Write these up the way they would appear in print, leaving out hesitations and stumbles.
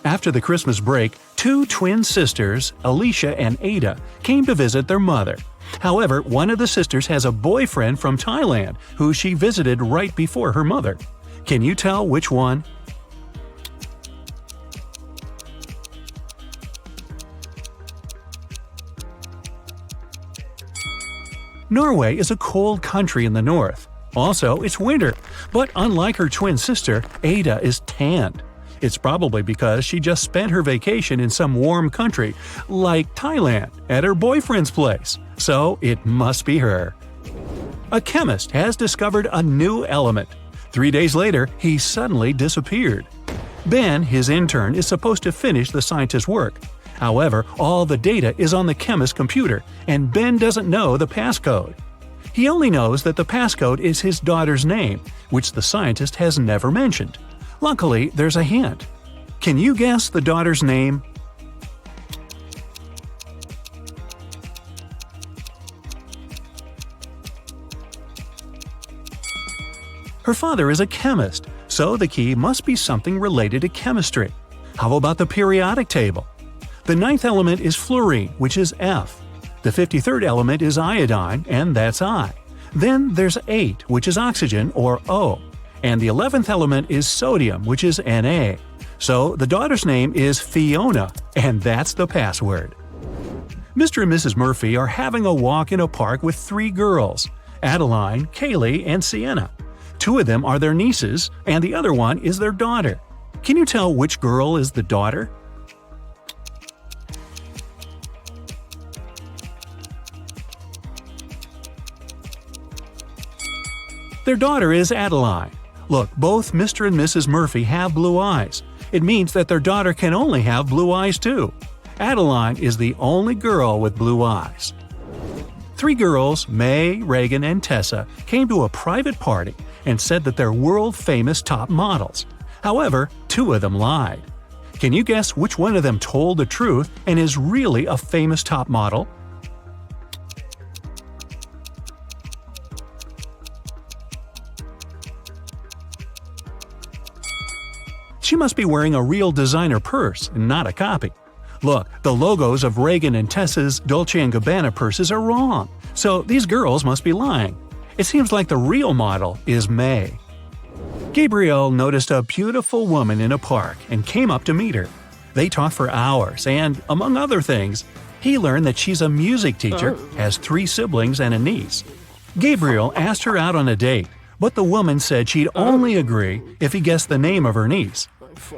After the Christmas break, two twin sisters, Alicia and Ada, came to visit their mother. However, one of the sisters has a boyfriend from Thailand who she visited right before her mother. Can you tell which one? Norway is a cold country in the north. Also, it's winter, but unlike her twin sister, Ada is tanned. It's probably because she just spent her vacation in some warm country, like Thailand, at her boyfriend's place. So it must be her. A chemist has discovered a new element. 3 days later, he suddenly disappeared. Ben, his intern, is supposed to finish the scientist's work. However, all the data is on the chemist's computer, and Ben doesn't know the passcode. He only knows that the passcode is his daughter's name, which the scientist has never mentioned. Luckily, there's a hint. Can you guess the daughter's name? Her father is a chemist, so the key must be something related to chemistry. How about the periodic table? The 9th element is fluorine, which is F. The 53rd element is iodine, and that's I. Then there's 8, which is oxygen, or O. And the 11th element is sodium, which is Na. So the daughter's name is Fiona, and that's the password. Mr. and Mrs. Murphy are having a walk in a park with 3 girls, Adeline, Kaylee, and Sienna. 2 of them are their nieces, and the other one is their daughter. Can you tell which girl is the daughter? Their daughter is Adeline. Look, both Mr. and Mrs. Murphy have blue eyes. It means that their daughter can only have blue eyes too. Adeline is the only girl with blue eyes. 3 girls, May, Reagan, and Tessa, came to a private party and said that they're world-famous top models. However, 2 of them lied. Can you guess which one of them told the truth and is really a famous top model? She must be wearing a real designer purse and not a copy. Look, the logos of Reagan and Tessa's Dolce & Gabbana purses are wrong, so these girls must be lying. It seems like the real model is May. Gabriel noticed a beautiful woman in a park and came up to meet her. They talked for hours and, among other things, he learned that she's a music teacher, has 3 siblings and a niece. Gabriel asked her out on a date, but the woman said she'd only agree if he guessed the name of her niece.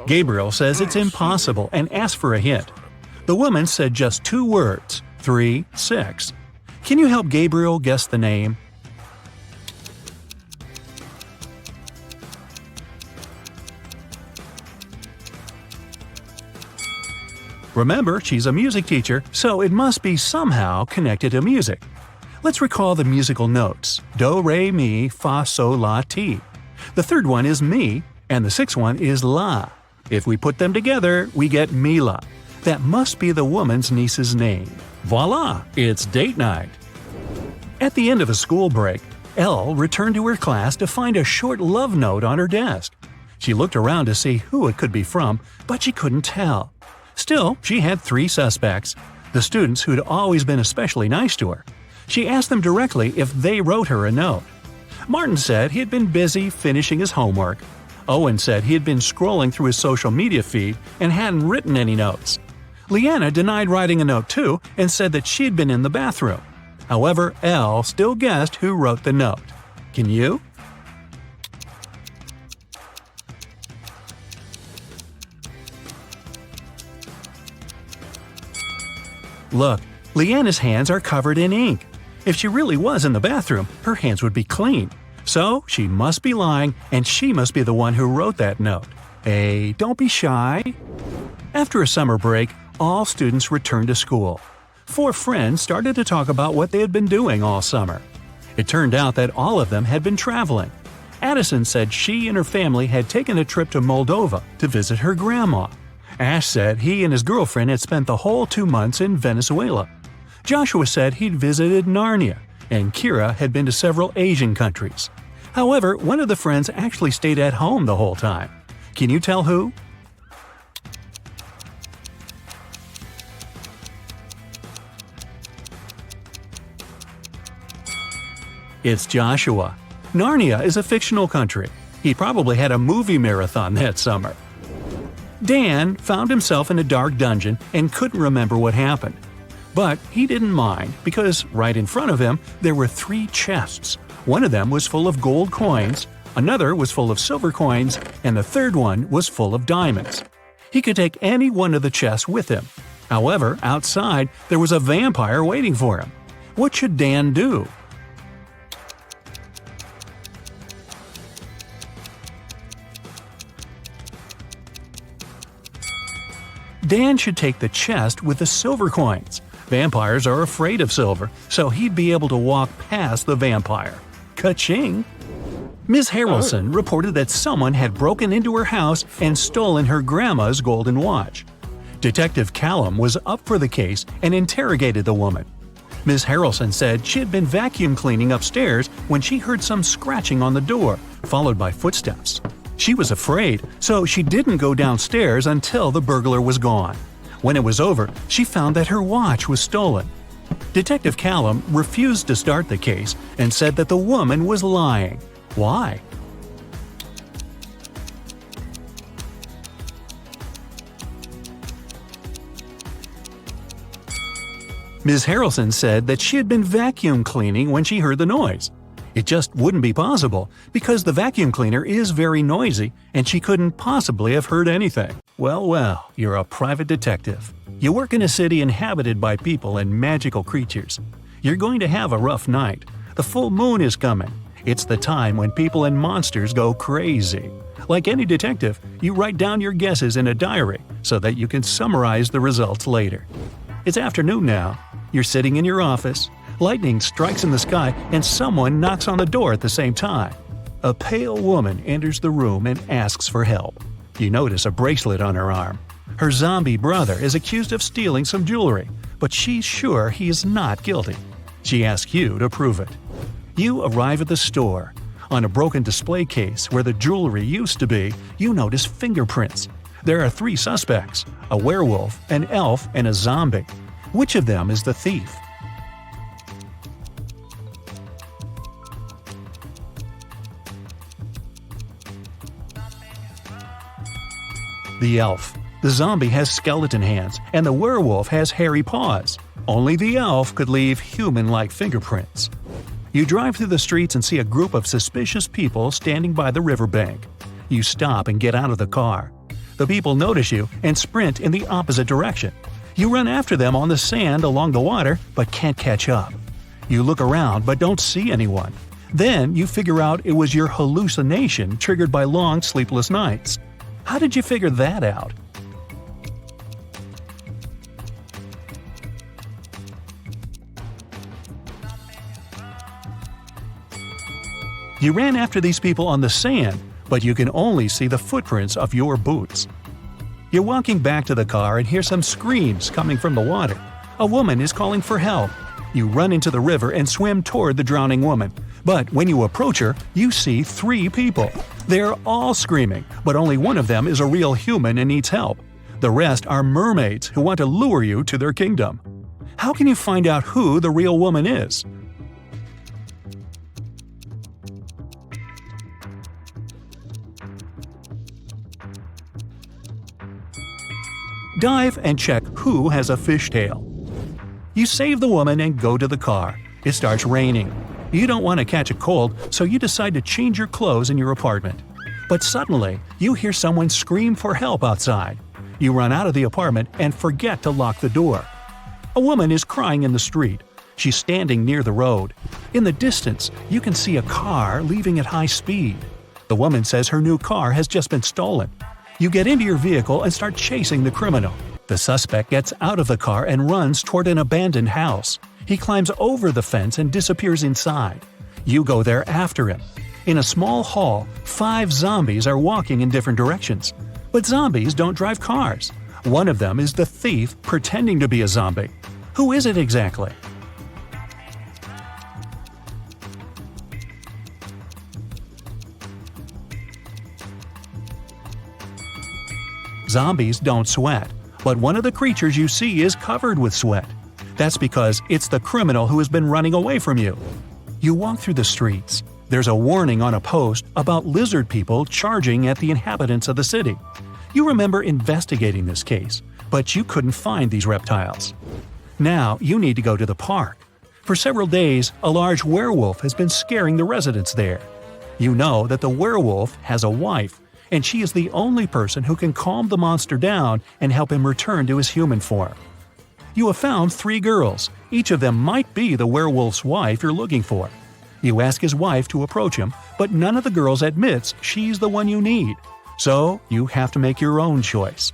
Gabriel says it's impossible and asked for a hint. The woman said just 2 words, 3, 6. Can you help Gabriel guess the name? Remember, she's a music teacher, so it must be somehow connected to music. Let's recall the musical notes: do, re, mi, fa, sol, la, ti. The 3rd one is mi, and the 6th one is la. If we put them together, we get Mila. That must be the woman's niece's name. Voila! It's date night. At the end of a school break, Elle returned to her class to find a short love note on her desk. She looked around to see who it could be from, but she couldn't tell. Still, she had 3 suspects, the students who'd always been especially nice to her. She asked them directly if they wrote her a note. Martin said he had been busy finishing his homework. Owen said he had been scrolling through his social media feed and hadn't written any notes. Leanna denied writing a note too and said that she'd been in the bathroom. However, Elle still guessed who wrote the note. Can you? Look, Leanna's hands are covered in ink. If she really was in the bathroom, her hands would be clean. So she must be lying, and she must be the one who wrote that note. Hey, don't be shy. After a summer break, all students returned to school. 4 friends started to talk about what they had been doing all summer. It turned out that all of them had been traveling. Addison said she and her family had taken a trip to Moldova to visit her grandma. Ash said he and his girlfriend had spent the whole 2 months in Venezuela. Joshua said he'd visited Narnia, and Kira had been to several Asian countries. However, one of the friends actually stayed at home the whole time. Can you tell who? It's Joshua. Narnia is a fictional country. He probably had a movie marathon that summer. Dan found himself in a dark dungeon and couldn't remember what happened. But he didn't mind because right in front of him there were 3 chests. One of them was full of gold coins, another was full of silver coins, and the third one was full of diamonds. He could take any one of the chests with him. However, outside there was a vampire waiting for him. What should Dan do? Dan should take the chest with the silver coins. Vampires are afraid of silver, so he'd be able to walk past the vampire. Ka-ching! Ms. Harrelson reported that someone had broken into her house and stolen her grandma's golden watch. Detective Callum was up for the case and interrogated the woman. Ms. Harrelson said she had been vacuum cleaning upstairs when she heard some scratching on the door, followed by footsteps. She was afraid, so she didn't go downstairs until the burglar was gone. When it was over, she found that her watch was stolen. Detective Callum refused to start the case and said that the woman was lying. Why? Ms. Harrelson said that she had been vacuum cleaning when she heard the noise. It just wouldn't be possible because the vacuum cleaner is very noisy and she couldn't possibly have heard anything. Well, you're a private detective. You work in a city inhabited by people and magical creatures. You're going to have a rough night. The full moon is coming. It's the time when people and monsters go crazy. Like any detective, you write down your guesses in a diary so that you can summarize the results later. It's afternoon now. You're sitting in your office. Lightning strikes in the sky and someone knocks on the door at the same time. A pale woman enters the room and asks for help. You notice a bracelet on her arm. Her zombie brother is accused of stealing some jewelry, but she's sure he is not guilty. She asks you to prove it. You arrive at the store. On a broken display case where the jewelry used to be, you notice fingerprints. There are 3 suspects: a werewolf, an elf, and a zombie. Which of them is the thief? The elf. The zombie has skeleton hands, and the werewolf has hairy paws. Only the elf could leave human-like fingerprints. You drive through the streets and see a group of suspicious people standing by the riverbank. You stop and get out of the car. The people notice you and sprint in the opposite direction. You run after them on the sand along the water, but can't catch up. You look around but don't see anyone. Then you figure out it was your hallucination triggered by long sleepless nights. How did you figure that out? You ran after these people on the sand, but you can only see the footprints of your boots. You're walking back to the car and hear some screams coming from the water. A woman is calling for help. You run into the river and swim toward the drowning woman. But when you approach her, you see 3 people. They're all screaming, but only one of them is a real human and needs help. The rest are mermaids who want to lure you to their kingdom. How can you find out who the real woman is? Dive and check who has a fishtail. You save the woman and go to the car. It starts raining. You don't want to catch a cold, so you decide to change your clothes in your apartment. But suddenly, you hear someone scream for help outside. You run out of the apartment and forget to lock the door. A woman is crying in the street. She's standing near the road. In the distance, you can see a car leaving at high speed. The woman says her new car has just been stolen. You get into your vehicle and start chasing the criminal. The suspect gets out of the car and runs toward an abandoned house. He climbs over the fence and disappears inside. You go there after him. In a small hall, 5 zombies are walking in different directions. But zombies don't drive cars. One of them is the thief pretending to be a zombie. Who is it exactly? Zombies don't sweat, but one of the creatures you see is covered with sweat. That's because it's the criminal who has been running away from you. You walk through the streets. There's a warning on a post about lizard people charging at the inhabitants of the city. You remember investigating this case, but you couldn't find these reptiles. Now you need to go to the park. For several days, a large werewolf has been scaring the residents there. You know that the werewolf has a wife, and she is the only person who can calm the monster down and help him return to his human form. You have found 3 girls. Each of them might be the werewolf's wife you're looking for. You ask his wife to approach him, but none of the girls admits she's the one you need. So you have to make your own choice.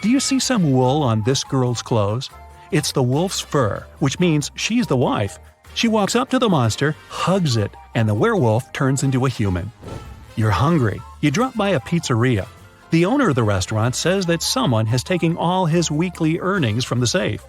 Do you see some wool on this girl's clothes? It's the wolf's fur, which means she's the wife. She walks up to the monster, hugs it, and the werewolf turns into a human. You're hungry. You drop by a pizzeria. The owner of the restaurant says that someone has taken all his weekly earnings from the safe.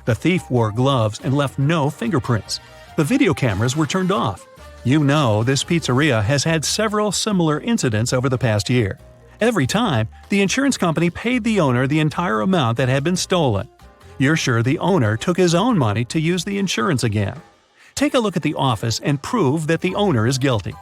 The thief wore gloves and left no fingerprints. The video cameras were turned off. You know this pizzeria has had several similar incidents over the past year. Every time, the insurance company paid the owner the entire amount that had been stolen. You're sure the owner took his own money to use the insurance again. Take a look at the office and prove that the owner is guilty.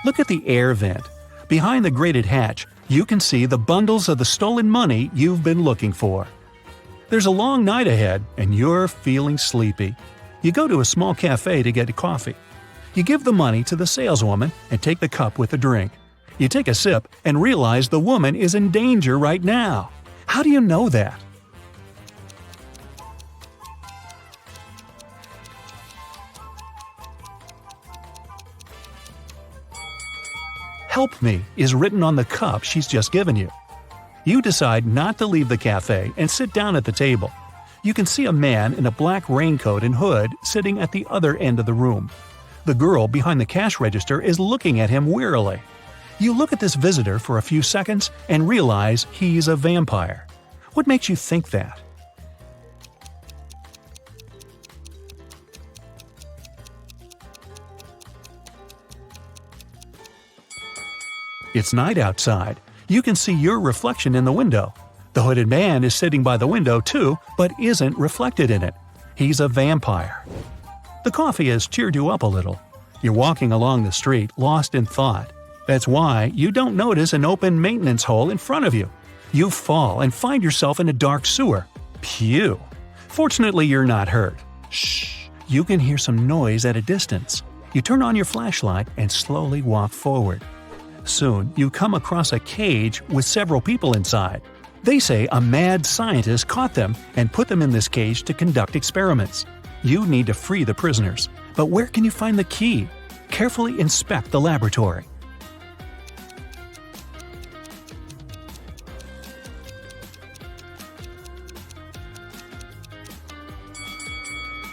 Look at the air vent. Behind the grated hatch, you can see the bundles of the stolen money you've been looking for. There's a long night ahead, and you're feeling sleepy. You go to a small cafe to get a coffee. You give the money to the saleswoman and take the cup with the drink. You take a sip and realize the woman is in danger right now. How do you know that? "Help me" is written on the cup she's just given you. You decide not to leave the cafe and sit down at the table. You can see a man in a black raincoat and hood sitting at the other end of the room. The girl behind the cash register is looking at him wearily. You look at this visitor for a few seconds and realize he's a vampire. What makes you think that? It's night outside. You can see your reflection in the window. The hooded man is sitting by the window too, but isn't reflected in it. He's a vampire. The coffee has cheered you up a little. You're walking along the street, lost in thought. That's why you don't notice an open maintenance hole in front of you. You fall and find yourself in a dark sewer. Phew! Fortunately, you're not hurt. Shh! You can hear some noise at a distance. You turn on your flashlight and slowly walk forward. Soon, you come across a cage with several people inside. They say a mad scientist caught them and put them in this cage to conduct experiments. You need to free the prisoners. But where can you find the key? Carefully inspect the laboratory.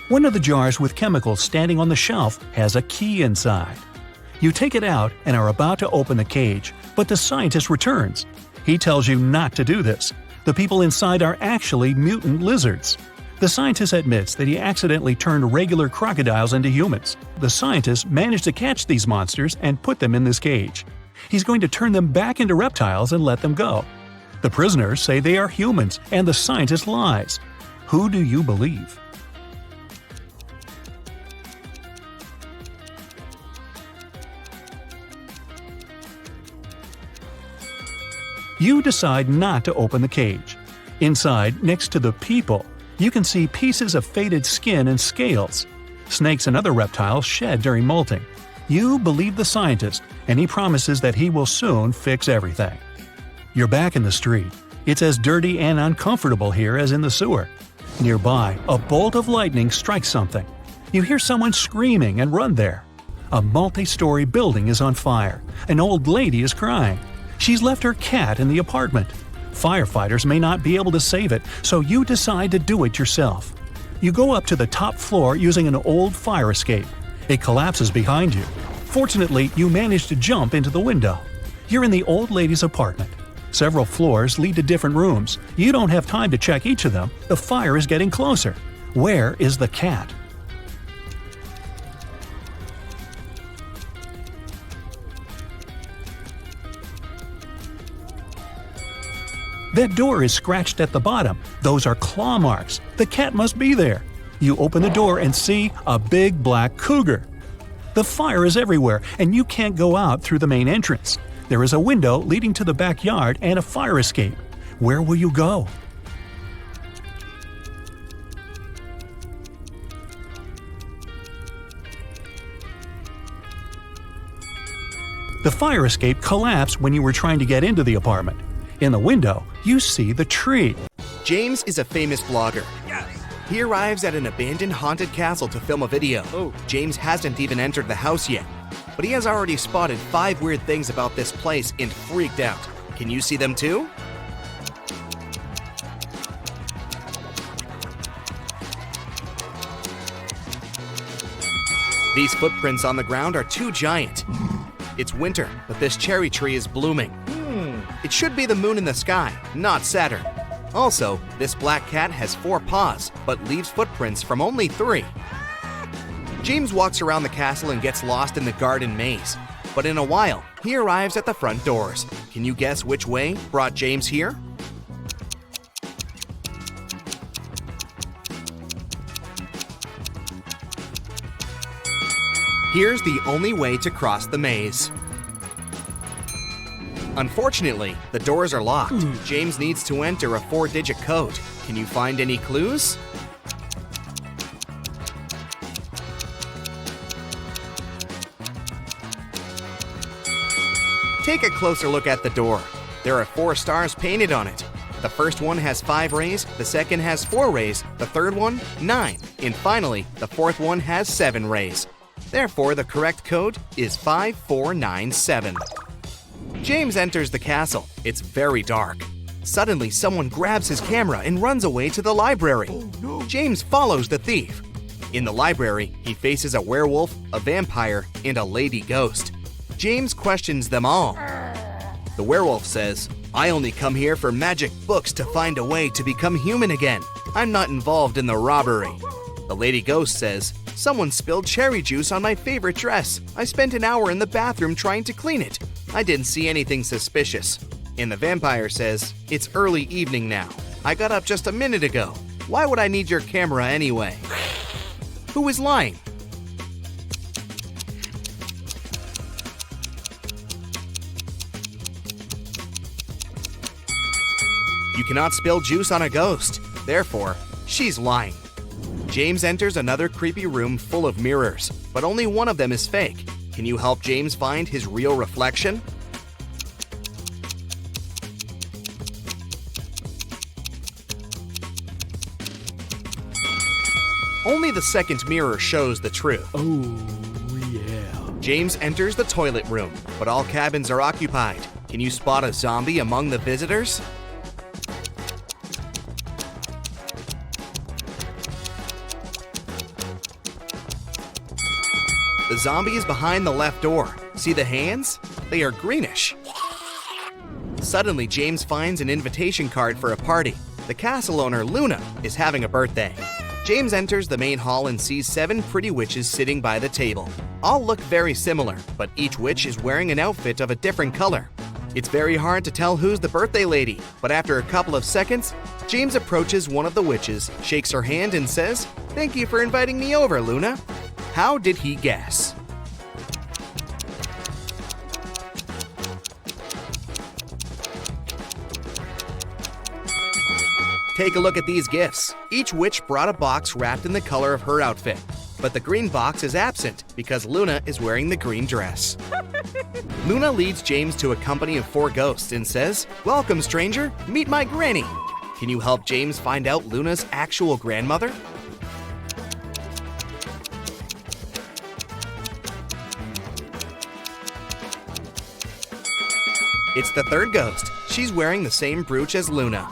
One of the jars with chemicals standing on the shelf has a key inside. You take it out and are about to open the cage, but the scientist returns. He tells you not to do this. The people inside are actually mutant lizards. The scientist admits that he accidentally turned regular crocodiles into humans. The scientist managed to catch these monsters and put them in this cage. He's going to turn them back into reptiles and let them go. The prisoners say they are humans, and the scientist lies. Who do you believe? You decide not to open the cage. Inside, next to the people, you can see pieces of faded skin and scales. Snakes and other reptiles shed during molting. You believe the scientist, and he promises that he will soon fix everything. You're back in the street. It's as dirty and uncomfortable here as in the sewer. Nearby, a bolt of lightning strikes something. You hear someone screaming and run there. A multi-story building is on fire. An old lady is crying. She's left her cat in the apartment. Firefighters may not be able to save it, so you decide to do it yourself. You go up to the top floor using an old fire escape. It collapses behind you. Fortunately, you manage to jump into the window. You're in the old lady's apartment. Several floors lead to different rooms. You don't have time to check each of them. The fire is getting closer. Where is the cat? That door is scratched at the bottom. Those are claw marks. The cat must be there. You open the door and see a big black cougar. The fire is everywhere, and you can't go out through the main entrance. There is a window leading to the backyard and a fire escape. Where will you go? The fire escape collapsed when you were trying to get into the apartment. In the window, you see the tree. James is a famous vlogger. He arrives at an abandoned haunted castle to film a video. James hasn't even entered the house yet, but he has already spotted 5 weird things about this place and freaked out. Can you see them too? These footprints on the ground are too giant. It's winter, but this cherry tree is blooming. It should be the moon in the sky, not Saturn. Also, this black cat has 4 paws, but leaves footprints from only 3. James walks around the castle and gets lost in the garden maze. But in a while, he arrives at the front doors. Can you guess which way brought James here? Here's the only way to cross the maze. Unfortunately, the doors are locked. James needs to enter a 4-digit code. Can you find any clues? Take a closer look at the door. There are 4 stars painted on it. The first one has 5 rays, the second has 4 rays, the third one, 9, and finally, the fourth one has 7 rays. Therefore, the correct code is 5497. James enters the castle. It's very dark. Suddenly, someone grabs his camera and runs away to the library. James follows the thief. In the library, he faces a werewolf, a vampire, and a lady ghost. James questions them all. The werewolf says, "I only come here for magic books to find a way to become human again. I'm not involved in the robbery." The lady ghost says, "Someone spilled cherry juice on my favorite dress. I spent an hour in the bathroom trying to clean it. I didn't see anything suspicious." And the vampire says, "It's early evening now. I got up just a minute ago. Why would I need your camera anyway?" Who is lying? You cannot spill juice on a ghost. Therefore, she's lying. James enters another creepy room full of mirrors, but only one of them is fake. Can you help James find his real reflection? Only the second mirror shows the truth. Oh, yeah. James enters the toilet room, but all cabins are occupied. Can you spot a zombie among the visitors? The zombie is behind the left door. See the hands? They are greenish. Suddenly, James finds an invitation card for a party. The castle owner, Luna, is having a birthday. James enters the main hall and sees 7 pretty witches sitting by the table. All look very similar, but each witch is wearing an outfit of a different color. It's very hard to tell who's the birthday lady, but after a couple of seconds, James approaches one of the witches, shakes her hand, and says, "Thank you for inviting me over, Luna." How did he guess? Take a look at these gifts. Each witch brought a box wrapped in the color of her outfit, but the green box is absent because Luna is wearing the green dress. Luna leads James to a company of 4 ghosts and says, "Welcome, stranger. Meet my granny." Can you help James find out Luna's actual grandmother? It's the third ghost. She's wearing the same brooch as Luna.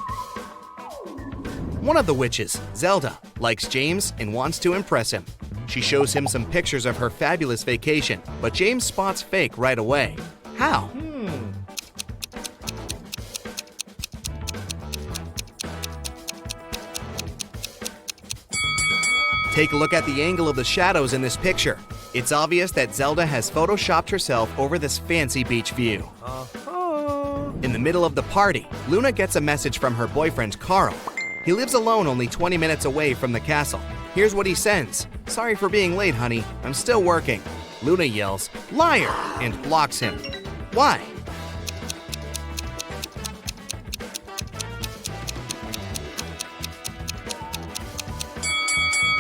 One of the witches, Zelda, likes James and wants to impress him. She shows him some pictures of her fabulous vacation, but James spots fake right away. How? Take a look at the angle of the shadows in this picture. It's obvious that Zelda has photoshopped herself over this fancy beach view. In the middle of the party, Luna gets a message from her boyfriend Carl. He lives alone only 20 minutes away from the castle. Here's what he sends. "Sorry for being late, honey. I'm still working." Luna yells, "Liar!" and blocks him. Why?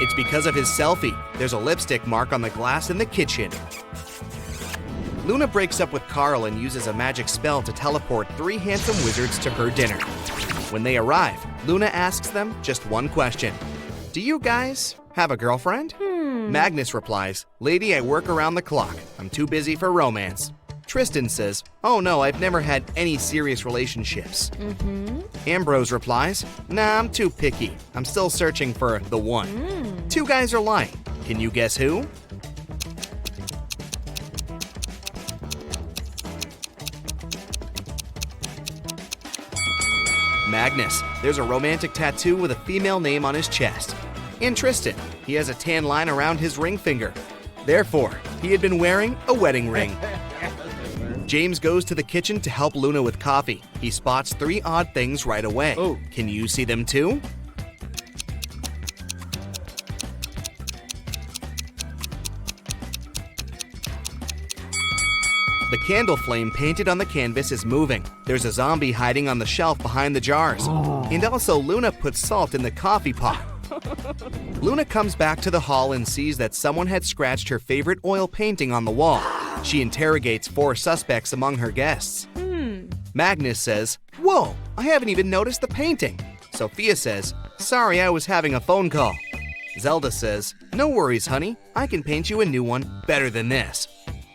It's because of his selfie. There's a lipstick mark on the glass in the kitchen. Luna breaks up with Carl and uses a magic spell to teleport 3 handsome wizards to her dinner. When they arrive, Luna asks them just one question. "Do you guys have a girlfriend?" Magnus replies, "Lady, I work around the clock. I'm too busy for romance." Tristan says, "Oh no, I've never had any serious relationships." Ambrose replies, "Nah, I'm too picky. I'm still searching for the one." 2 guys are lying. Can you guess who? Magnus. There's a romantic tattoo with a female name on his chest. And Tristan. He has a tan line around his ring finger. Therefore, he had been wearing a wedding ring. James goes to the kitchen to help Luna with coffee. He spots 3 odd things right away. Oh. Can you see them too? The candle flame painted on the canvas is moving. There's a zombie hiding on the shelf behind the jars. And also Luna puts salt in the coffee pot. Luna comes back to the hall and sees that someone had scratched her favorite oil painting on the wall. She interrogates 4 suspects among her guests. Magnus says, "Whoa, I haven't even noticed the painting." Sophia says, "Sorry, I was having a phone call." Zelda says, "No worries, honey. I can paint you a new one better than this."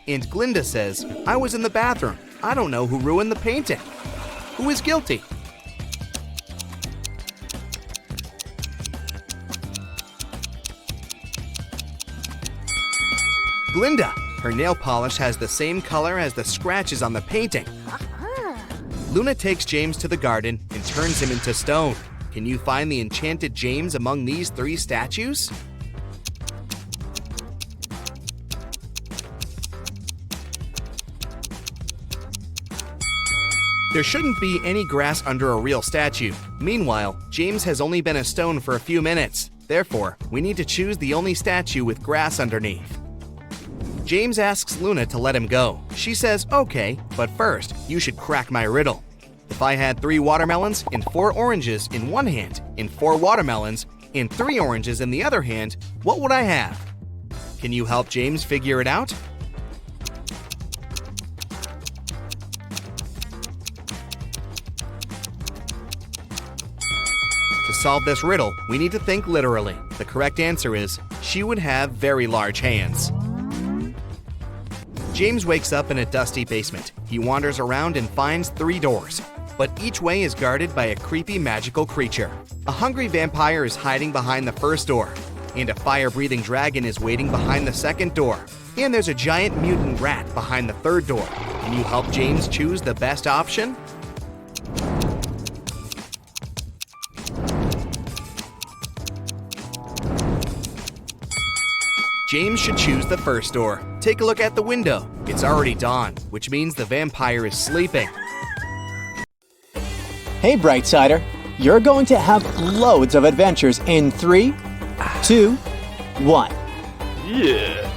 And Glinda says, "I was in the bathroom. I don't know who ruined the painting. Who is guilty?" Glinda. Her nail polish has the same color as the scratches on the painting. Luna takes James to the garden and turns him into stone. Can you find the enchanted James among these 3 statues? There shouldn't be any grass under a real statue. Meanwhile, James has only been a stone for a few minutes. Therefore, we need to choose the only statue with grass underneath. James asks Luna to let him go. She says, "Okay, but first, you should crack my riddle. If I had 3 watermelons and 4 oranges in one hand, and 4 watermelons and 3 oranges in the other hand, what would I have?" Can you help James figure it out? To solve this riddle, we need to think literally. The correct answer is, she would have very large hands. James wakes up in a dusty basement. He wanders around and finds 3 doors, but each way is guarded by a creepy magical creature. A hungry vampire is hiding behind the first door, and a fire-breathing dragon is waiting behind the second door. And there's a giant mutant rat behind the third door. Can you help James choose the best option? James should choose the first door. Take a look at the window. It's already dawn, which means the vampire is sleeping. Hey, Brightsider. You're going to have loads of adventures in 3, 2, 1. Yeah.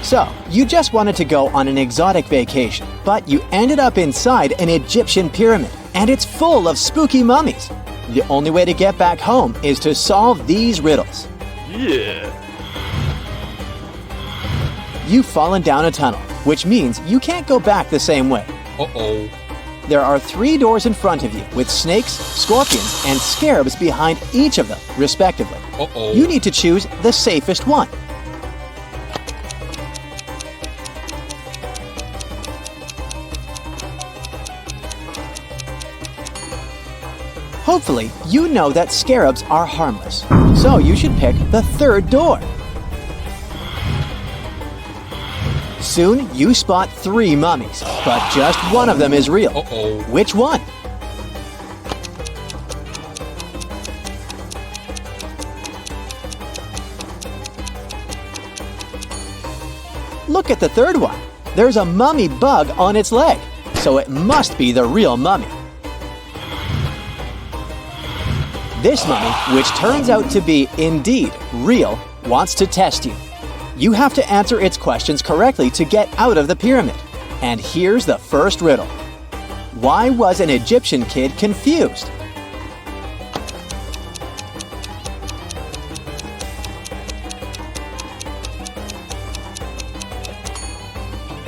So, you just wanted to go on an exotic vacation, but you ended up inside an Egyptian pyramid, and it's full of spooky mummies. The only way to get back home is to solve these riddles. Yeah. You've fallen down a tunnel, which means you can't go back the same way. Uh-oh. There are 3 doors in front of you with snakes, scorpions, and scarabs behind each of them, respectively. Uh-oh. You need to choose the safest one. Hopefully, you know that scarabs are harmless, so you should pick the 3rd door. Soon, you spot 3 mummies, but just one of them is real. Uh-oh. Which one? Look at the third one. There's a mummy bug on its leg, so it must be the real mummy. This mummy, which turns out to be indeed real, wants to test you. You have to answer its questions correctly to get out of the pyramid. And here's the first riddle. Why was an Egyptian kid confused?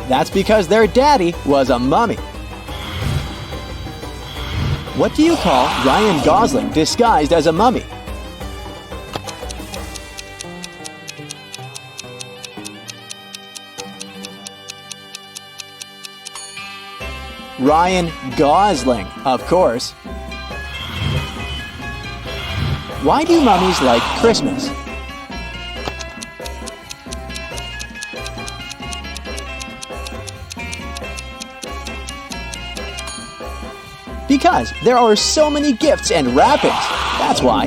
That's because their daddy was a mummy. What do you call Ryan Gosling disguised as a mummy? Ryan Gosling, of course. Why do mummies like Christmas? Because there are so many gifts and wrappings. That's why.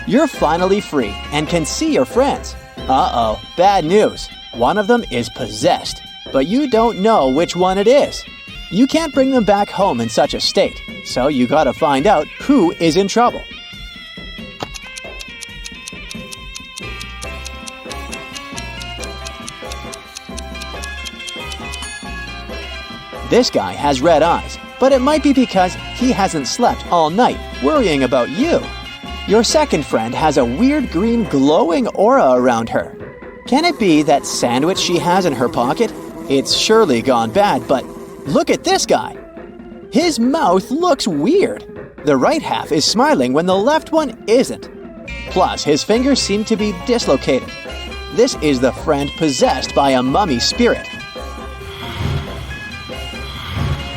You're finally free and can see your friends. Uh-oh, bad news. One of them is possessed, but you don't know which one it is. You can't bring them back home in such a state, so you gotta find out who is in trouble. This guy has red eyes, but it might be because he hasn't slept all night, worrying about you. Your second friend has a weird green glowing aura around her. Can it be that sandwich she has in her pocket? It's surely gone bad, but look at this guy. His mouth looks weird. The right half is smiling when the left one isn't. Plus, his fingers seem to be dislocated. This is the friend possessed by a mummy spirit.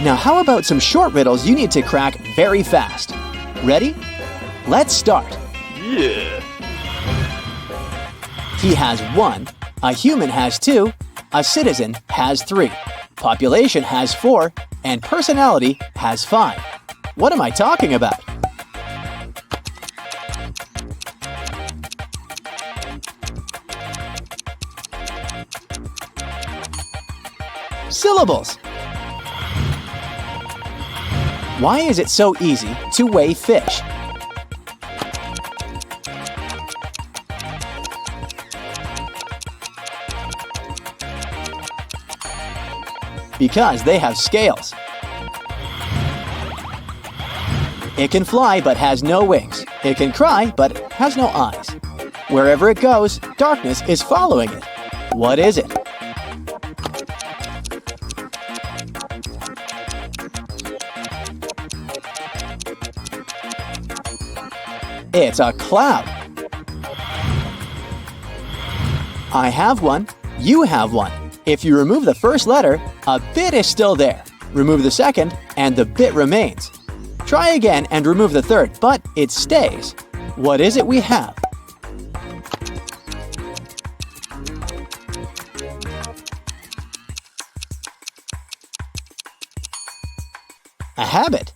Now how about some short riddles you need to crack very fast? Ready? Let's start. Yeah. He has 1, a human has 2, a citizen has 3, population has 4, and personality has 5. What am I talking about? Syllables. Why is it so easy to weigh fish? Because they have scales. It can fly but has no wings. It can cry but has no eyes. Wherever it goes, darkness is following it. What is it? It's a cloud. I have one. You have one. If you remove the first letter, a bit is still there. Remove the second, and the bit remains. Try again and remove the third, but it stays. What is it we have? A habit.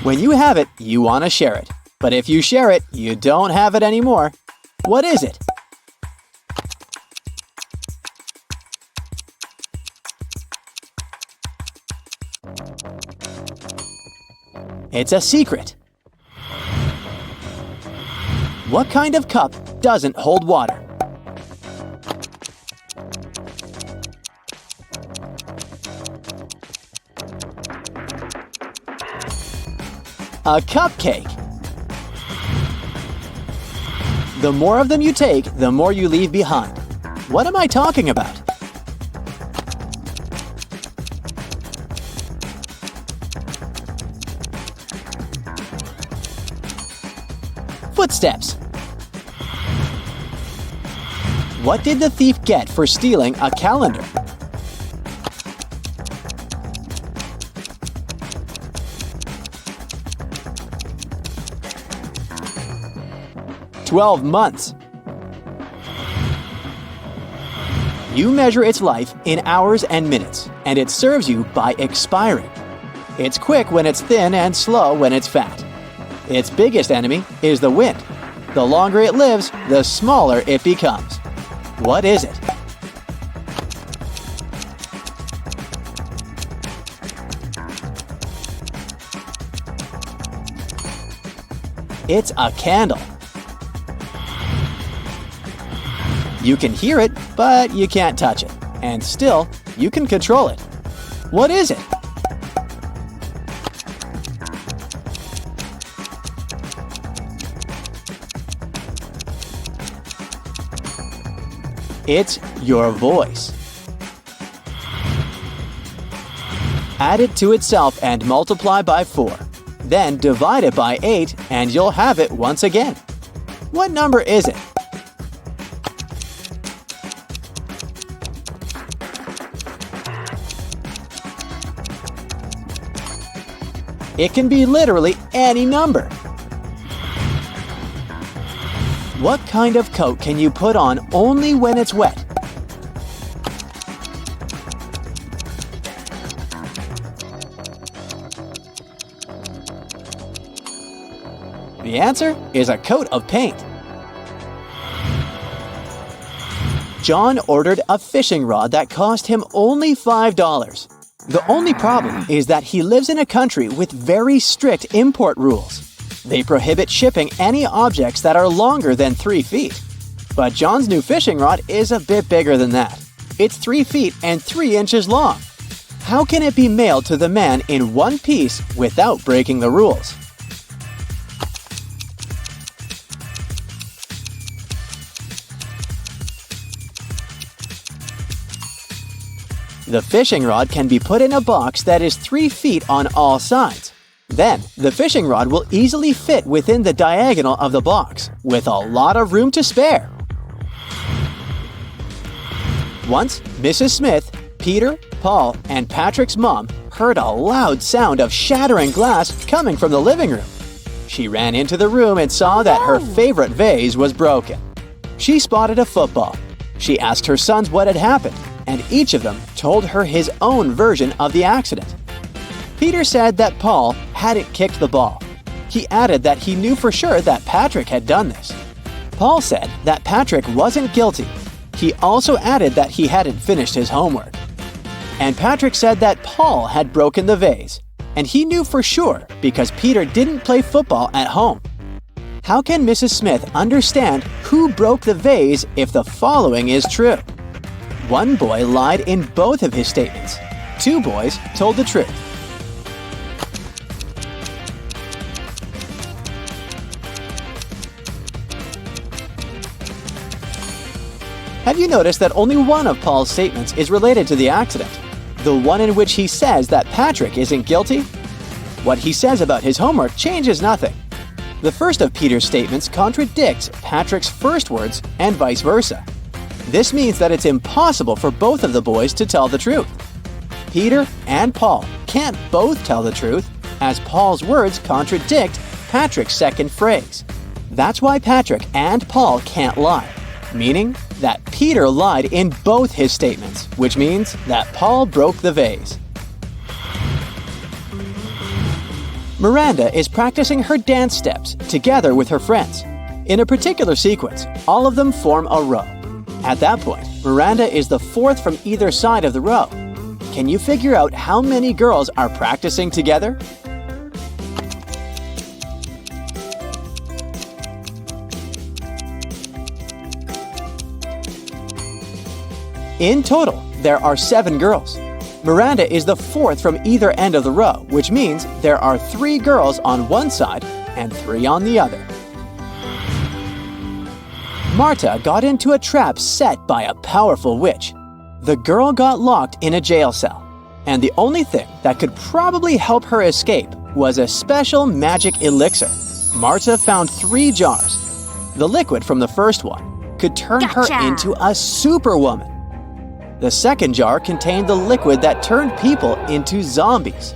When you have it, you want to share it. But if you share it, you don't have it anymore. What is it? It's a secret. What kind of cup doesn't hold water? A cupcake. The more of them you take, the more you leave behind. What am I talking about? Footsteps. What did the thief get for stealing a calendar? "12 months. You measure its life in hours and minutes, and it serves you by expiring. It's quick when it's thin and slow when it's fat. Its biggest enemy is the wind. The longer it lives, the smaller it becomes. What is it? It's a candle. You can hear it, but you can't touch it. And still, you can control it. What is it? It's your voice. Add it to itself and multiply by 4. Then divide it by 8 and you'll have it once again. What number is it? It can be literally any number. What kind of coat can you put on only when it's wet? The answer is a coat of paint. John ordered a fishing rod that cost him only $5. The only problem is that he lives in a country with very strict import rules. They prohibit shipping any objects that are longer than 3 feet. But John's new fishing rod is a bit bigger than that. It's 3 feet and 3 inches long. How can it be mailed to the man in one piece without breaking the rules? The fishing rod can be put in a box that is 3 feet on all sides. Then, the fishing rod will easily fit within the diagonal of the box, with a lot of room to spare. Once, Mrs. Smith, Peter, Paul, and Patrick's mom heard a loud sound of shattering glass coming from the living room. She ran into the room and saw that her favorite vase was broken. She spotted a football. She asked her sons what had happened, and each of them told her his own version of the accident. Peter said that Paul hadn't kicked the ball. He added that he knew for sure that Patrick had done this. Paul said that Patrick wasn't guilty. He also added that he hadn't finished his homework. And Patrick said that Paul had broken the vase, and he knew for sure because Peter didn't play football at home. How can Mrs. Smith understand who broke the vase if the following is true? One boy lied in both of his statements. 2 boys told the truth. Have you noticed that only one of Paul's statements is related to the accident? The one in which he says that Patrick isn't guilty? What he says about his homework changes nothing. The first of Peter's statements contradicts Patrick's first words and vice versa. This means that it's impossible for both of the boys to tell the truth. Peter and Paul can't both tell the truth, as Paul's words contradict Patrick's second phrase. That's why Patrick and Paul can't lie, meaning that Peter lied in both his statements, which means that Paul broke the vase. Miranda is practicing her dance steps together with her friends. In a particular sequence, all of them form a row. At that point, Miranda is the 4th from either side of the row. Can you figure out how many girls are practicing together? In total, there are 7 girls. Miranda is the 4th from either end of the row, which means there are 3 girls on one side and 3 on the other. Marta got into a trap set by a powerful witch. The girl got locked in a jail cell, and the only thing that could probably help her escape was a special magic elixir. Marta found 3 jars. The liquid from the first one could turn her into a superwoman. The second jar contained the liquid that turned people into zombies.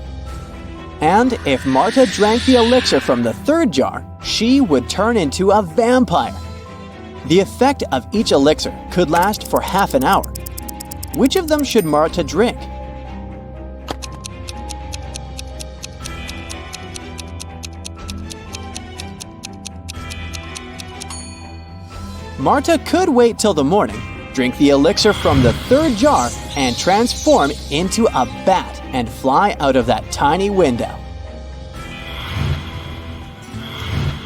And if Marta drank the elixir from the third jar, she would turn into a vampire. The effect of each elixir could last for half an hour. Which of them should Marta drink? Marta could wait till the morning, drink the elixir from the third jar, and transform into a bat and fly out of that tiny window.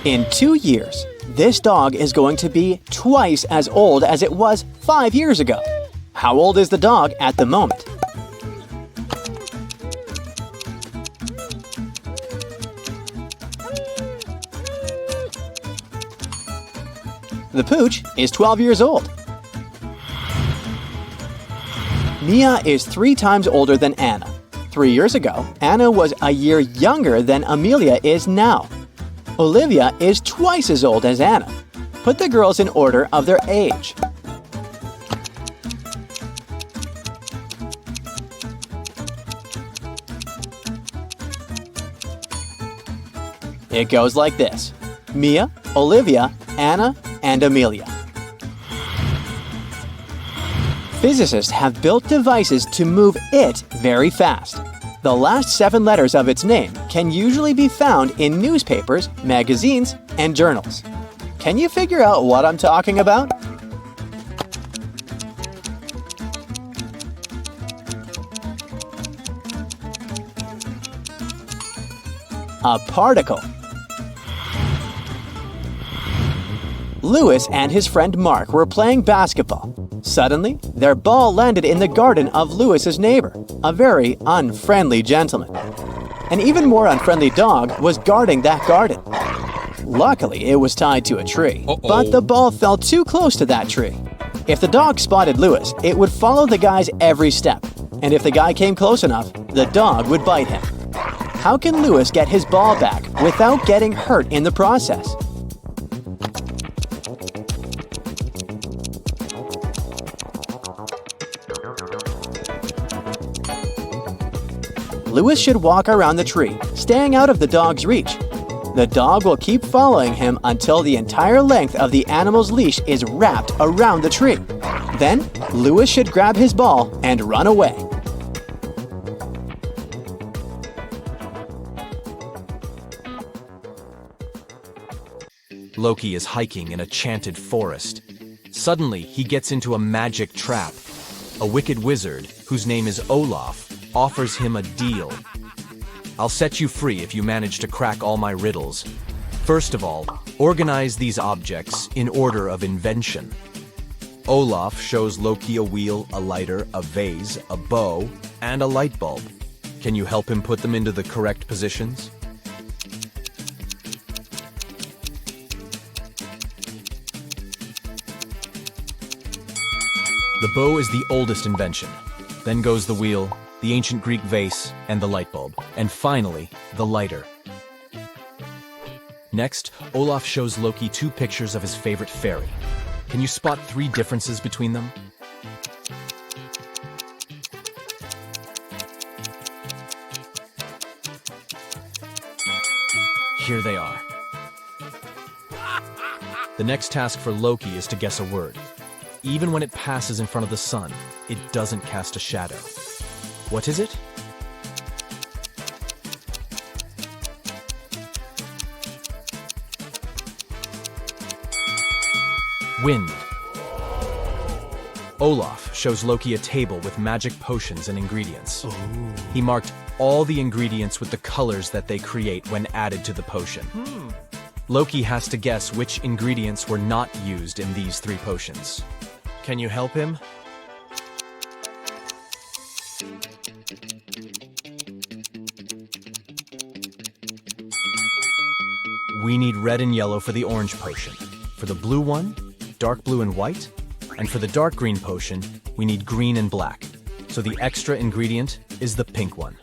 In 2 years, this dog is going to be twice as old as it was 5 years ago. How old is the dog at the moment? The pooch is 12 years old. Mia is 3 times older than Anna. 3 years ago, Anna was a year younger than Amelia is now. Olivia is twice as old as Anna. Put the girls in order of their age. It goes like this: Mia, Olivia, Anna, and Amelia. Physicists have built devices to move it very fast. The last 7 letters of its name can usually be found in newspapers, magazines, and journals. Can you figure out what I'm talking about? A particle. Louis and his friend Mark were playing basketball. Suddenly, their ball landed in the garden of Louis's neighbor, a very unfriendly gentleman. An even more unfriendly dog was guarding that garden. Luckily, it was tied to a tree, but the ball fell too close to that tree. If the dog spotted Louis, it would follow the guy's every step, and if the guy came close enough, the dog would bite him. How can Louis get his ball back without getting hurt in the process? Louis should walk around the tree, staying out of the dog's reach. The dog will keep following him until the entire length of the animal's leash is wrapped around the tree. Then, Louis should grab his ball and run away. Loki is hiking in a chanted forest. Suddenly, he gets into a magic trap. A wicked wizard, whose name is Olaf, offers him a deal. I'll set you free if you manage to crack all my riddles. First of all, organize these objects in order of invention. Olaf shows Loki a wheel, a lighter, a vase, a bow, and a light bulb. Can you help him put them into the correct positions? The bow is the oldest invention. Then goes the wheel, the ancient Greek vase, and the light bulb. And finally, the lighter. Next, Olaf shows Loki 2 pictures of his favorite fairy. Can you spot 3 differences between them? Here they are. The next task for Loki is to guess a word. Even when it passes in front of the sun, it doesn't cast a shadow. What is it? Wind. Olaf shows Loki a table with magic potions and ingredients. He marked all the ingredients with the colors that they create when added to the potion. Loki has to guess which ingredients were not used in these 3 potions. Can you help him? We need red and yellow for the orange potion. For the blue one, dark blue and white. And for the dark green potion, we need green and black. So the extra ingredient is the pink one.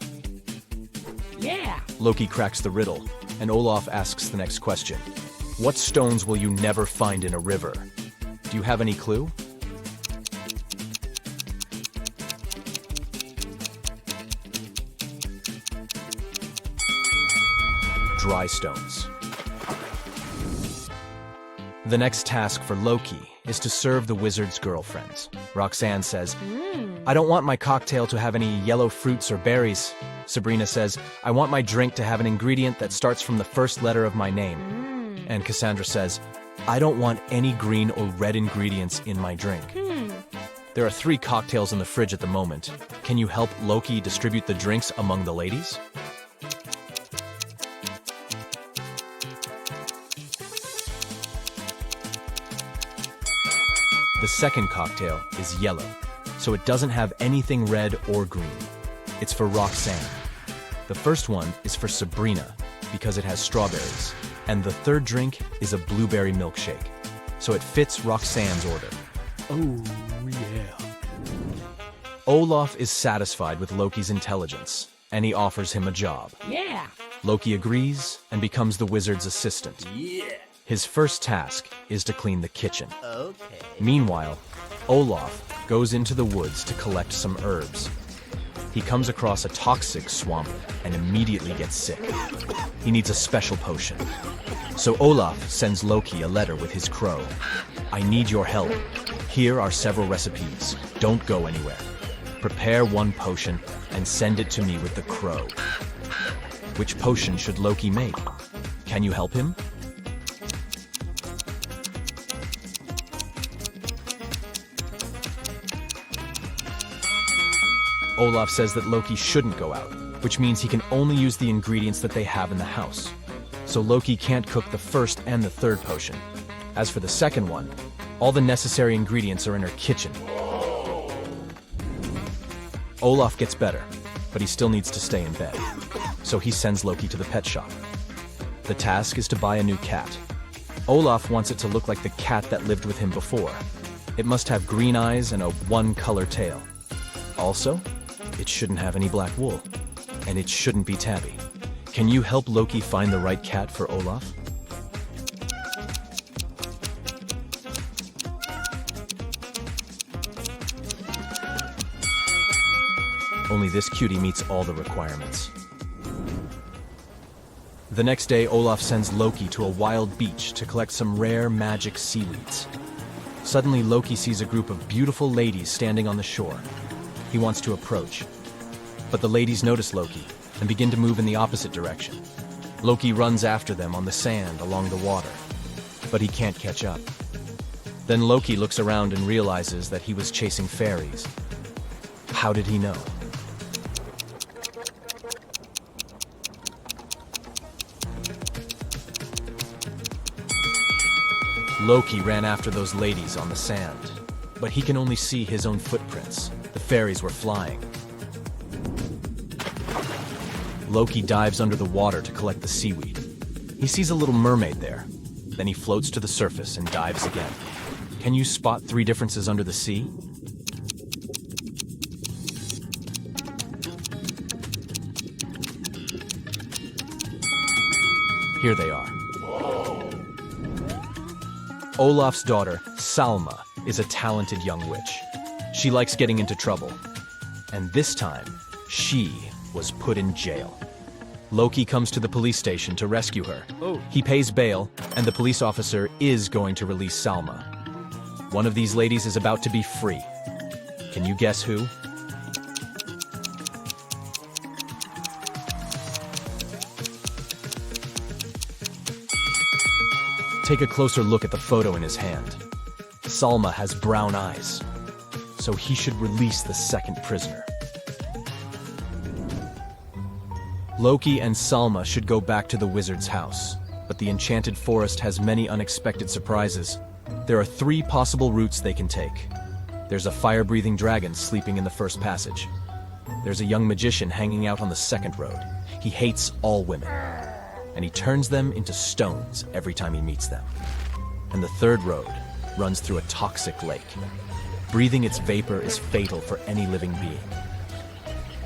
Yeah. Loki cracks the riddle, and Olaf asks the next question. What stones will you never find in a river? Do you have any clue? Dry stones. The next task for Loki is to serve the wizard's girlfriends. Roxanne says, I don't want my cocktail to have any yellow fruits or berries. Sabrina says, I want my drink to have an ingredient that starts from the first letter of my name. And Cassandra says, I don't want any green or red ingredients in my drink. There are 3 cocktails in the fridge at the moment. Can you help Loki distribute the drinks among the ladies? The second cocktail is yellow, so it doesn't have anything red or green. It's for Roxanne. The first one is for Sabrina, because it has strawberries. And the third drink is a blueberry milkshake, so it fits Roxanne's order. Oh, yeah. Olaf is satisfied with Loki's intelligence, and he offers him a job. Yeah. Loki agrees and becomes the wizard's assistant. His first task is to clean the kitchen. Meanwhile, Olaf goes into the woods to collect some herbs. He comes across a toxic swamp and immediately gets sick. He needs a special potion. So Olaf sends Loki a letter with his crow. I need your help. Here are several recipes. Don't go anywhere. Prepare one potion and send it to me with the crow. Which potion should Loki make? Can you help him? Olaf says that Loki shouldn't go out, which means he can only use the ingredients that they have in the house. So Loki can't cook the first and the third potion. As for the second one, all the necessary ingredients are in her kitchen. Olaf gets better, but he still needs to stay in bed. So he sends Loki to the pet shop. The task is to buy a new cat. Olaf wants it to look like the cat that lived with him before. It must have green eyes and a one-color tail. Also, it shouldn't have any black wool. And it shouldn't be tabby. Can you help Loki find the right cat for Olaf? Only this cutie meets all the requirements. The next day, Olaf sends Loki to a wild beach to collect some rare magic seaweeds. Suddenly, Loki sees a group of beautiful ladies standing on the shore. He wants to approach. But the ladies notice Loki and begin to move in the opposite direction. Loki runs after them on the sand along the water, but he can't catch up. Then Loki looks around and realizes that he was chasing fairies. How did he know? Loki ran after those ladies on the sand, but he can only see his own footprints. The fairies were flying. Loki dives under the water to collect the seaweed. He sees a little mermaid there. Then he floats to the surface and dives again. Can you spot 3 differences under the sea? Here they are. Olaf's daughter, Salma, is a talented young witch. She likes getting into trouble. And this time, she was put in jail. Loki comes to the police station to rescue her. He pays bail, and the police officer is going to release Salma. One of these ladies is about to be free. Can you guess who? Take a closer look at the photo in his hand. Salma has brown eyes, so he should release the second prisoner. Loki and Salma should go back to the wizard's house, but the enchanted forest has many unexpected surprises. There are 3 possible routes they can take. There's a fire-breathing dragon sleeping in the first passage. There's a young magician hanging out on the second road. He hates all women, and he turns them into stones every time he meets them. And the third road runs through a toxic lake. Breathing its vapor is fatal for any living being.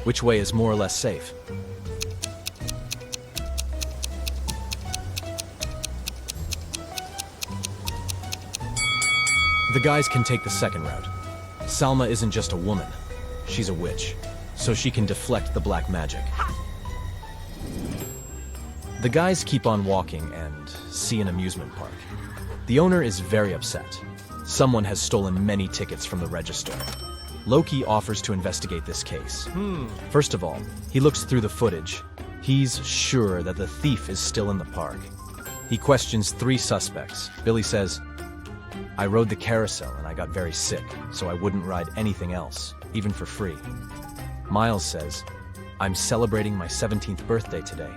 Which way is more or less safe? The guys can take the second route. Salma isn't just a woman, she's a witch, so she can deflect the black magic. The guys keep on walking and see an amusement park. The owner is very upset. Someone has stolen many tickets from the register. Loki offers to investigate this case. First of all, he looks through the footage. He's sure that the thief is still in the park. He questions 3 suspects. Billy says, I rode the carousel and I got very sick, so I wouldn't ride anything else, even for free. Miles says, I'm celebrating my 17th birthday today.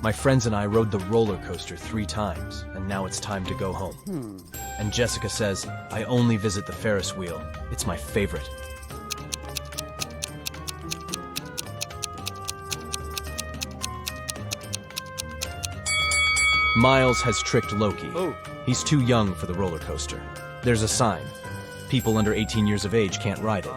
My friends and I rode the roller coaster 3 times, and now it's time to go home. And Jessica says, I only visit the Ferris wheel. It's my favorite. Miles has tricked Loki. He's too young for the roller coaster. There's a sign. People under 18 years of age can't ride it.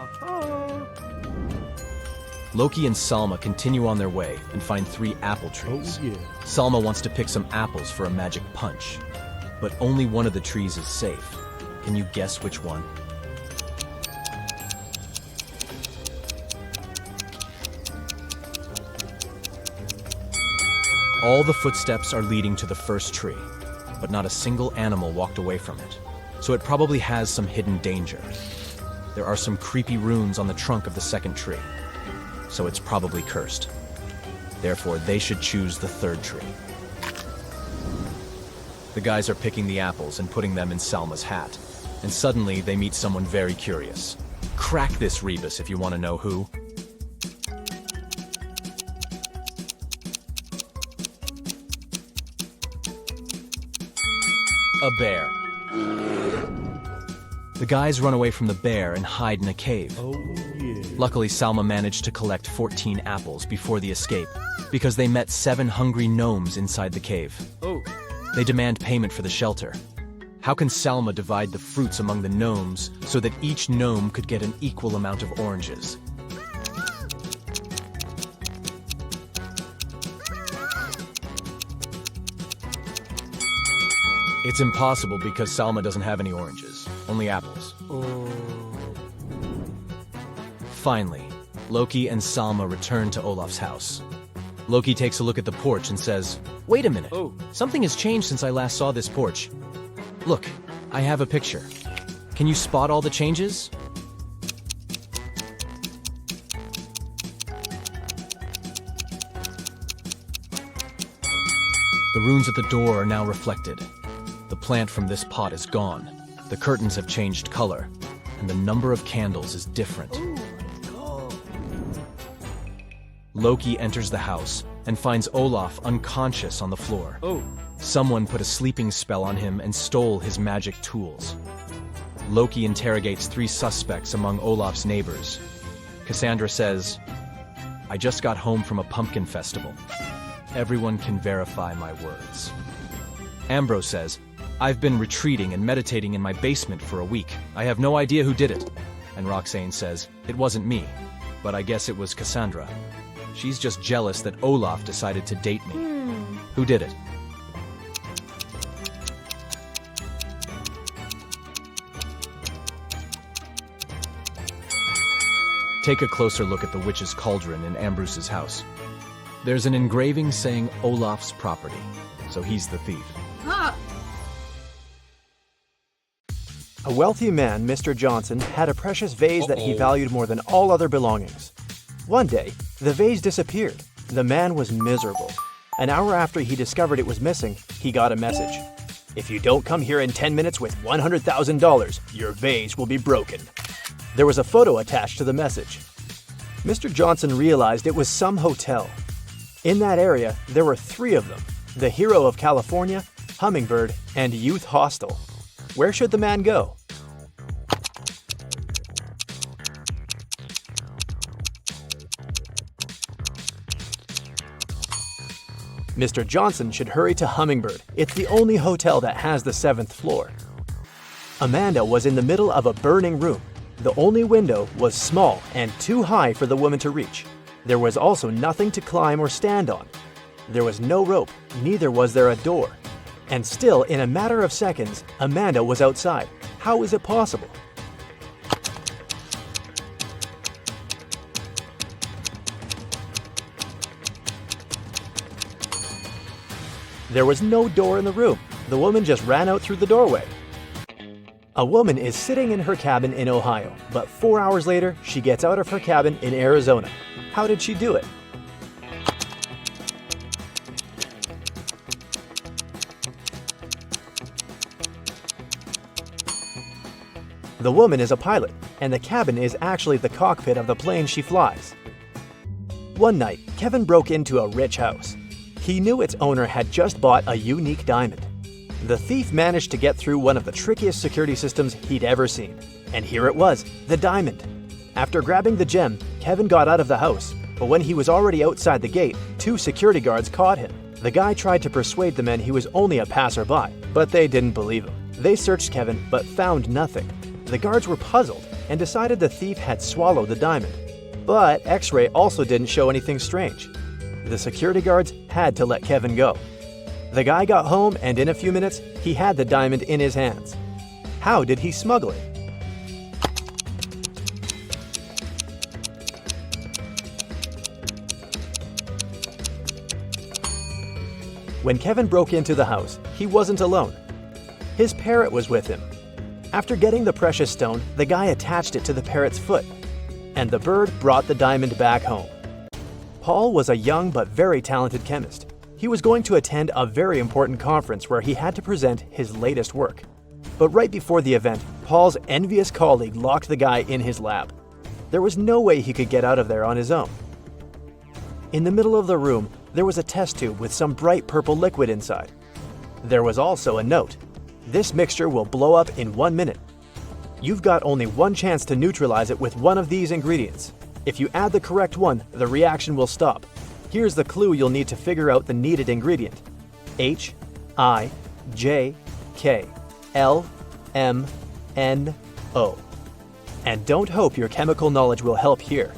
Loki and Salma continue on their way and find 3 apple trees. Salma wants to pick some apples for a magic punch, but only one of the trees is safe. Can you guess which one? All the footsteps are leading to the first tree, but not a single animal walked away from it, so it probably has some hidden danger. There are some creepy runes on the trunk of the second tree, so it's probably cursed. Therefore, they should choose the third tree. The guys are picking the apples and putting them in Salma's hat, and suddenly they meet someone very curious. Crack this rebus if you want to know who. A bear. The guys run away from the bear and hide in a cave. Luckily, Salma managed to collect 14 apples before the escape, because they met 7 hungry gnomes inside the cave. They demand payment for the shelter. How can Salma divide the fruits among the gnomes so that each gnome could get an equal amount of oranges? It's impossible because Salma doesn't have any oranges, only apples. Finally, Loki and Salma return to Olaf's house. Loki takes a look at the porch and says, wait a minute, something has changed since I last saw this porch. Look, I have a picture. Can you spot all the changes? The runes at the door are now reflected. The plant from this pot is gone. The curtains have changed color, and the number of candles is different. Loki enters the house and finds Olaf unconscious on the floor. Someone put a sleeping spell on him and stole his magic tools. Loki interrogates 3 suspects among Olaf's neighbors. Cassandra says, I just got home from a pumpkin festival. Everyone can verify my words. Ambrose says, I've been retreating and meditating in my basement for a week. I have no idea who did it. And Roxane says, it wasn't me, but I guess it was Cassandra. She's just jealous that Olaf decided to date me. Who did it? Take a closer look at the witch's cauldron in Ambrose's house. There's an engraving saying Olaf's property, so he's the thief. A wealthy man, Mr. Johnson, had a precious vase that he valued more than all other belongings. One day, the vase disappeared. The man was miserable. An hour after he discovered it was missing, he got a message. If you don't come here in 10 minutes with $100,000, your vase will be broken. There was a photo attached to the message. Mr. Johnson realized it was some hotel. In that area, there were 3 of them: the Hero of California, Hummingbird, and Youth Hostel. Where should the man go? Mr. Johnson should hurry to Hummingbird. It's the only hotel that has the 7th floor. Amanda was in the middle of a burning room. The only window was small and too high for the woman to reach. There was also nothing to climb or stand on. There was no rope, neither was there a door. And still, in a matter of seconds, Amanda was outside. How is it possible? There was no door in the room. The woman just ran out through the doorway. A woman is sitting in her cabin in Ohio, but 4 hours later, she gets out of her cabin in Arizona. How did she do it? The woman is a pilot, and the cabin is actually the cockpit of the plane she flies. One night, Kevin broke into a rich house. He knew its owner had just bought a unique diamond. The thief managed to get through one of the trickiest security systems he'd ever seen. And here it was, the diamond. After grabbing the gem, Kevin got out of the house, but when he was already outside the gate, 2 security guards caught him. The guy tried to persuade the men he was only a passerby, but they didn't believe him. They searched Kevin, but found nothing. The guards were puzzled and decided the thief had swallowed the diamond. But X-ray also didn't show anything strange. The security guards had to let Kevin go. The guy got home, and in a few minutes, he had the diamond in his hands. How did he smuggle it? When Kevin broke into the house, he wasn't alone. His parrot was with him. After getting the precious stone, the guy attached it to the parrot's foot, and the bird brought the diamond back home. Paul was a young but very talented chemist. He was going to attend a very important conference where he had to present his latest work. But right before the event, Paul's envious colleague locked the guy in his lab. There was no way he could get out of there on his own. In the middle of the room, there was a test tube with some bright purple liquid inside. There was also a note. This mixture will blow up in 1 minute. You've got only one chance to neutralize it with one of these ingredients. If you add the correct one, the reaction will stop. Here's the clue you'll need to figure out the needed ingredient. H, I, J, K, L, M, N, O. And don't hope your chemical knowledge will help here.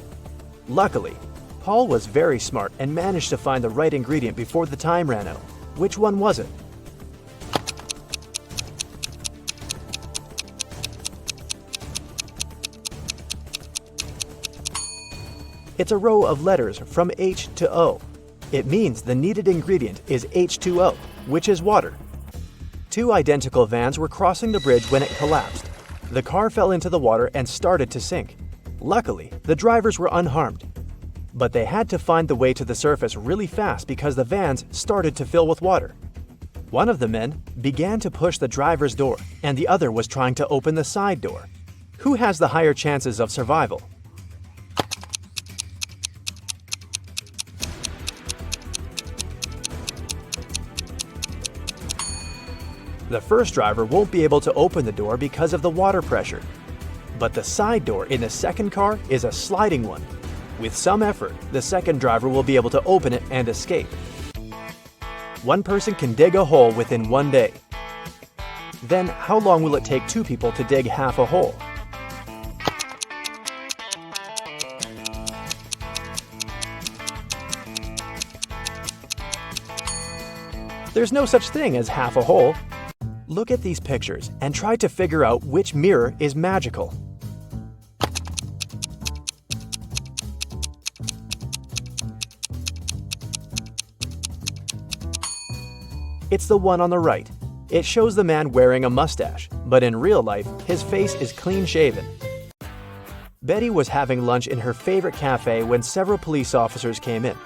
Luckily, Paul was very smart and managed to find the right ingredient before the time ran out. Which one was it? It's a row of letters from H to O. It means the needed ingredient is H2O, which is water. 2 identical vans were crossing the bridge when it collapsed. The car fell into the water and started to sink. Luckily, the drivers were unharmed. But they had to find the way to the surface really fast because the vans started to fill with water. One of the men began to push the driver's door, and the other was trying to open the side door. Who has the higher chances of survival? The first driver won't be able to open the door because of the water pressure. But the side door in the second car is a sliding one. With some effort, the second driver will be able to open it and escape. One person can dig a hole within 1 day. Then, how long will it take 2 people to dig half a hole? There's no such thing as half a hole. Look at these pictures and try to figure out which mirror is magical. It's the one on the right. It shows the man wearing a mustache, but in real life, his face is clean shaven. Betty was having lunch in her favorite cafe when several police officers came in.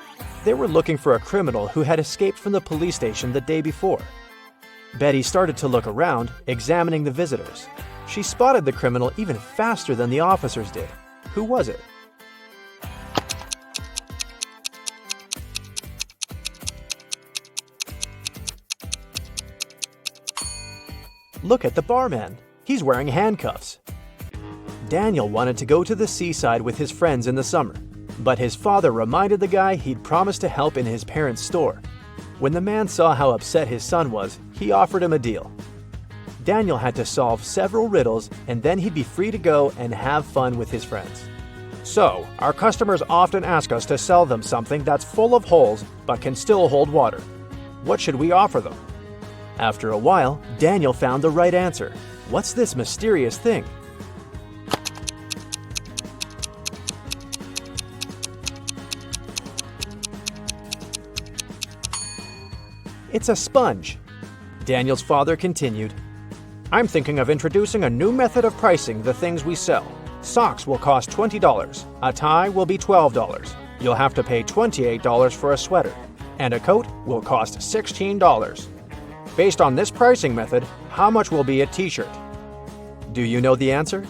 They were looking for a criminal who had escaped from the police station the day before. Betty started to look around, examining the visitors. She spotted the criminal even faster than the officers did. Who was it? Look at the barman. He's wearing handcuffs. Daniel wanted to go to the seaside with his friends in the summer, but his father reminded the guy he'd promised to help in his parents' store. When the man saw how upset his son was, he offered him a deal. Daniel had to solve several riddles, and then he'd be free to go and have fun with his friends. So, our customers often ask us to sell them something that's full of holes but can still hold water. What should we offer them? After a while, Daniel found the right answer. What's this mysterious thing? It's a sponge. Daniel's father continued, I'm thinking of introducing a new method of pricing the things we sell. Socks will cost $20. A tie will be $12. You'll have to pay $28 for a sweater. And a coat will cost $16. Based on this pricing method, how much will be a t-shirt? Do you know the answer?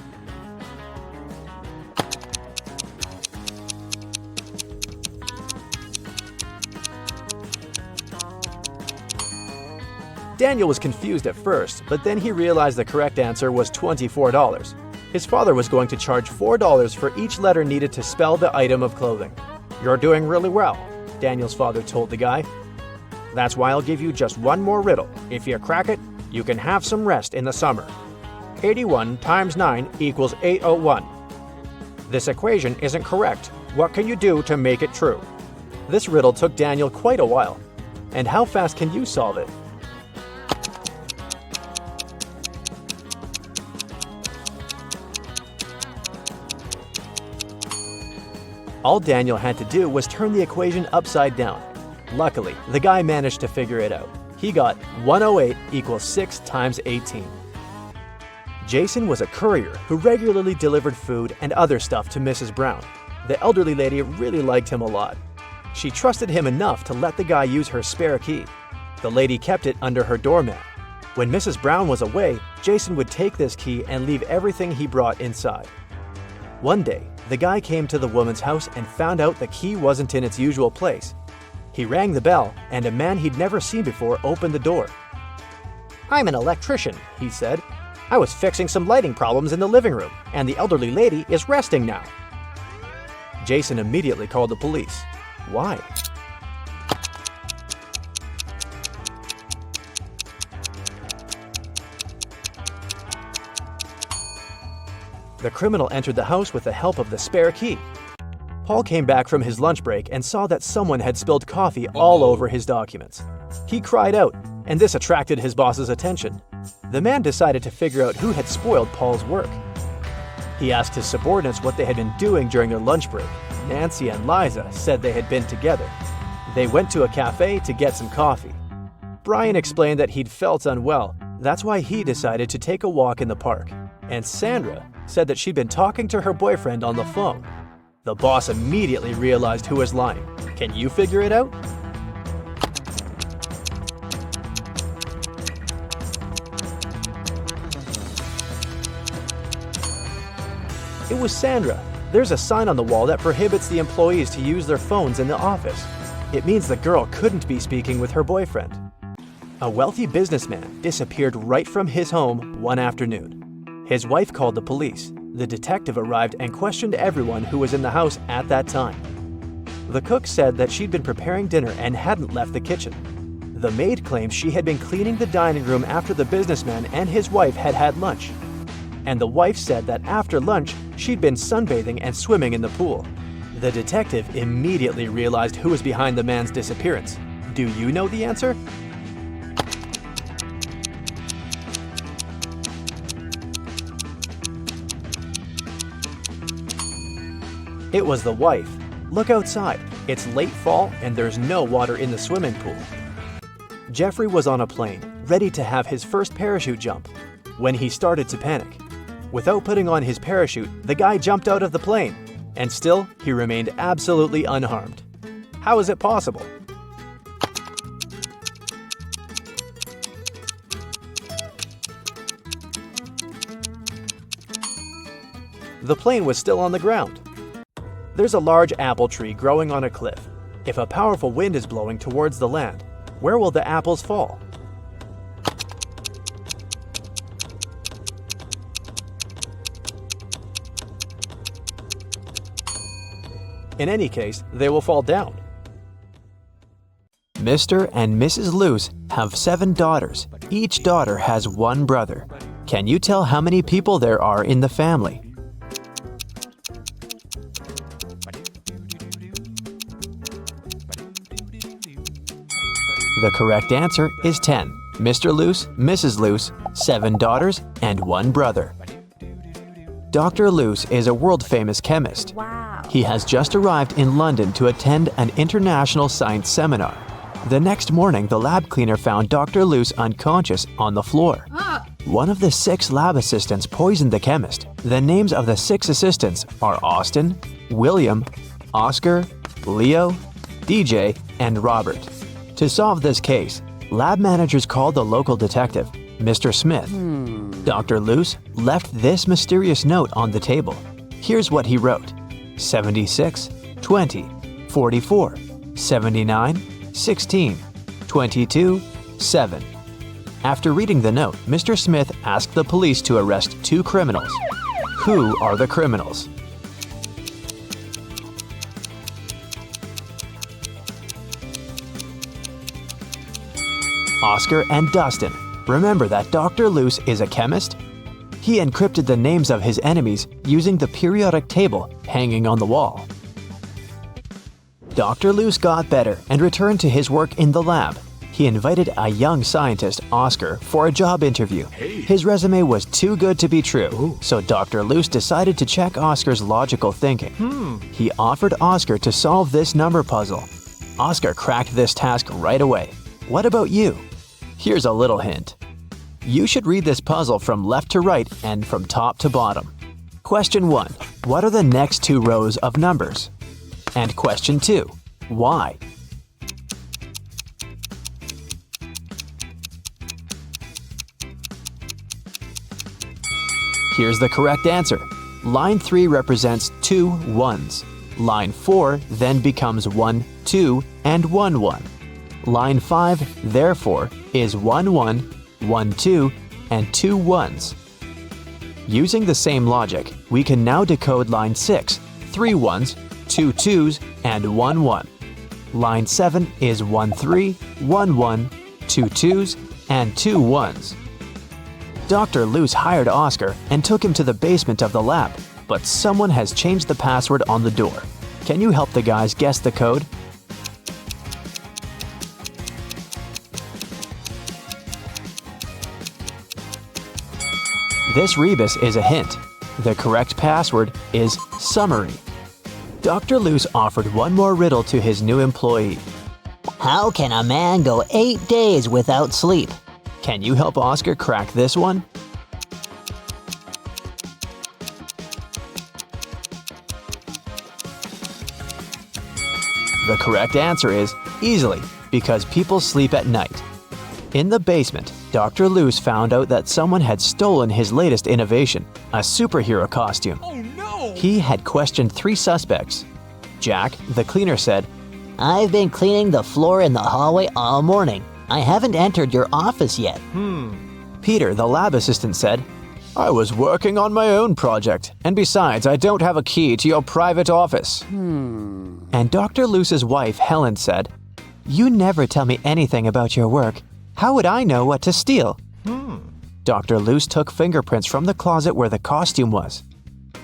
Daniel was confused at first, but then he realized the correct answer was $24. His father was going to charge $4 for each letter needed to spell the item of clothing. "You're doing really well," Daniel's father told the guy. "That's why I'll give you just one more riddle. If you crack it, you can have some rest in the summer. 81 times 9 equals 801. This equation isn't correct. What can you do to make it true?" This riddle took Daniel quite a while. And how fast can you solve it? All Daniel had to do was turn the equation upside down. Luckily, the guy managed to figure it out. He got 108 equals 6 times 18. Jason was a courier who regularly delivered food and other stuff to Mrs. Brown. The elderly lady really liked him a lot. She trusted him enough to let the guy use her spare key. The lady kept it under her doormat. When Mrs. Brown was away, Jason would take this key and leave everything he brought inside. One day, the guy came to the woman's house and found out the key wasn't in its usual place. He rang the bell, and a man he'd never seen before opened the door. "I'm an electrician," he said. "I was fixing some lighting problems in the living room, and the elderly lady is resting now." Jason immediately called the police. Why? The criminal entered the house with the help of the spare key. Paul came back from his lunch break and saw that someone had spilled coffee all over his documents. He cried out, and this attracted his boss's attention. The man decided to figure out who had spoiled Paul's work. He asked his subordinates what they had been doing during their lunch break. Nancy and Liza said they had been together. They went to a cafe to get some coffee. Brian explained that he'd felt unwell. That's why he decided to take a walk in the park. And Sandra said that she'd been talking to her boyfriend on the phone. The boss immediately realized who was lying. Can you figure it out? It was Sandra. There's a sign on the wall that prohibits the employees to use their phones in the office. It means the girl couldn't be speaking with her boyfriend. A wealthy businessman disappeared right from his home one afternoon. His wife called the police. The detective arrived and questioned everyone who was in the house at that time. The cook said that she'd been preparing dinner and hadn't left the kitchen. The maid claimed she had been cleaning the dining room after the businessman and his wife had had lunch. And the wife said that after lunch, she'd been sunbathing and swimming in the pool. The detective immediately realized who was behind the man's disappearance. Do you know the answer? It was the wife. Look outside. It's late fall and there's no water in the swimming pool. Jeffrey was on a plane, ready to have his first parachute jump, when he started to panic. Without putting on his parachute, the guy jumped out of the plane, and still, he remained absolutely unharmed. How is it possible? The plane was still on the ground. There's a large apple tree growing on a cliff. If a powerful wind is blowing towards the land, where will the apples fall? In any case, they will fall down. Mr. and Mrs. Luce have 7 daughters. Each daughter has 1 brother. Can you tell how many people there are in the family? The correct answer is 10. Mr. Luce, Mrs. Luce, 7 daughters, and 1 brother. Dr. Luce is a world-famous chemist. Wow. He has just arrived in London to attend an international science seminar. The next morning, the lab cleaner found Dr. Luce unconscious on the floor. One of the 6 lab assistants poisoned the chemist. The names of the 6 assistants are Austin, William, Oscar, Leo, DJ, and Robert. To solve this case, lab managers called the local detective, Mr. Smith. Dr. Luce left this mysterious note on the table. Here's what he wrote: 76, 20, 44, 79, 16, 22, 7. After reading the note, Mr. Smith asked the police to arrest 2 criminals. Who are the criminals? Oscar and Dustin. Remember that Dr. Luce is a chemist? He encrypted the names of his enemies using the periodic table hanging on the wall. Dr. Luce got better and returned to his work in the lab. He invited a young scientist, Oscar, for a job interview. His resume was too good to be true, so Dr. Luce decided to check Oscar's logical thinking. He offered Oscar to solve this number puzzle. Oscar cracked this task right away. What about you? Here's a little hint. You should read this puzzle from left to right and from top to bottom. Question 1. What are the next 2 rows of numbers? And question 2. Why? Here's the correct answer. Line 3 represents 2 1s. Line 4 then becomes 1 2 and 1 1. Line 5, therefore, is 1 1, 1 2, and 2 1s. Using the same logic, we can now decode line 6, 3 1s, 2 2s, and 1 1. Line 7 is 1 3, 1 1, 2 2s, and 2 1s. Dr. Luce hired Oscar and took him to the basement of the lab, but someone has changed the password on the door. Can you help the guys guess the code? This rebus is a hint. The correct password is summary. Dr. Luce offered one more riddle to his new employee. How can a man go 8 days without sleep? Can you help Oscar crack this one? The correct answer is easily, because people sleep at night. In the basement, Dr. Luce found out that someone had stolen his latest innovation, a superhero costume. Oh no! He had questioned 3 suspects. Jack, the cleaner, said, I've been cleaning the floor in the hallway all morning. I haven't entered your office yet. Peter, the lab assistant, said, I was working on my own project, and besides, I don't have a key to your private office. And Dr. Luce's wife, Helen, said, You never tell me anything about your work. How would I know what to steal? Dr. Luce took fingerprints from the closet where the costume was.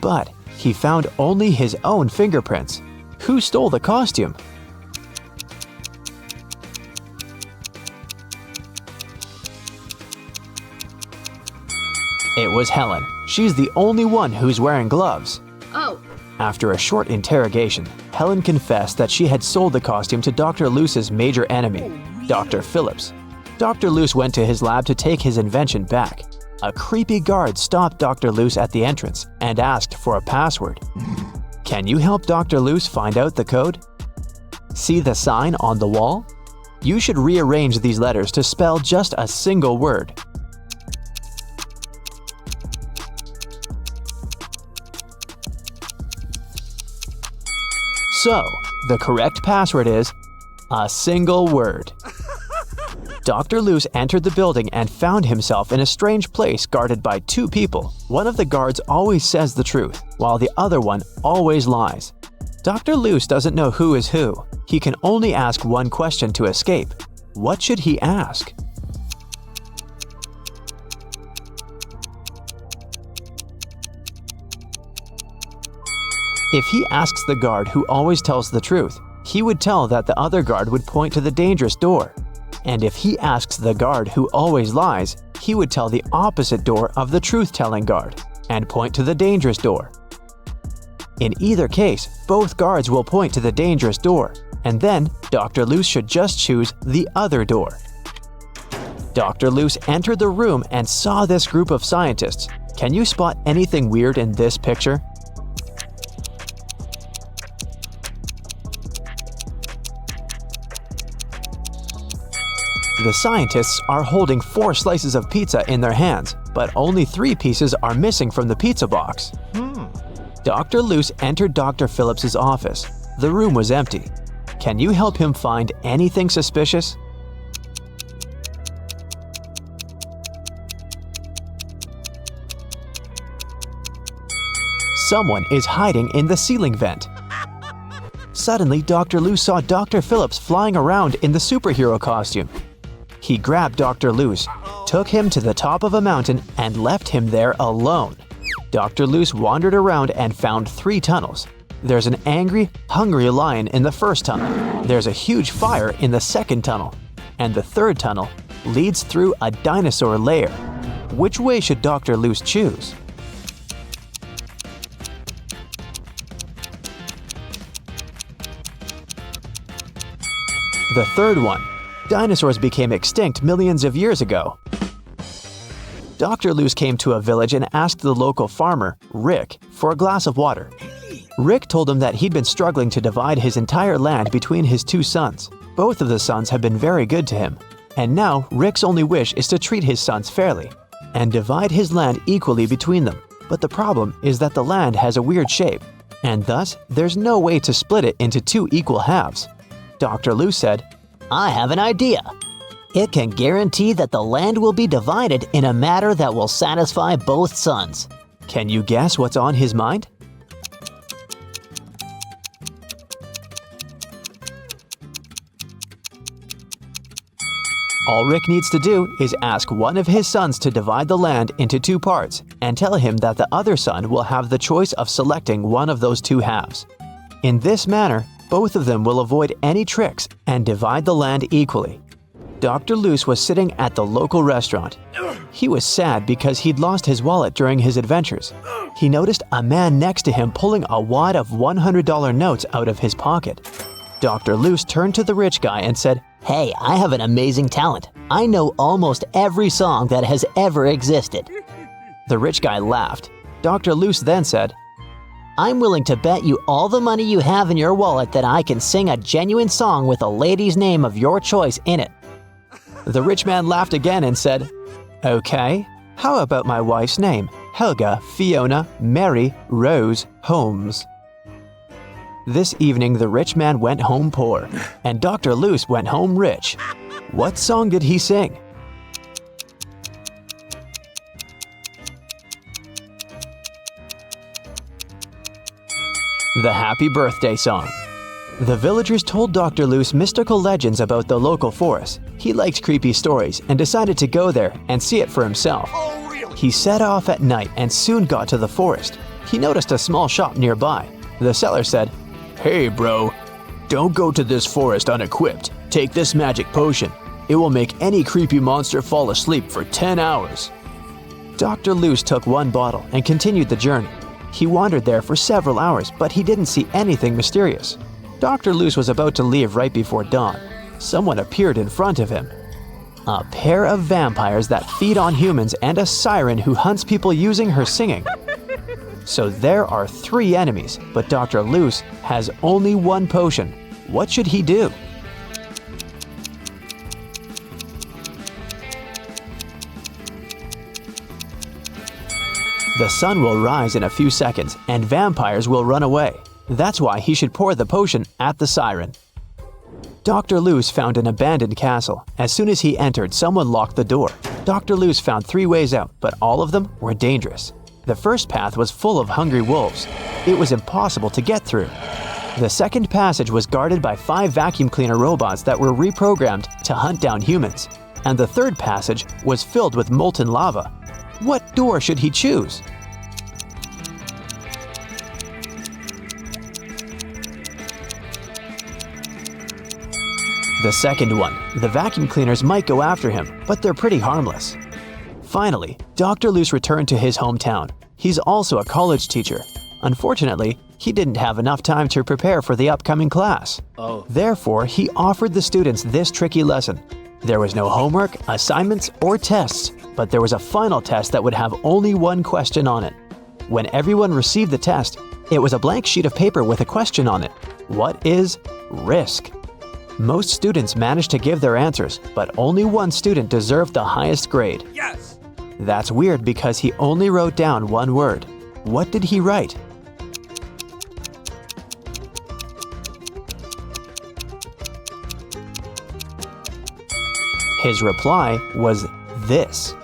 But he found only his own fingerprints. Who stole the costume? It was Helen. She's the only one who's wearing gloves. Oh. After a short interrogation, Helen confessed that she had sold the costume to Dr. Luce's major enemy, Dr. Phillips. Dr. Luce went to his lab to take his invention back. A creepy guard stopped Dr. Luce at the entrance and asked for a password. Can you help Dr. Luce find out the code? See the sign on the wall? You should rearrange these letters to spell just a single word. So, the correct password is a single word. Dr. Luce entered the building and found himself in a strange place guarded by 2 people. One of the guards always says the truth, while the other one always lies. Dr. Luce doesn't know who is who. He can only ask one question to escape. What should he ask? If he asks the guard who always tells the truth, he would tell that the other guard would point to the dangerous door. And if he asks the guard who always lies, he would tell the opposite door of the truth-telling guard and point to the dangerous door. In either case, both guards will point to the dangerous door, and then Dr. Luce should just choose the other door. Dr. Luce entered the room and saw this group of scientists. Can you spot anything weird in this picture? The scientists are holding 4 slices of pizza in their hands. but only 3 pieces are missing from the pizza box. Dr. Luce entered Dr. Phillips's office. The room was empty. Can you help him find anything suspicious? Someone is hiding in the ceiling vent. Suddenly, Dr. Luce saw Dr. Phillips flying around in the superhero costume. He grabbed Dr. Luce, took him to the top of a mountain, and left him there alone. Dr. Luce wandered around and found 3 tunnels. There's an angry, hungry lion in the first tunnel. There's a huge fire in the second tunnel. And the third tunnel leads through a dinosaur lair. Which way should Dr. Luce choose? The third one. Dinosaurs became extinct millions of years ago. Dr. Luce came to a village and asked the local farmer, Rick, for a glass of water. Rick told him that he'd been struggling to divide his entire land between his 2 sons. Both of the sons have been very good to him. And now Rick's only wish is to treat his sons fairly and divide his land equally between them. But the problem is that the land has a weird shape, and thus there's no way to split it into 2 equal halves. Dr. Luce said, I have an idea. It can guarantee that the land will be divided in a manner that will satisfy both sons. Can you guess what's on his mind? All Rick needs to do is ask one of his sons to divide the land into 2 parts and tell him that the other son will have the choice of selecting one of those 2 halves. In this manner, both of them will avoid any tricks and divide the land equally. Dr. Luce was sitting at the local restaurant. He was sad because he'd lost his wallet during his adventures. He noticed a man next to him pulling a wad of $100 notes out of his pocket. Dr. Luce turned to the rich guy and said, Hey, I have an amazing talent. I know almost every song that has ever existed. The rich guy laughed. Dr. Luce then said, I'm willing to bet you all the money you have in your wallet that I can sing a genuine song with a lady's name of your choice in it. The rich man laughed again and said, Okay, how about my wife's name? Helga Fiona Mary Rose Holmes. This evening, the rich man went home poor, and Dr. Luce went home rich. What song did he sing? The Happy Birthday Song. The villagers told Dr. Luce mystical legends about the local forest. He liked creepy stories and decided to go there and see it for himself. He set off at night and soon got to the forest. He noticed a small shop nearby. The seller said, Hey bro, don't go to this forest unequipped. Take this magic potion. It will make any creepy monster fall asleep for 10 hours. Dr. Luce took 1 bottle and continued the journey. He wandered there for several hours, but he didn't see anything mysterious. Dr. Luce was about to leave right before dawn. Someone appeared in front of him. A pair of vampires that feed on humans and a siren who hunts people using her singing. So there are 3 enemies, but Dr. Luce has only 1 potion. What should he do? The sun will rise in a few seconds, and vampires will run away. That's why he should pour the potion at the siren. Dr. Luce found an abandoned castle. As soon as he entered, someone locked the door. Dr. Luce found 3 ways out, but all of them were dangerous. The first path was full of hungry wolves. It was impossible to get through. The second passage was guarded by 5 vacuum cleaner robots that were reprogrammed to hunt down humans. And the third passage was filled with molten lava. What door should he choose? The second one. The vacuum cleaners might go after him, but they're pretty harmless. Finally, Dr. Luce returned to his hometown. He's also a college teacher. Unfortunately, he didn't have enough time to prepare for the upcoming class. Therefore, he offered the students this tricky lesson. There was no homework, assignments, or tests, but there was a final test that would have only 1 question on it. When everyone received the test, it was a blank sheet of paper with a question on it. What is risk? Most students managed to give their answers, but only 1 student deserved the highest grade. Yes! That's weird because he only wrote down one word. What did he write? His reply was this.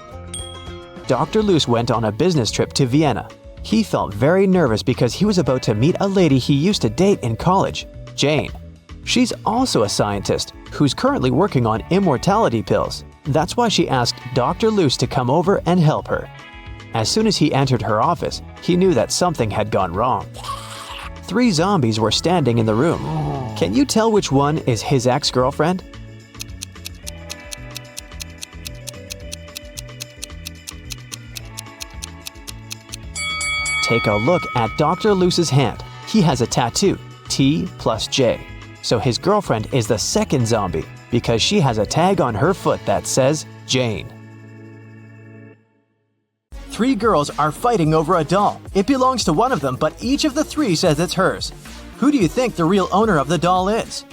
Dr. Luce went on a business trip to Vienna. He felt very nervous because he was about to meet a lady he used to date in college, Jane. She's also a scientist who's currently working on immortality pills. That's why she asked Dr. Luce to come over and help her. As soon as he entered her office, he knew that something had gone wrong. 3 zombies were standing in the room. Can you tell which one is his ex-girlfriend? Take a look at Dr. Luce's hand. He has a tattoo, T plus J. So his girlfriend is the second zombie because she has a tag on her foot that says Jane. 3 girls are fighting over a doll. It belongs to one of them, but each of the 3 says it's hers. Who do you think the real owner of the doll is?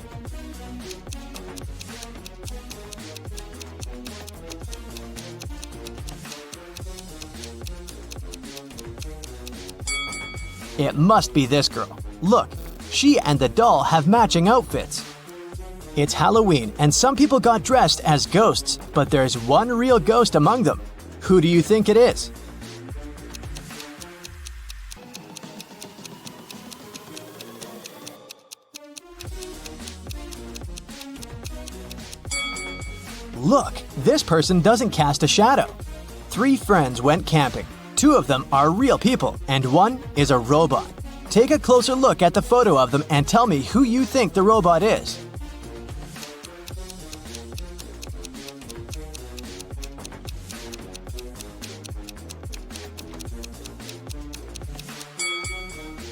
It must be this girl. Look, she and the doll have matching outfits. It's Halloween and some people got dressed as ghosts, but there's one real ghost among them. Who do you think it is? Look, this person doesn't cast a shadow. 3 friends went camping. 2 of them are real people, and 1 is a robot. Take a closer look at the photo of them and tell me who you think the robot is.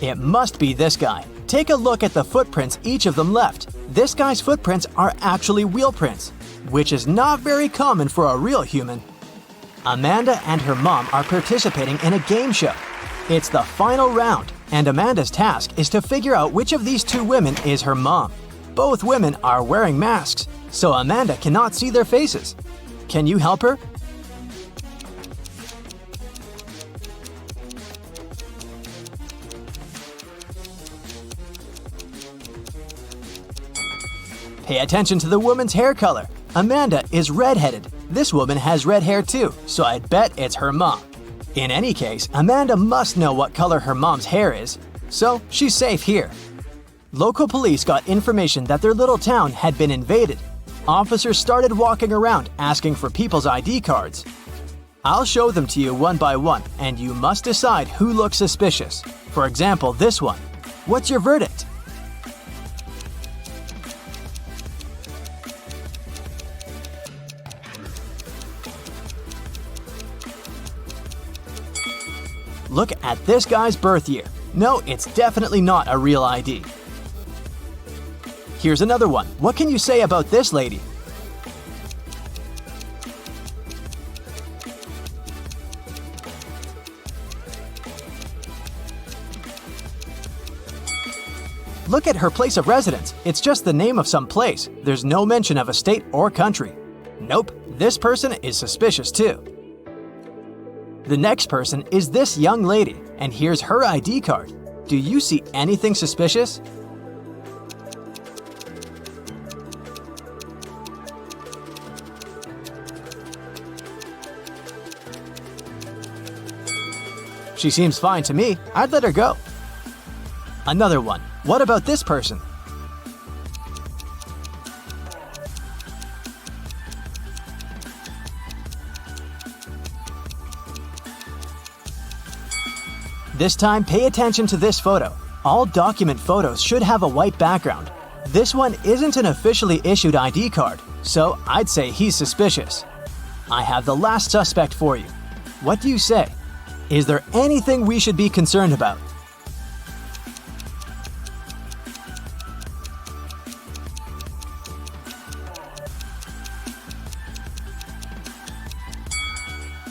It must be this guy. Take a look at the footprints each of them left. This guy's footprints are actually wheel prints, which is not very common for a real human. Amanda and her mom are participating in a game show. It's the final round, and Amanda's task is to figure out which of these 2 women is her mom. Both women are wearing masks, so Amanda cannot see their faces. Can you help her? Pay attention to the woman's hair color. Amanda is redheaded. This woman has red hair too, so I'd bet it's her mom. In any case, Amanda must know what color her mom's hair is, so she's safe here. Local police got information that their little town had been invaded. Officers started walking around asking for people's ID cards. I'll show them to you one by one, and you must decide who looks suspicious. For example, this one. What's your verdict? Look at this guy's birth year. No, it's definitely not a real ID. Here's another one. What can you say about this lady? Look at her place of residence. It's just the name of some place. There's no mention of a state or country. Nope, this person is suspicious too. The next person is this young lady, and here's her ID card. Do you see anything suspicious? She seems fine to me. I'd let her go. Another one. What about this person? This time, pay attention to this photo. All document photos should have a white background. This one isn't an officially issued ID card, so I'd say he's suspicious. I have the last suspect for you. What do you say? Is there anything we should be concerned about?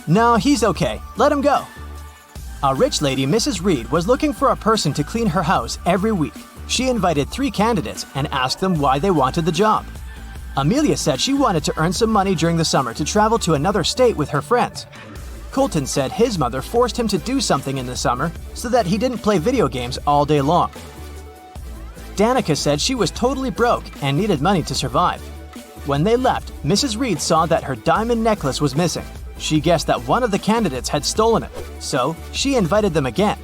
No, he's okay. Let him go. A rich lady, Mrs. Reed, was looking for a person to clean her house every week. She invited 3 candidates and asked them why they wanted the job. Amelia said she wanted to earn some money during the summer to travel to another state with her friends. Colton said his mother forced him to do something in the summer so that he didn't play video games all day long. Danica said she was totally broke and needed money to survive. When they left, Mrs. Reed saw that her diamond necklace was missing. She guessed that one of the candidates had stolen it, so she invited them again.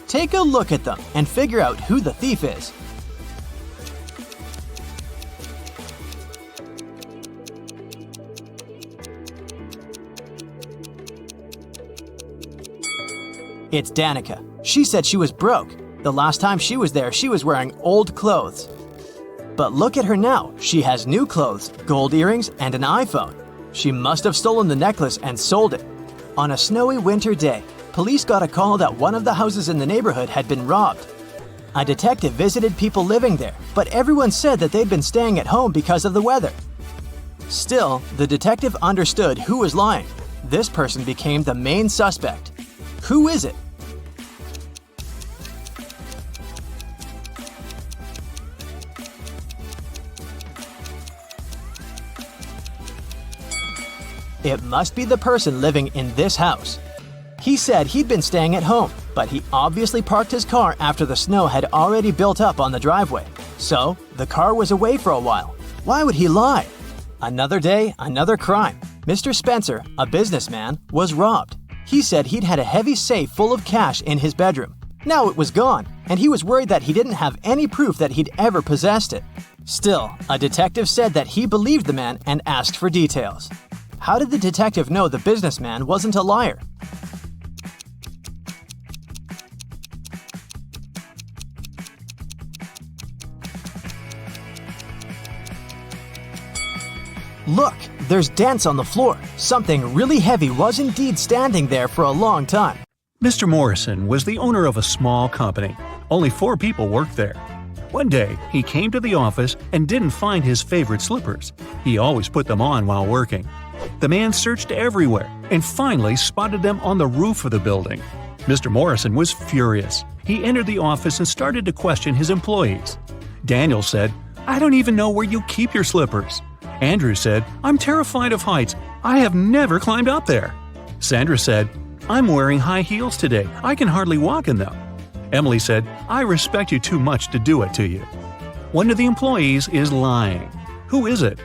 Take a look at them and figure out who the thief is. It's Danica. She said she was broke. The last time she was there, she was wearing old clothes. But look at her now. She has new clothes, gold earrings, and an iPhone. She must have stolen the necklace and sold it. On a snowy winter day, police got a call that one of the houses in the neighborhood had been robbed. A detective visited people living there, but everyone said that they'd been staying at home because of the weather. Still, the detective understood who was lying. This person became the main suspect. Who is it? It must be the person living in this house. He said he'd been staying at home, but he obviously parked his car after the snow had already built up on the driveway. So, the car was away for a while. Why would he lie? Another day, another crime. Mr. Spencer, a businessman, was robbed. He said he'd had a heavy safe full of cash in his bedroom. Now it was gone, and he was worried that he didn't have any proof that he'd ever possessed it. Still, a detective said that he believed the man and asked for details. How did the detective know the businessman wasn't a liar? Look, there's dents on the floor. Something really heavy was indeed standing there for a long time. Mr. Morrison was the owner of a small company. Only 4 people worked there. One day, he came to the office and didn't find his favorite slippers. He always put them on while working. The man searched everywhere and finally spotted them on the roof of the building. Mr. Morrison was furious. He entered the office and started to question his employees. Daniel said, "I don't even know where you keep your slippers." Andrew said, "I'm terrified of heights. I have never climbed up there." Sandra said, "I'm wearing high heels today. I can hardly walk in them." Emily said, "I respect you too much to do it to you." One of the employees is lying. Who is it?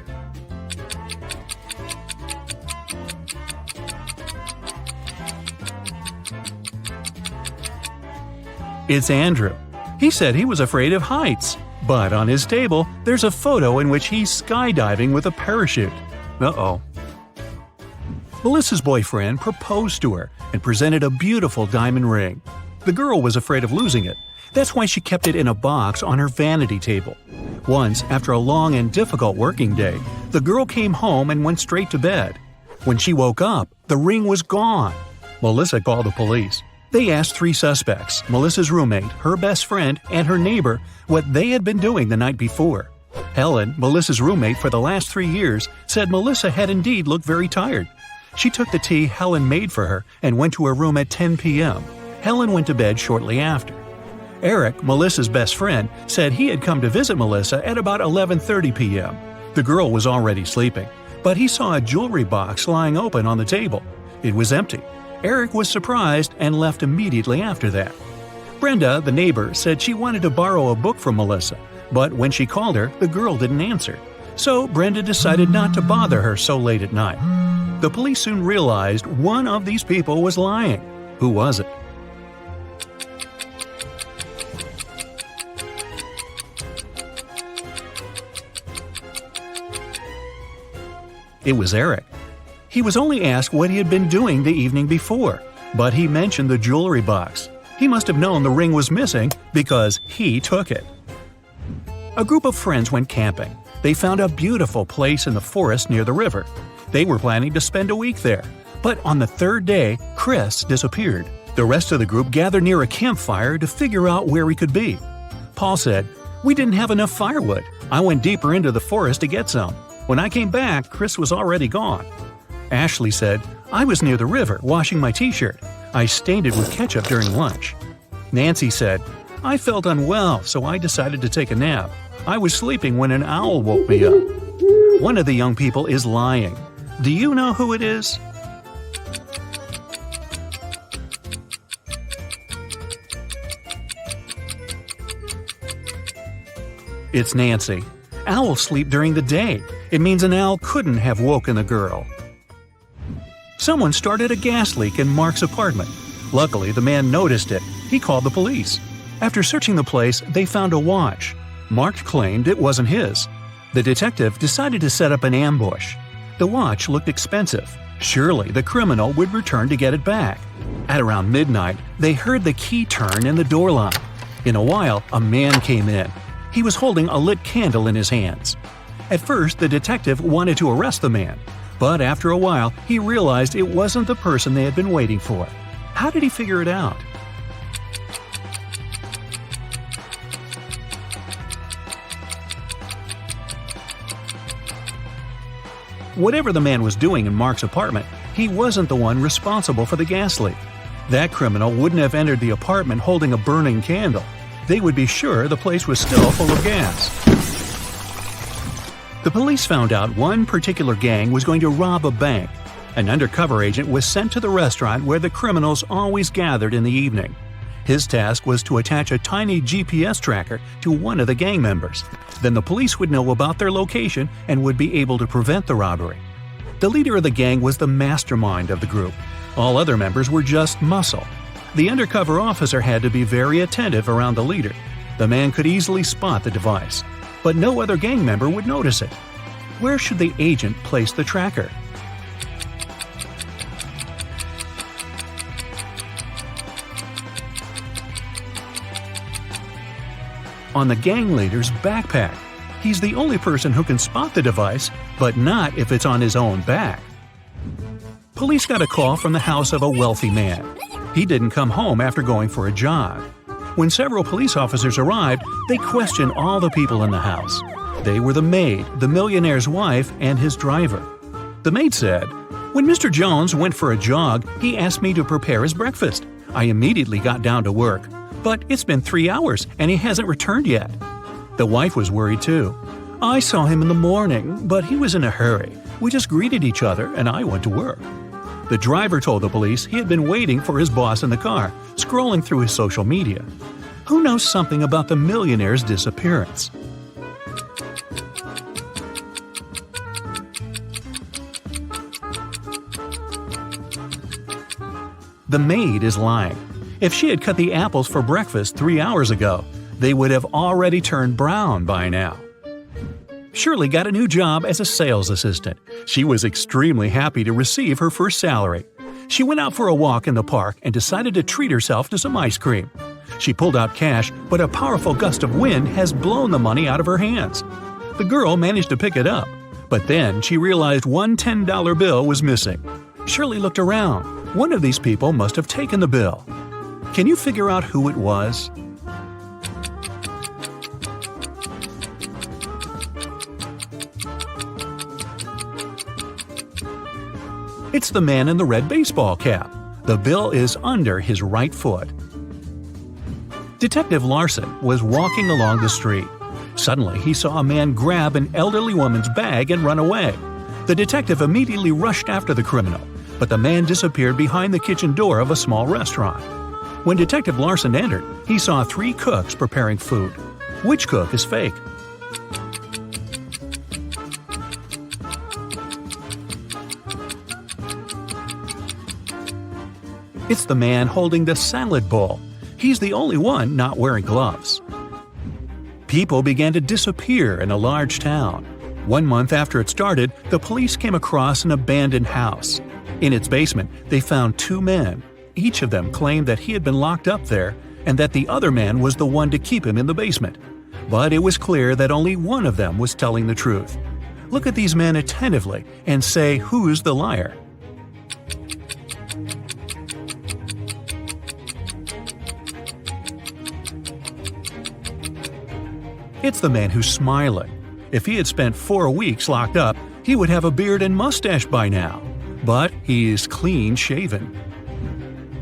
It's Andrew. He said he was afraid of heights. But on his table, there's a photo in which he's skydiving with a parachute. Uh-oh. Melissa's boyfriend proposed to her and presented a beautiful diamond ring. The girl was afraid of losing it. That's why she kept it in a box on her vanity table. Once, after a long and difficult working day, the girl came home and went straight to bed. When she woke up, the ring was gone. Melissa called the police. They asked 3 suspects, Melissa's roommate, her best friend, and her neighbor, what they had been doing the night before. Helen, Melissa's roommate for the last 3 years, said Melissa had indeed looked very tired. She took the tea Helen made for her and went to her room at 10 p.m. Helen went to bed shortly after. Eric, Melissa's best friend, said he had come to visit Melissa at about 11:30 p.m. The girl was already sleeping, but he saw a jewelry box lying open on the table. It was empty. Eric was surprised and left immediately after that. Brenda, the neighbor, said she wanted to borrow a book from Melissa, but when she called her, the girl didn't answer. So Brenda decided not to bother her so late at night. The police soon realized one of these people was lying. Who was it? It was Eric. He was only asked what he had been doing the evening before, but he mentioned the jewelry box. He must have known the ring was missing because he took it. A group of friends went camping. They found a beautiful place in the forest near the river. They were planning to spend a week there, but on the 3rd day, Chris disappeared. The rest of the group gathered near a campfire to figure out where he could be. Paul said, "We didn't have enough firewood. I went deeper into the forest to get some. When I came back, Chris was already gone." Ashley said, "I was near the river washing my t-shirt. I stained it with ketchup during lunch." Nancy said, "I felt unwell, so I decided to take a nap. I was sleeping when an owl woke me up." One of the young people is lying. Do you know who it is? It's Nancy. Owls sleep during the day. It means an owl couldn't have woken the girl. Someone started a gas leak in Mark's apartment. Luckily, the man noticed it. He called the police. After searching the place, they found a watch. Mark claimed it wasn't his. The detective decided to set up an ambush. The watch looked expensive. Surely the criminal would return to get it back. At around midnight, they heard the key turn in the door lock. In a while, a man came in. He was holding a lit candle in his hands. At first, the detective wanted to arrest the man, but after a while, he realized it wasn't the person they had been waiting for. How did he figure it out? Whatever the man was doing in Mark's apartment, he wasn't the one responsible for the gas leak. That criminal wouldn't have entered the apartment holding a burning candle. They would be sure the place was still full of gas. The police found out one particular gang was going to rob a bank. An undercover agent was sent to the restaurant where the criminals always gathered in the evening. His task was to attach a tiny GPS tracker to one of the gang members. Then the police would know about their location and would be able to prevent the robbery. The leader of the gang was the mastermind of the group. All other members were just muscle. The undercover officer had to be very attentive around the leader. The man could easily spot the device, but no other gang member would notice it. Where should the agent place the tracker? On the gang leader's backpack. He's the only person who can spot the device, but not if it's on his own back. Police got a call from the house of a wealthy man. He didn't come home after going for a jog. When several police officers arrived, they questioned all the people in the house. They were the maid, the millionaire's wife, and his driver. The maid said, "When Mr. Jones went for a jog, he asked me to prepare his breakfast. I immediately got down to work. But it's been 3 hours and he hasn't returned yet." The wife was worried too. "I saw him in the morning, but he was in a hurry. We just greeted each other and I went to work." The driver told the police he had been waiting for his boss in the car, scrolling through his social media. Who knows something about the millionaire's disappearance? The maid is lying. If she had cut the apples for breakfast 3 hours ago, they would have already turned brown by now. Shirley got a new job as a sales assistant. She was extremely happy to receive her first salary. She went out for a walk in the park and decided to treat herself to some ice cream. She pulled out cash, but a powerful gust of wind has blown the money out of her hands. The girl managed to pick it up, but then she realized one $10 bill was missing. Shirley looked around. One of these people must have taken the bill. Can you figure out who it was? It's the man in the red baseball cap. The bill is under his right foot. Detective Larson was walking along the street. Suddenly, he saw a man grab an elderly woman's bag and run away. The detective immediately rushed after the criminal, but the man disappeared behind the kitchen door of a small restaurant. When Detective Larson entered, he saw 3 cooks preparing food. Which cook is fake? It's the man holding the salad bowl. He's the only one not wearing gloves. People began to disappear in a large town. 1 month after it started, the police came across an abandoned house. In its basement, they found 2 men. Each of them claimed that he had been locked up there and that the other man was the one to keep him in the basement. But it was clear that only one of them was telling the truth. Look at these men attentively and say who's the liar. It's the man who's smiling. If he had spent 4 weeks locked up, he would have a beard and mustache by now. But he is clean-shaven.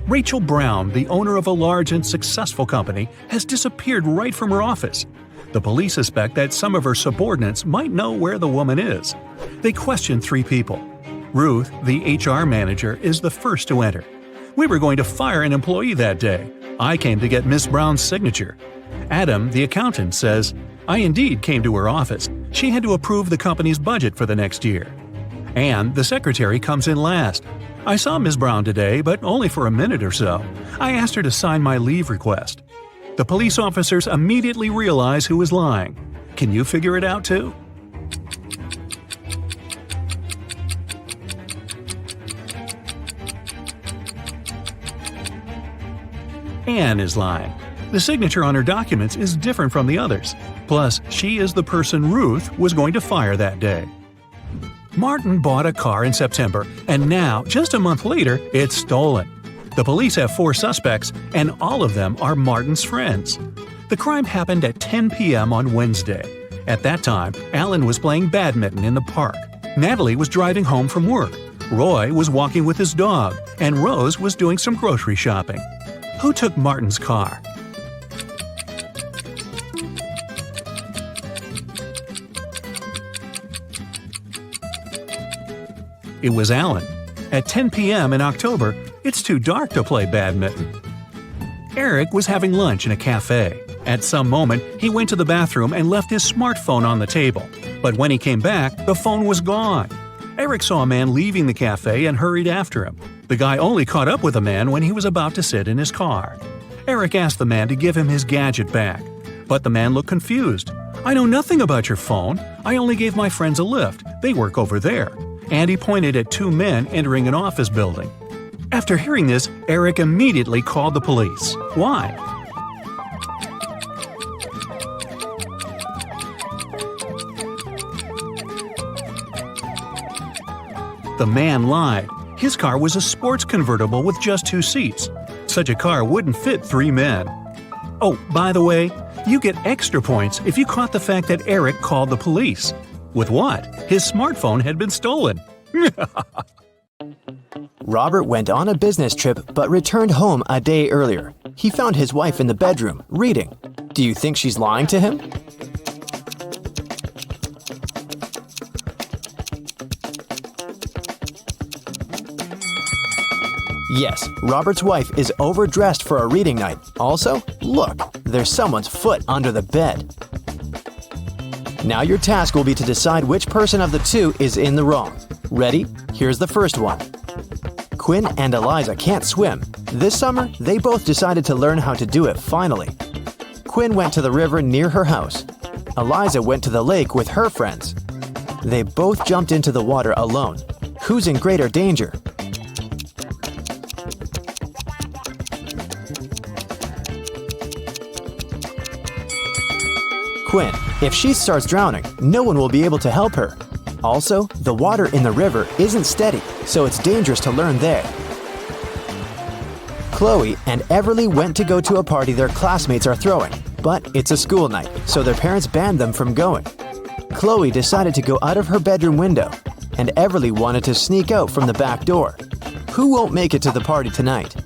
Rachel Brown, the owner of a large and successful company, has disappeared right from her office. The police suspect that some of her subordinates might know where the woman is. They question 3 people. Ruth, the HR manager, is the first to enter. "We were going to fire an employee that day. I came to get Miss Brown's signature." Adam, the accountant, says, I indeed came to her office. She had to approve the company's budget for the next year. And the secretary comes in last. I saw Ms. Brown today, but only for a minute or so. I asked her to sign my leave request. The police officers immediately realize who is lying. Can you figure it out too? Anne is lying. The signature on her documents is different from the others. Plus, she is the person Ruth was going to fire that day. Martin bought a car in September, and now, just a month later, it's stolen. The police have 4 suspects, and all of them are Martin's friends. The crime happened at 10 p.m. on Wednesday. At that time, Alan was playing badminton in the park. Natalie was driving home from work. Roy was walking with his dog, and Rose was doing some grocery shopping. Who took Martin's car? It was Alan. At 10 p.m. in October, it's too dark to play badminton. Eric was having lunch in a cafe. At some moment, he went to the bathroom and left his smartphone on the table. But when he came back, the phone was gone. Eric saw a man leaving the cafe and hurried after him. The guy only caught up with the man when he was about to sit in his car. Eric asked the man to give him his gadget back. But the man looked confused. "I know nothing about your phone. I only gave my friends a lift. They work over there." And he pointed at 2 men entering an office building. After hearing this, Eric immediately called the police. Why? The man lied. His car was a sports convertible with just 2 seats. Such a car wouldn't fit 3 men. Oh, by the way, you get extra points if you caught the fact that Eric called the police. With what? His smartphone had been stolen. Robert went on a business trip but returned home a day earlier. He found his wife in the bedroom, reading. Do you think she's lying to him? Yes, Robert's wife is overdressed for a reading night. Also, look, there's someone's foot under the bed. Now your task will be to decide which person of the 2 is in the wrong. Ready? Here's the first one. Quinn and Eliza can't swim. This summer, they both decided to learn how to do it finally. Quinn went to the river near her house. Eliza went to the lake with her friends. They both jumped into the water alone. Who's in greater danger? Quinn. If she starts drowning, no one will be able to help her. Also, the water in the river isn't steady, so it's dangerous to learn there. Chloe and Everly went to go to a party their classmates are throwing, but it's a school night, so their parents banned them from going. Chloe decided to go out of her bedroom window, and Everly wanted to sneak out from the back door. Who won't make it to the party tonight?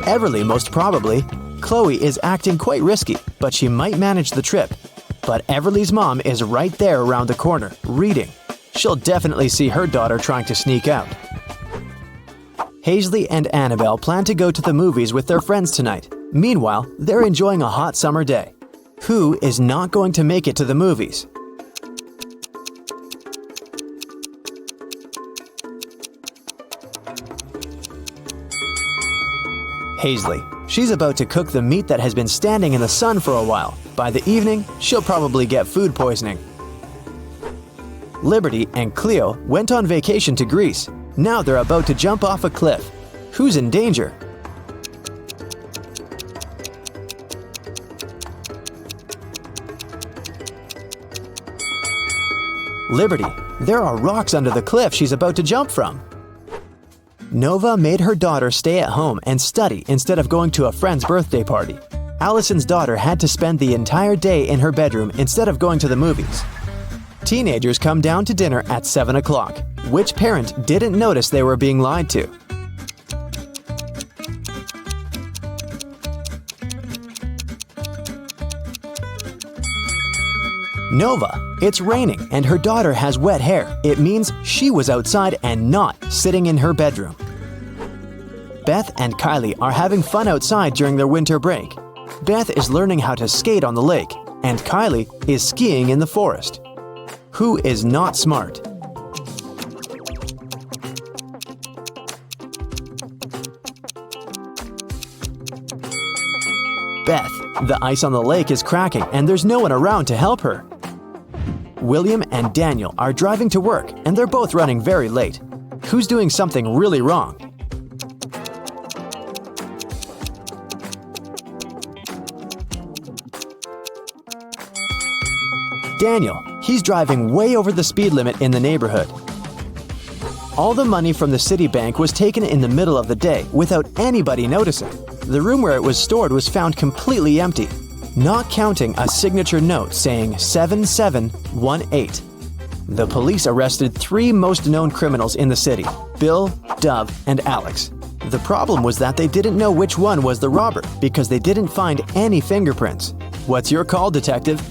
Everly, most probably. Chloe is acting quite risky, but she might manage the trip. But Everly's mom is right there around the corner, reading. She'll definitely see her daughter trying to sneak out. Hazley and Annabelle plan to go to the movies with their friends tonight. Meanwhile, they're enjoying a hot summer day. Who is not going to make it to the movies? Hazley. She's about to cook the meat that has been standing in the sun for a while. By the evening, she'll probably get food poisoning. Liberty and Cleo went on vacation to Greece. Now they're about to jump off a cliff. Who's in danger? Liberty. There are rocks under the cliff she's about to jump from. Nova made her daughter stay at home and study instead of going to a friend's birthday party. Allison's daughter had to spend the entire day in her bedroom instead of going to the movies. Teenagers come down to dinner at 7 o'clock. Which parent didn't notice they were being lied to? Nova. It's raining and her daughter has wet hair. It means she was outside and not sitting in her bedroom. Beth and Kylie are having fun outside during their winter break. Beth is learning how to skate on the lake, and Kylie is skiing in the forest. Who is not smart? Beth. The ice on the lake is cracking and there's no one around to help her. William and Daniel are driving to work and they're both running very late. Who's doing something really wrong? Daniel. He's driving way over the speed limit in the neighborhood. All the money from the city bank was taken in the middle of the day without anybody noticing. The room where it was stored was found completely empty, not counting a signature note saying 7718. The police arrested 3 most known criminals in the city, Bill, Dove, and Alex. The problem was that they didn't know which one was the robber because they didn't find any fingerprints. What's your call, detective?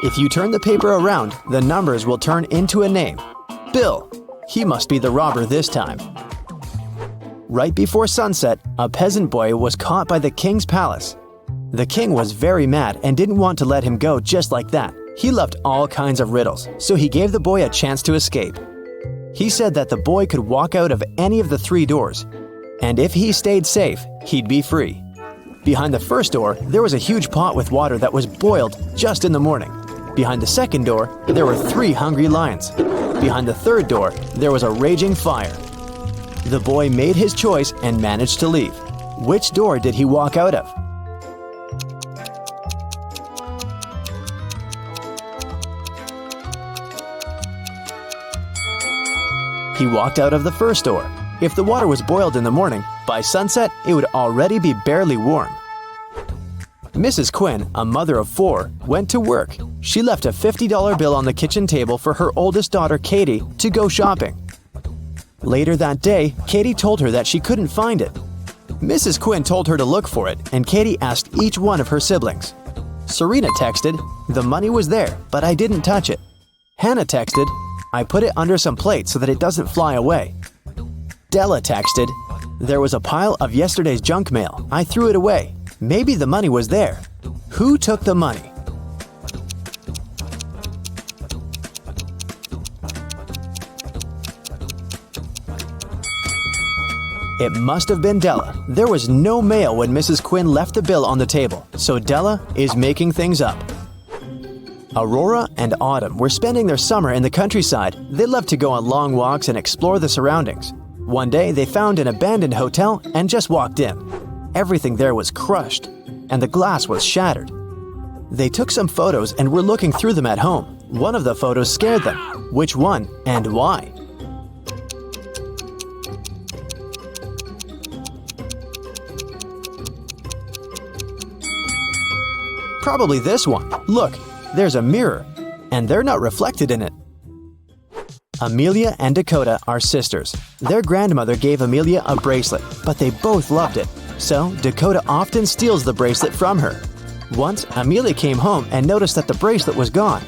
If you turn the paper around, the numbers will turn into a name. Bill. He must be the robber this time. Right before sunset, a peasant boy was caught by the king's palace. The king was very mad and didn't want to let him go just like that. He loved all kinds of riddles, so he gave the boy a chance to escape. He said that the boy could walk out of any of the 3 doors, and if he stayed safe, he'd be free. Behind the first door, there was a huge pot with water that was boiled just in the morning. Behind the second door, there were 3 hungry lions. Behind the third door, there was a raging fire. The boy made his choice and managed to leave. Which door did he walk out of? He walked out of the first door. If the water was boiled in the morning, by sunset, it would already be barely warm. Mrs. Quinn, a mother of 4, went to work. She left a $50 bill on the kitchen table for her oldest daughter, Katie, to go shopping. Later that day, Katie told her that she couldn't find it. Mrs. Quinn told her to look for it, and Katie asked each one of her siblings. Serena texted, "The money was there, but I didn't touch it." Hannah texted, "I put it under some plates so that it doesn't fly away." Della texted, "There was a pile of yesterday's junk mail. I threw it away. Maybe the money was there." Who took the money? It must have been Della. There was no mail when Mrs. Quinn left the bill on the table, so Della is making things up. Aurora and Autumn were spending their summer in the countryside. They loved to go on long walks and explore the surroundings. One day, they found an abandoned hotel and just walked in. Everything there was crushed, and the glass was shattered. They took some photos and were looking through them at home. One of the photos scared them. Which one and why? Probably this one. Look, there's a mirror, and they're not reflected in it. Amelia and Dakota are sisters. Their grandmother gave Amelia a bracelet, but they both loved it. So Dakota often steals the bracelet from her. Once, Amelia came home and noticed that the bracelet was gone.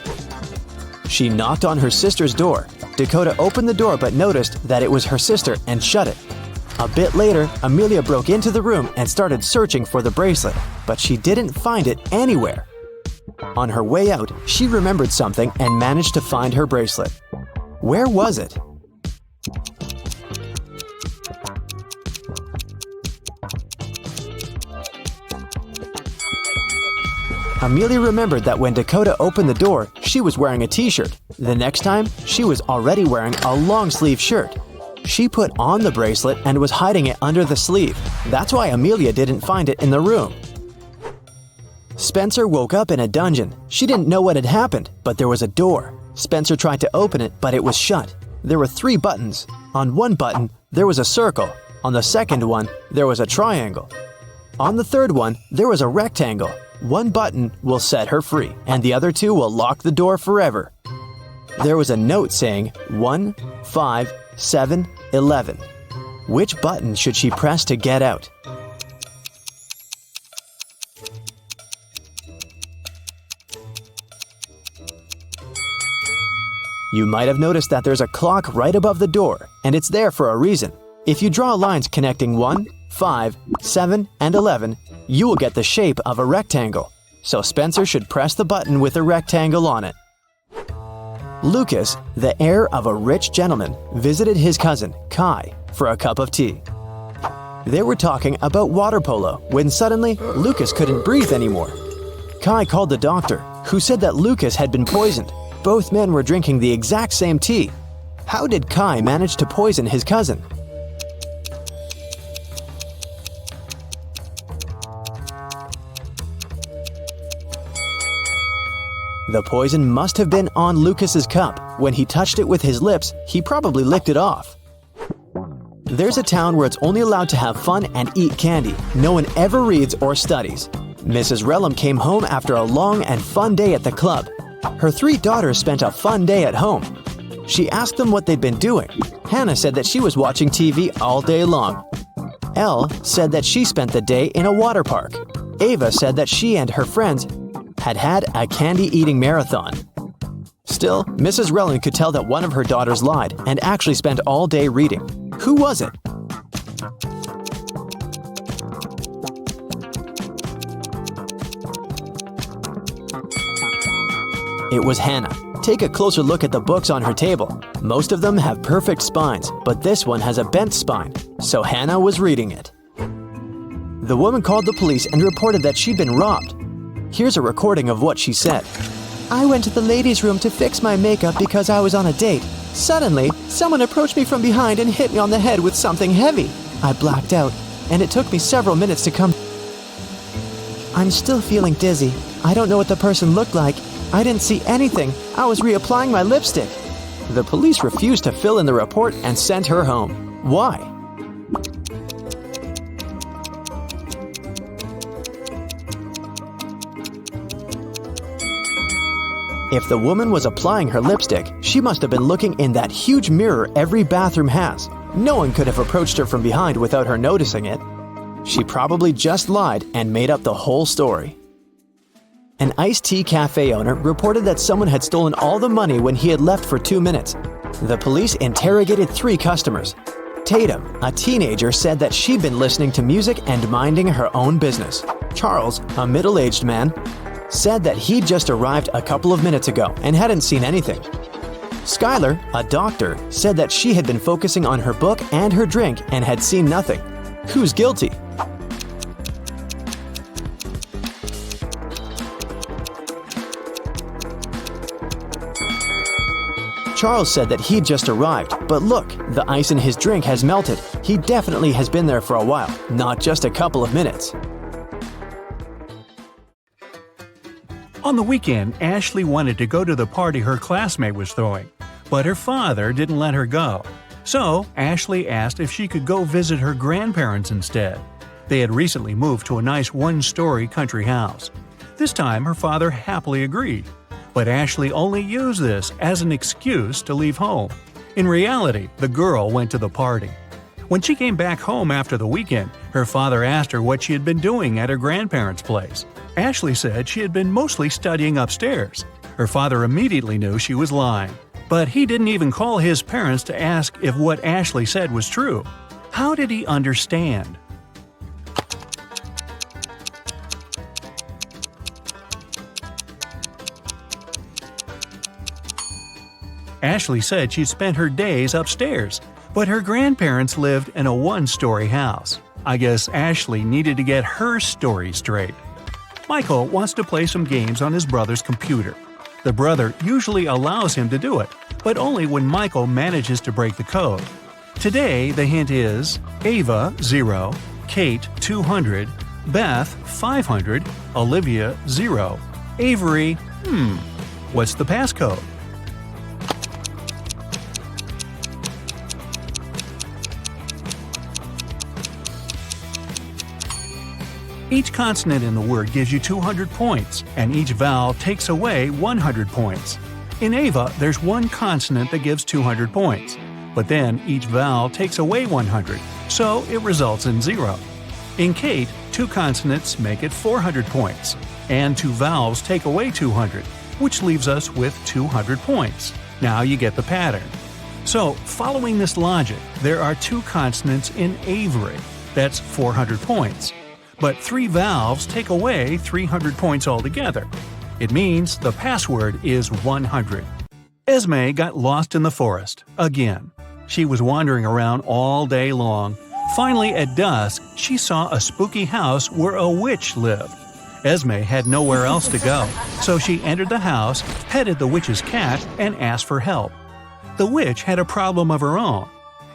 She knocked on her sister's door. Dakota opened the door but noticed that it was her sister and shut it. A bit later, Amelia broke into the room and started searching for the bracelet, but she didn't find it anywhere. On her way out, she remembered something and managed to find her bracelet. Where was it? Amelia remembered that when Dakota opened the door, she was wearing a t-shirt. The next time, she was already wearing a long-sleeve shirt. She put on the bracelet and was hiding it under the sleeve. That's why Amelia didn't find it in the room. Spencer woke up in a dungeon. She didn't know what had happened, but there was a door. Spencer tried to open it, but it was shut. There were 3 buttons. On one button, there was a circle. On the second one, there was a triangle. On the third one, there was a rectangle. One button will set her free, and the other 2 will lock the door forever. There was a note saying 1, 5, 7, 11. Which button should she press to get out? You might have noticed that there's a clock right above the door, and it's there for a reason. If you draw lines connecting 1, 5, 7, and 11, you will get the shape of a rectangle. So Spencer should press the button with a rectangle on it. Lucas, the heir of a rich gentleman, visited his cousin, Kai, for a cup of tea. They were talking about water polo when suddenly Lucas couldn't breathe anymore. Kai called the doctor, who said that Lucas had been poisoned. Both men were drinking the exact same tea. How did Kai manage to poison his cousin? The poison must have been on Lucas's cup. When he touched it with his lips, he probably licked it off. There's a town where it's only allowed to have fun and eat candy. No one ever reads or studies. Mrs. Relham came home after a long and fun day at the club. Her 3 daughters spent a fun day at home. She asked them what they'd been doing. Hannah said that she was watching TV all day long. Elle said that she spent the day in a water park. Ava said that she and her friends had a candy-eating marathon. Still, Mrs. Relham could tell that one of her daughters lied and actually spent all day reading. Who was it? It was Hannah. Take a closer look at the books on her table. Most of them have perfect spines, but this one has a bent spine, so Hannah was reading it. The woman called the police and reported that she'd been robbed. Here's a recording of what she said. I went to the ladies' room to fix my makeup because I was on a date. Suddenly, someone approached me from behind and hit me on the head with something heavy. I blacked out, and it took me several minutes to come. I'm still feeling dizzy. I don't know what the person looked like. I didn't see anything. I was reapplying my lipstick. The police refused to fill in the report and sent her home. Why? If the woman was applying her lipstick, she must have been looking in that huge mirror every bathroom has. No one could have approached her from behind without her noticing it. She probably just lied and made up the whole story. An iced tea cafe owner reported that someone had stolen all the money when he had left for 2 minutes. The police interrogated 3 customers. Tatum, a teenager, said that she'd been listening to music and minding her own business. Charles, a middle-aged man, said that he'd just arrived a couple of minutes ago and hadn't seen anything. Skylar, a doctor, said that she had been focusing on her book and her drink and had seen nothing. Who's guilty? Charles said that he'd just arrived, but look, the ice in his drink has melted. He definitely has been there for a while, not just a couple of minutes. On the weekend, Ashley wanted to go to the party her classmate was throwing, but her father didn't let her go. So, Ashley asked if she could go visit her grandparents instead. They had recently moved to a nice one-story country house. This time, her father happily agreed. But Ashley only used this as an excuse to leave home. In reality, the girl went to the party. When she came back home after the weekend, her father asked her what she had been doing at her grandparents' place. Ashley said she had been mostly studying upstairs. Her father immediately knew she was lying. But he didn't even call his parents to ask if what Ashley said was true. How did he understand? Ashley said she'd spent her days upstairs, but her grandparents lived in a one-story house. I guess Ashley needed to get her story straight. Michael wants to play some games on his brother's computer. The brother usually allows him to do it, but only when Michael manages to break the code. Today, the hint is Ava 0, Kate 200, Beth 500, Olivia 0, Avery, what's the passcode? Each consonant in the word gives you 200 points, and each vowel takes away 100 points. In Ava, there's one consonant that gives 200 points, but then each vowel takes away 100, so it results in 0. In Kate, 2 consonants make it 400 points, and 2 vowels take away 200, which leaves us with 200 points. Now you get the pattern. So, following this logic, there are 2 consonants in Avery. That's 400 points. But 3 vowels take away 300 points altogether. It means the password is 100. Esme got lost in the forest, again. She was wandering around all day long. Finally, at dusk, she saw a spooky house where a witch lived. Esme had nowhere else to go, so she entered the house, petted the witch's cat, and asked for help. The witch had a problem of her own.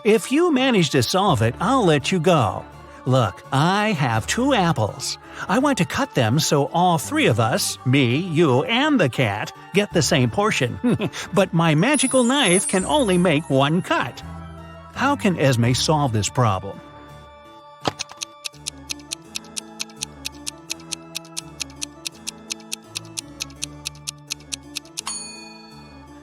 "If you manage to solve it, I'll let you go. Look, I have 2 apples. I want to cut them so all 3 of us, me, you, and the cat, get the same portion. But my magical knife can only make 1 cut." How can Esme solve this problem?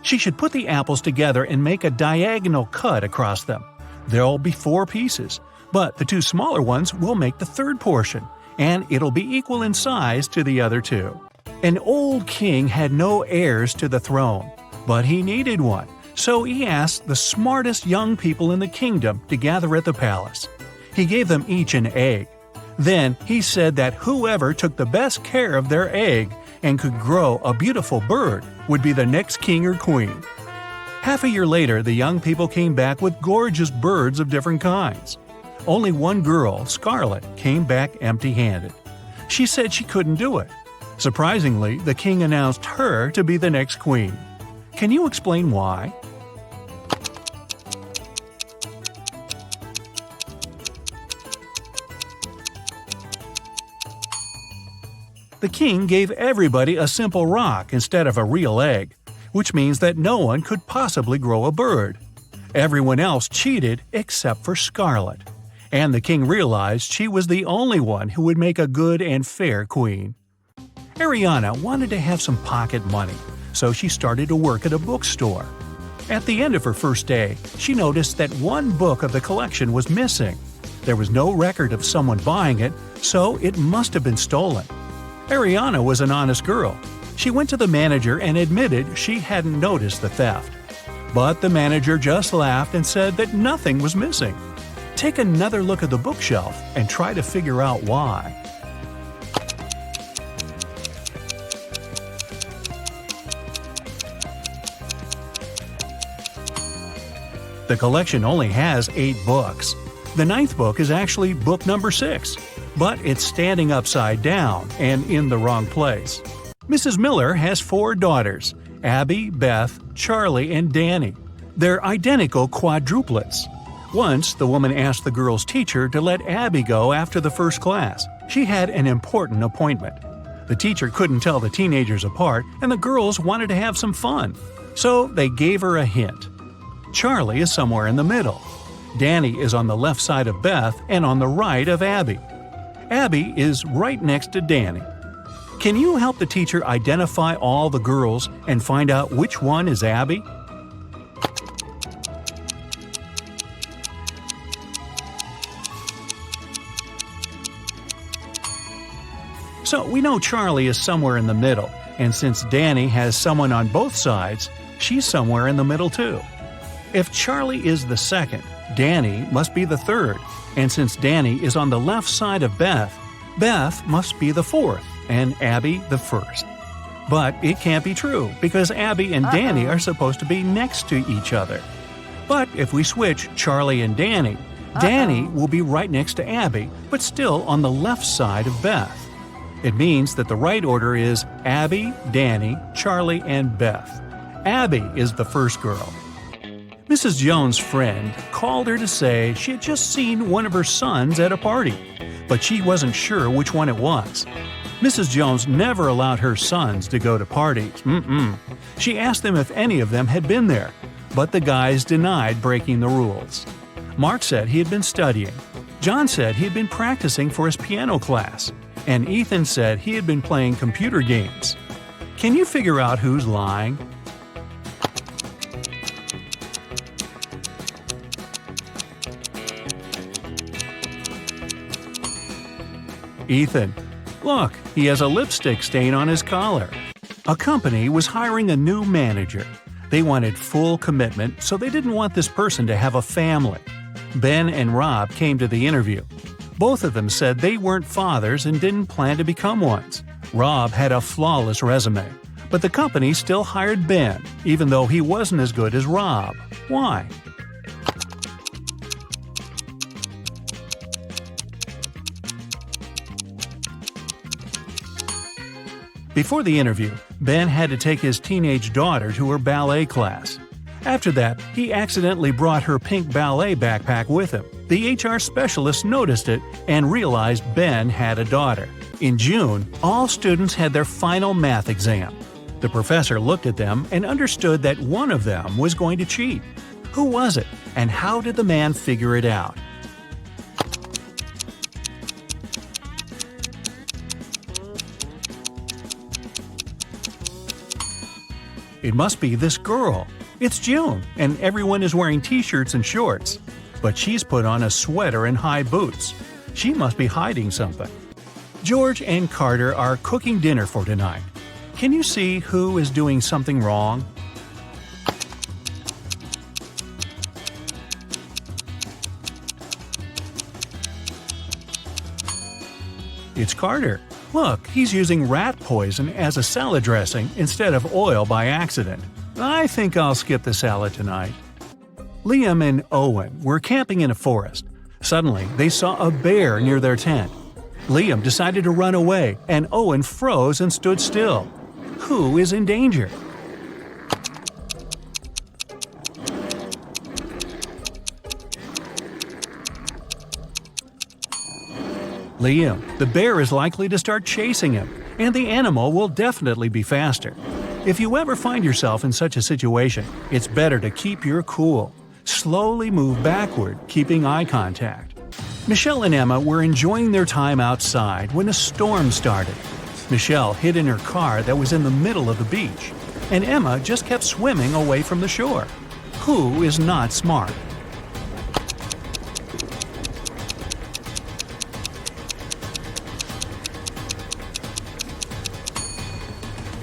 She should put the apples together and make a diagonal cut across them. There'll be 4 pieces, but the 2 smaller ones will make the 3rd portion, and it'll be equal in size to the other 2. An old king had no heirs to the throne, but he needed one, so he asked the smartest young people in the kingdom to gather at the palace. He gave them each an egg. Then he said that whoever took the best care of their egg and could grow a beautiful bird would be the next king or queen. Half a year later, the young people came back with gorgeous birds of different kinds. Only one girl, Scarlet, came back empty-handed. She said she couldn't do it. Surprisingly, the king announced her to be the next queen. Can you explain why? The king gave everybody a simple rock instead of a real egg, which means that no one could possibly grow a bird. Everyone else cheated except for Scarlet, and the king realized she was the only one who would make a good and fair queen. Ariana wanted to have some pocket money, so she started to work at a bookstore. At the end of her first day, she noticed that one book of the collection was missing. There was no record of someone buying it, so it must have been stolen. Ariana was an honest girl. She went to the manager and admitted she hadn't noticed the theft. But the manager just laughed and said that nothing was missing. Take another look at the bookshelf and try to figure out why. The collection only has 8 books. The 9th book is actually book number 6, but it's standing upside down and in the wrong place. Mrs. Miller has 4 daughters, Abby, Beth, Charlie, and Danny. They're identical quadruplets. Once, the woman asked the girl's teacher to let Abby go after the first class. She had an important appointment. The teacher couldn't tell the teenagers apart, and the girls wanted to have some fun. So they gave her a hint. Charlie is somewhere in the middle. Danny is on the left side of Beth and on the right of Abby. Abby is right next to Danny. Can you help the teacher identify all the girls and find out which one is Abby? So we know Charlie is somewhere in the middle, and since Danny has someone on both sides, she's somewhere in the middle too. If Charlie is the second, Danny must be the third, and since Danny is on the left side of Beth, Beth must be the fourth, and Abby the first. But it can't be true, because Abby and Danny are supposed to be next to each other. But if we switch Charlie and Danny, Danny will be right next to Abby, but still on the left side of Beth. It means that the right order is Abby, Danny, Charlie, and Beth. Abby is the first girl. Mrs. Jones' friend called her to say she had just seen one of her sons at a party, but she wasn't sure which one it was. Mrs. Jones never allowed her sons to go to parties. She asked them if any of them had been there, but the guys denied breaking the rules. Mark said he had been studying. John said he had been practicing for his piano class. And Ethan said he had been playing computer games. Can you figure out who's lying? Ethan. Look, he has a lipstick stain on his collar. A company was hiring a new manager. They wanted full commitment, so they didn't want this person to have a family. Ben and Rob came to the interview. Both of them said they weren't fathers and didn't plan to become ones. Rob had a flawless resume, but the company still hired Ben, even though he wasn't as good as Rob. Why? Before the interview, Ben had to take his teenage daughter to her ballet class. After that, he accidentally brought her pink ballet backpack with him. The HR specialist noticed it and realized Ben had a daughter. In June, all students had their final math exam. The professor looked at them and understood that one of them was going to cheat. Who was it, and how did the man figure it out? It must be this girl. It's June, and everyone is wearing t-shirts and shorts. But she's put on a sweater and high boots. She must be hiding something. George and Carter are cooking dinner for tonight. Can you see who is doing something wrong? It's Carter. Look, he's using rat poison as a salad dressing instead of oil by accident. I think I'll skip the salad tonight. Liam and Owen were camping in a forest. Suddenly, they saw a bear near their tent. Liam decided to run away, and Owen froze and stood still. Who is in danger? Liam. The bear is likely to start chasing him, and the animal will definitely be faster. If you ever find yourself in such a situation, it's better to keep your cool. Slowly move backward, keeping eye contact. Michelle and Emma were enjoying their time outside when a storm started. Michelle hid in her car that was in the middle of the beach, and Emma just kept swimming away from the shore. Who is not smart?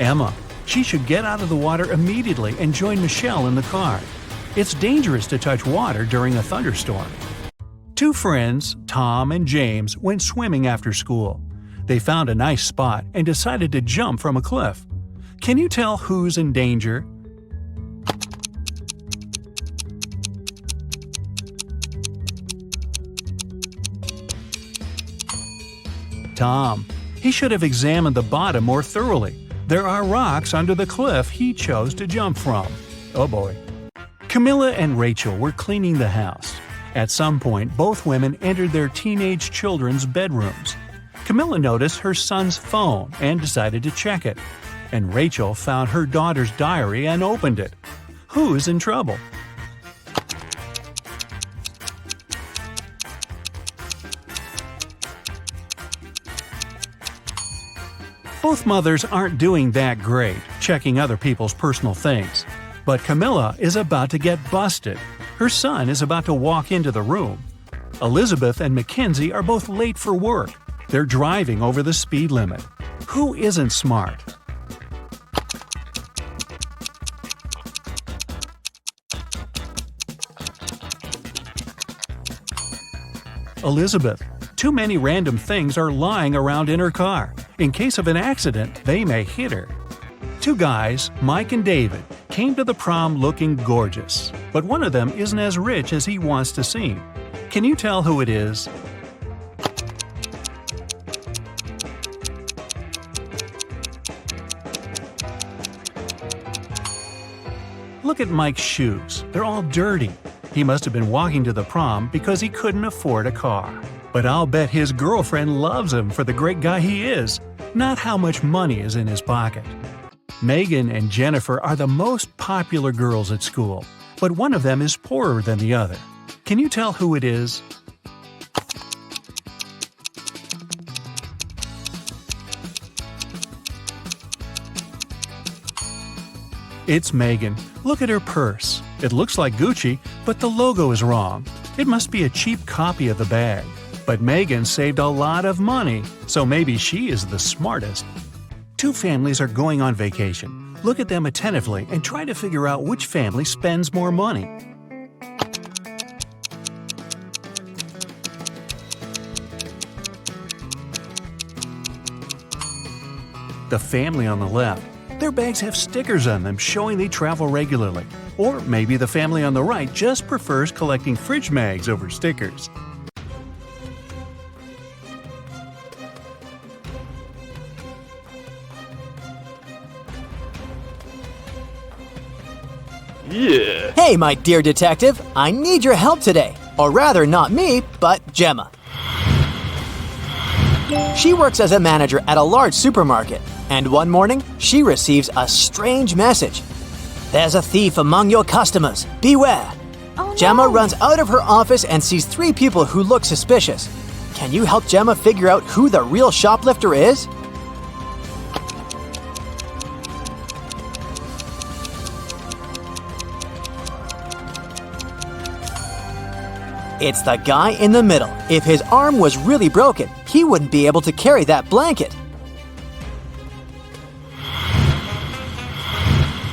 Emma. She should get out of the water immediately and join Michelle in the car. It's dangerous to touch water during a thunderstorm. Two friends, Tom and James, went swimming after school. They found a nice spot and decided to jump from a cliff. Can you tell who's in danger? Tom. He should have examined the bottom more thoroughly. There are rocks under the cliff he chose to jump from. Oh boy. Camilla and Rachel were cleaning the house. At some point, both women entered their teenage children's bedrooms. Camilla noticed her son's phone and decided to check it. And Rachel found her daughter's diary and opened it. Who's in trouble? Both mothers aren't doing that great, checking other people's personal things. But Camilla is about to get busted. Her son is about to walk into the room. Elizabeth and Mackenzie are both late for work. They're driving over the speed limit. Who isn't smart? Elizabeth. Too many random things are lying around in her car. In case of an accident, they may hit her. Two guys, Mike and David, came to the prom looking gorgeous, but one of them isn't as rich as he wants to seem. Can you tell who it is? Look at Mike's shoes. They're all dirty. He must have been walking to the prom because he couldn't afford a car. But I'll bet his girlfriend loves him for the great guy he is, not how much money is in his pocket. Megan and Jennifer are the most popular girls at school, but one of them is poorer than the other. Can you tell who it is? It's Megan. Look at her purse. It looks like Gucci, but the logo is wrong. It must be a cheap copy of the bag. But Megan saved a lot of money, so maybe she is the smartest. Two families are going on vacation. Look at them attentively and try to figure out which family spends more money. The family on the left. Their bags have stickers on them showing they travel regularly. Or maybe the family on the right just prefers collecting fridge mags over stickers. Hey, my dear detective, I need your help today. Or rather, not me, but Gemma. She works as a manager at a large supermarket, and one morning, she receives a strange message. There's a thief among your customers. Beware. Oh, Gemma no. runs out of her office and sees 3 people who look suspicious. Can you help Gemma figure out who the real shoplifter is? It's the guy in the middle. If his arm was really broken, he wouldn't be able to carry that blanket.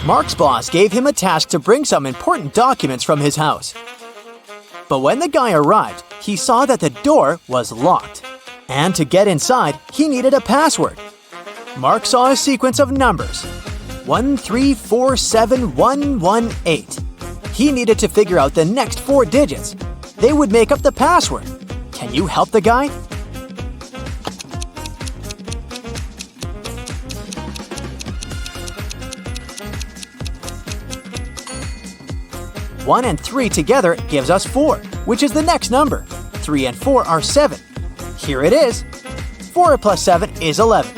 Mark's boss gave him a task to bring some important documents from his house. But when the guy arrived, he saw that the door was locked. And to get inside, he needed a password. Mark saw a sequence of numbers. 1347118. He needed to figure out the next 4 digits. They would make up the password. Can you help the guy? One and 3 together gives us 4, which is the next number. 3 and 4 are 7. Here it is. 4 plus 7 is 11.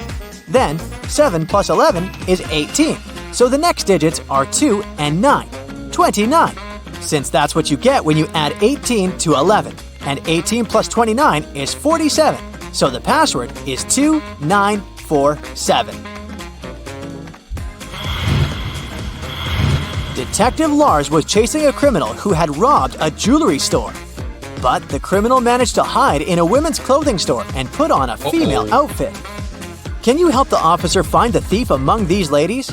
Then 7 plus 11 is 18. So the next digits are 2 and 9. 29. Since that's what you get when you add 18 to 11. And 18 plus 29 is 47. So the password is 2947. Detective Lars was chasing a criminal who had robbed a jewelry store. But the criminal managed to hide in a women's clothing store and put on a female outfit. Can you help the officer find the thief among these ladies?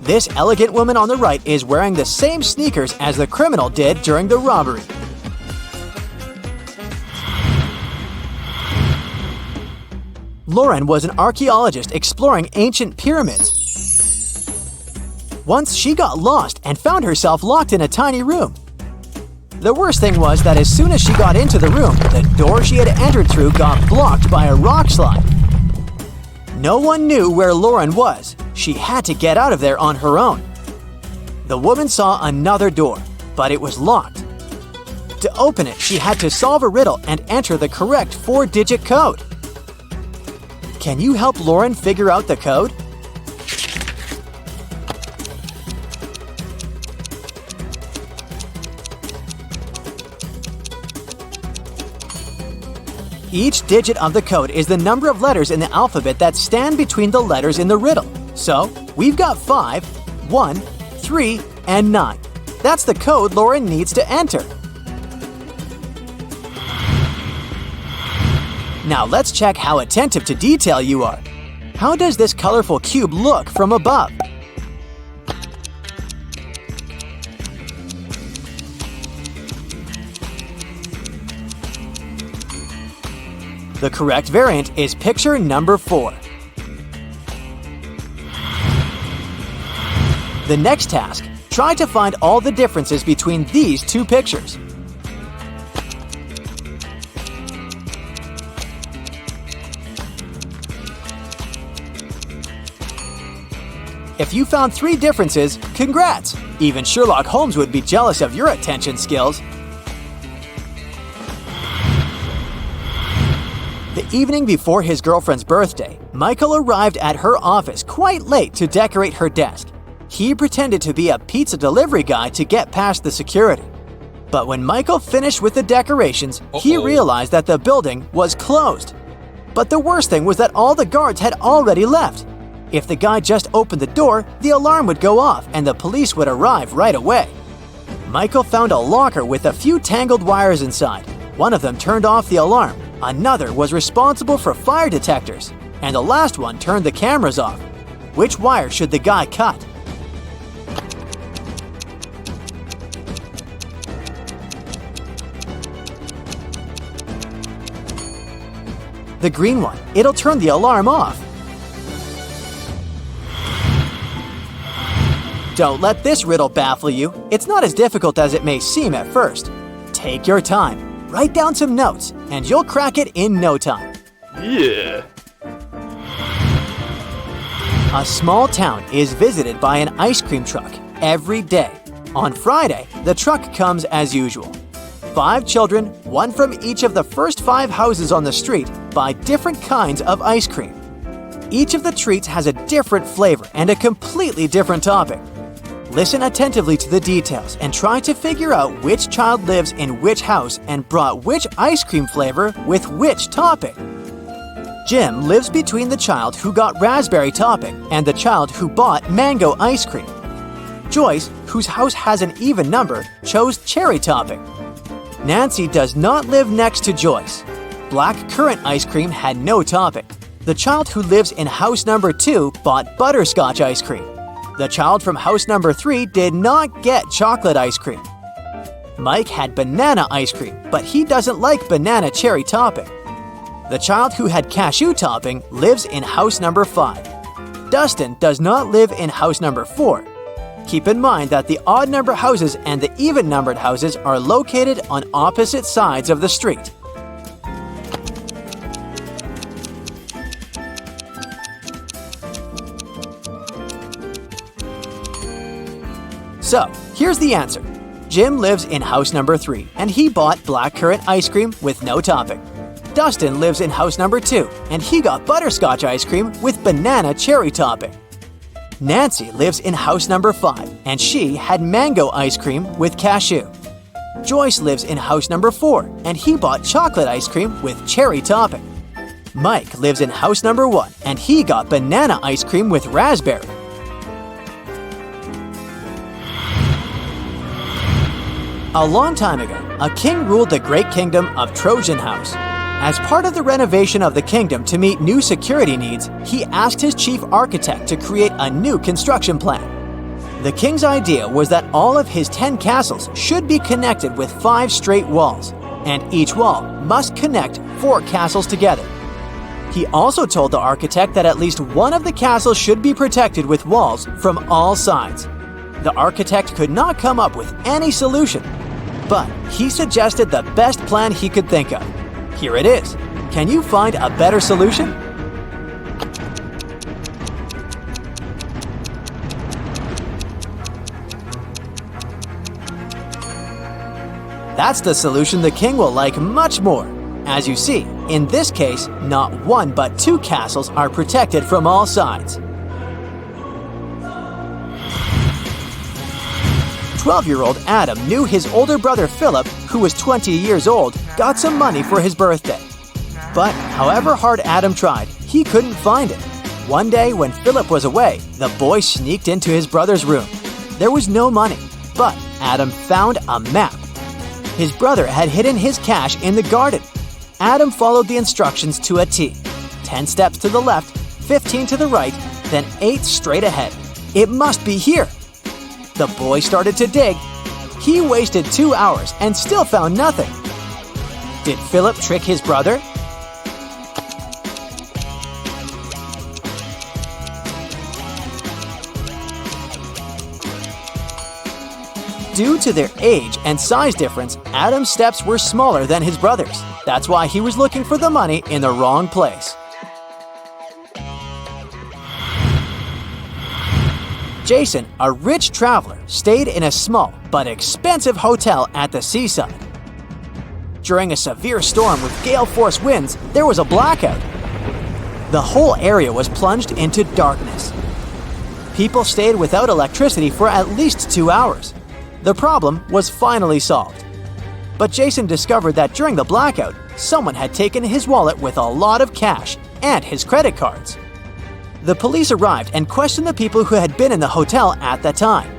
This elegant woman on the right is wearing the same sneakers as the criminal did during the robbery. Lauren was an archaeologist exploring ancient pyramids. Once she got lost and found herself locked in a tiny room. The worst thing was that as soon as she got into the room, the door she had entered through got blocked by a rock slide. No one knew where Lauren was. She had to get out of there on her own. The woman saw another door, but it was locked. To open it, she had to solve a riddle and enter the correct 4-digit code. Can you help Lauren figure out the code? Each digit of the code is the number of letters in the alphabet that stand between the letters in the riddle. So, we've got 5, 1, 3, and 9. That's the code Lauren needs to enter. Now let's check how attentive to detail you are. How does this colorful cube look from above? The correct variant is picture number 4. The next task, try to find all the differences between these 2 pictures. If you found 3 differences, congrats! Even Sherlock Holmes would be jealous of your attention skills. The evening before his girlfriend's birthday, Michael arrived at her office quite late to decorate her desk. He pretended to be a pizza delivery guy to get past the security. But when Michael finished with the decorations, he realized that the building was closed. But the worst thing was that all the guards had already left. If the guy just opened the door, the alarm would go off and the police would arrive right away. Michael found a locker with a few tangled wires inside. One of them turned off the alarm, another was responsible for fire detectors, and the last one turned the cameras off. Which wire should the guy cut? The green one. It'll turn the alarm off. Don't let this riddle baffle you. It's not as difficult as it may seem at first. Take your time, write down some notes, and you'll crack it in no time. Yeah. A small town is visited by an ice cream truck every day. On Friday, the truck comes as usual. 5 children, one from each of the first 5 houses on the street, buy different kinds of ice cream. Each of the treats has a different flavor and a completely different topping. Listen attentively to the details and try to figure out which child lives in which house and brought which ice cream flavor with which topping. Jim lives between the child who got raspberry topping and the child who bought mango ice cream. Joyce, whose house has an even number, chose cherry topping. Nancy does not live next to Joyce. Black currant ice cream had no topping. The child who lives in house number 2 bought butterscotch ice cream. The child from house number 3 did not get chocolate ice cream. Mike had banana ice cream, but he doesn't like banana cherry topping. The child who had cashew topping lives in house number 5. Dustin does not live in house number 4. Keep in mind that the odd number houses and the even numbered houses are located on opposite sides of the street. So, here's the answer. Jim lives in house number 3 and he bought blackcurrant ice cream with no topping. Dustin lives in house number 2 and he got butterscotch ice cream with banana cherry topping. Nancy lives in house number 5 and she had mango ice cream with cashew. Joyce lives in house number 4 and he bought chocolate ice cream with cherry topping. Mike lives in house number 1 and he got banana ice cream with raspberry. A long time ago, a king ruled the great kingdom of Trojan House. As part of the renovation of the kingdom to meet new security needs, he asked his chief architect to create a new construction plan. The king's idea was that all of his 10 castles should be connected with 5 straight walls, and each wall must connect 4 castles together. He also told the architect that at least one of the castles should be protected with walls from all sides. The architect could not come up with any solution, but he suggested the best plan he could think of. Here it is. Can you find a better solution? That's the solution the king will like much more. As you see, in this case, not 1 but 2 castles are protected from all sides. 12-year-old Adam knew his older brother Philip, who was 20 years old, got some money for his birthday. But however hard Adam tried, he couldn't find it. One day when Philip was away, the boy sneaked into his brother's room. There was no money, but Adam found a map. His brother had hidden his cash in the garden. Adam followed the instructions to a T. 10 steps to the left, 15 to the right, then 8 straight ahead. It must be here. The boy started to dig. He wasted 2 hours and still found nothing. Did Philip trick his brother? Due to their age and size difference, Adam's steps were smaller than his brother's. That's why he was looking for the money in the wrong place. Jason, a rich traveler, stayed in a small but expensive hotel at the seaside. During a severe storm with gale-force winds, there was a blackout. The whole area was plunged into darkness. People stayed without electricity for at least 2 hours. The problem was finally solved. But Jason discovered that during the blackout, someone had taken his wallet with a lot of cash and his credit cards. The police arrived and questioned the people who had been in the hotel at the time.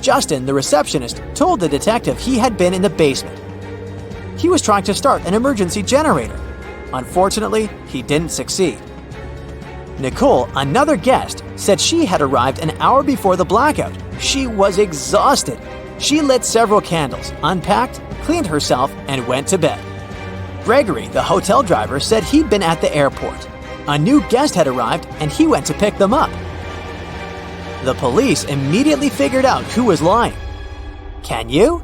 Justin, the receptionist, told the detective he had been in the basement. He was trying to start an emergency generator. Unfortunately, he didn't succeed. Nicole, another guest, said she had arrived an hour before the blackout. She was exhausted. She lit several candles, unpacked, cleaned herself, and went to bed. Gregory, the hotel driver, said he'd been at the airport. A new guest had arrived and he went to pick them up. The police immediately figured out who was lying. Can you?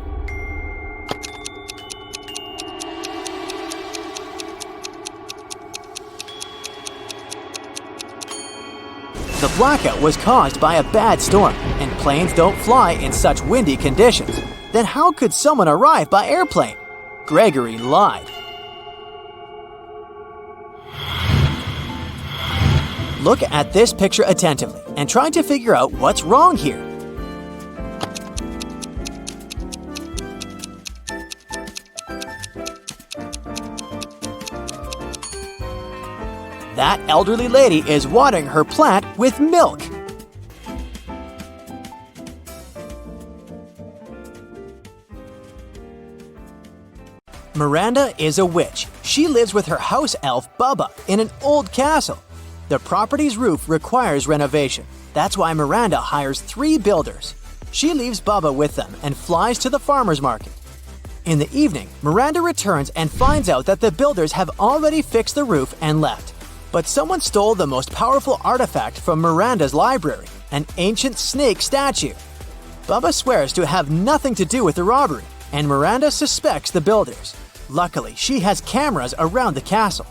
The blackout was caused by a bad storm, and planes don't fly in such windy conditions. Then how could someone arrive by airplane? Gregory lied. Look at this picture attentively and try to figure out what's wrong here. That elderly lady is watering her plant with milk. Miranda is a witch. She lives with her house elf, Bubba, in an old castle. The property's roof requires renovation. That's why Miranda hires 3 builders. She leaves Bubba with them and flies to the farmer's market. In the evening, Miranda returns and finds out that the builders have already fixed the roof and left. But someone stole the most powerful artifact from Miranda's library, an ancient snake statue. Bubba swears to have nothing to do with the robbery, and Miranda suspects the builders. Luckily, she has cameras around the castle.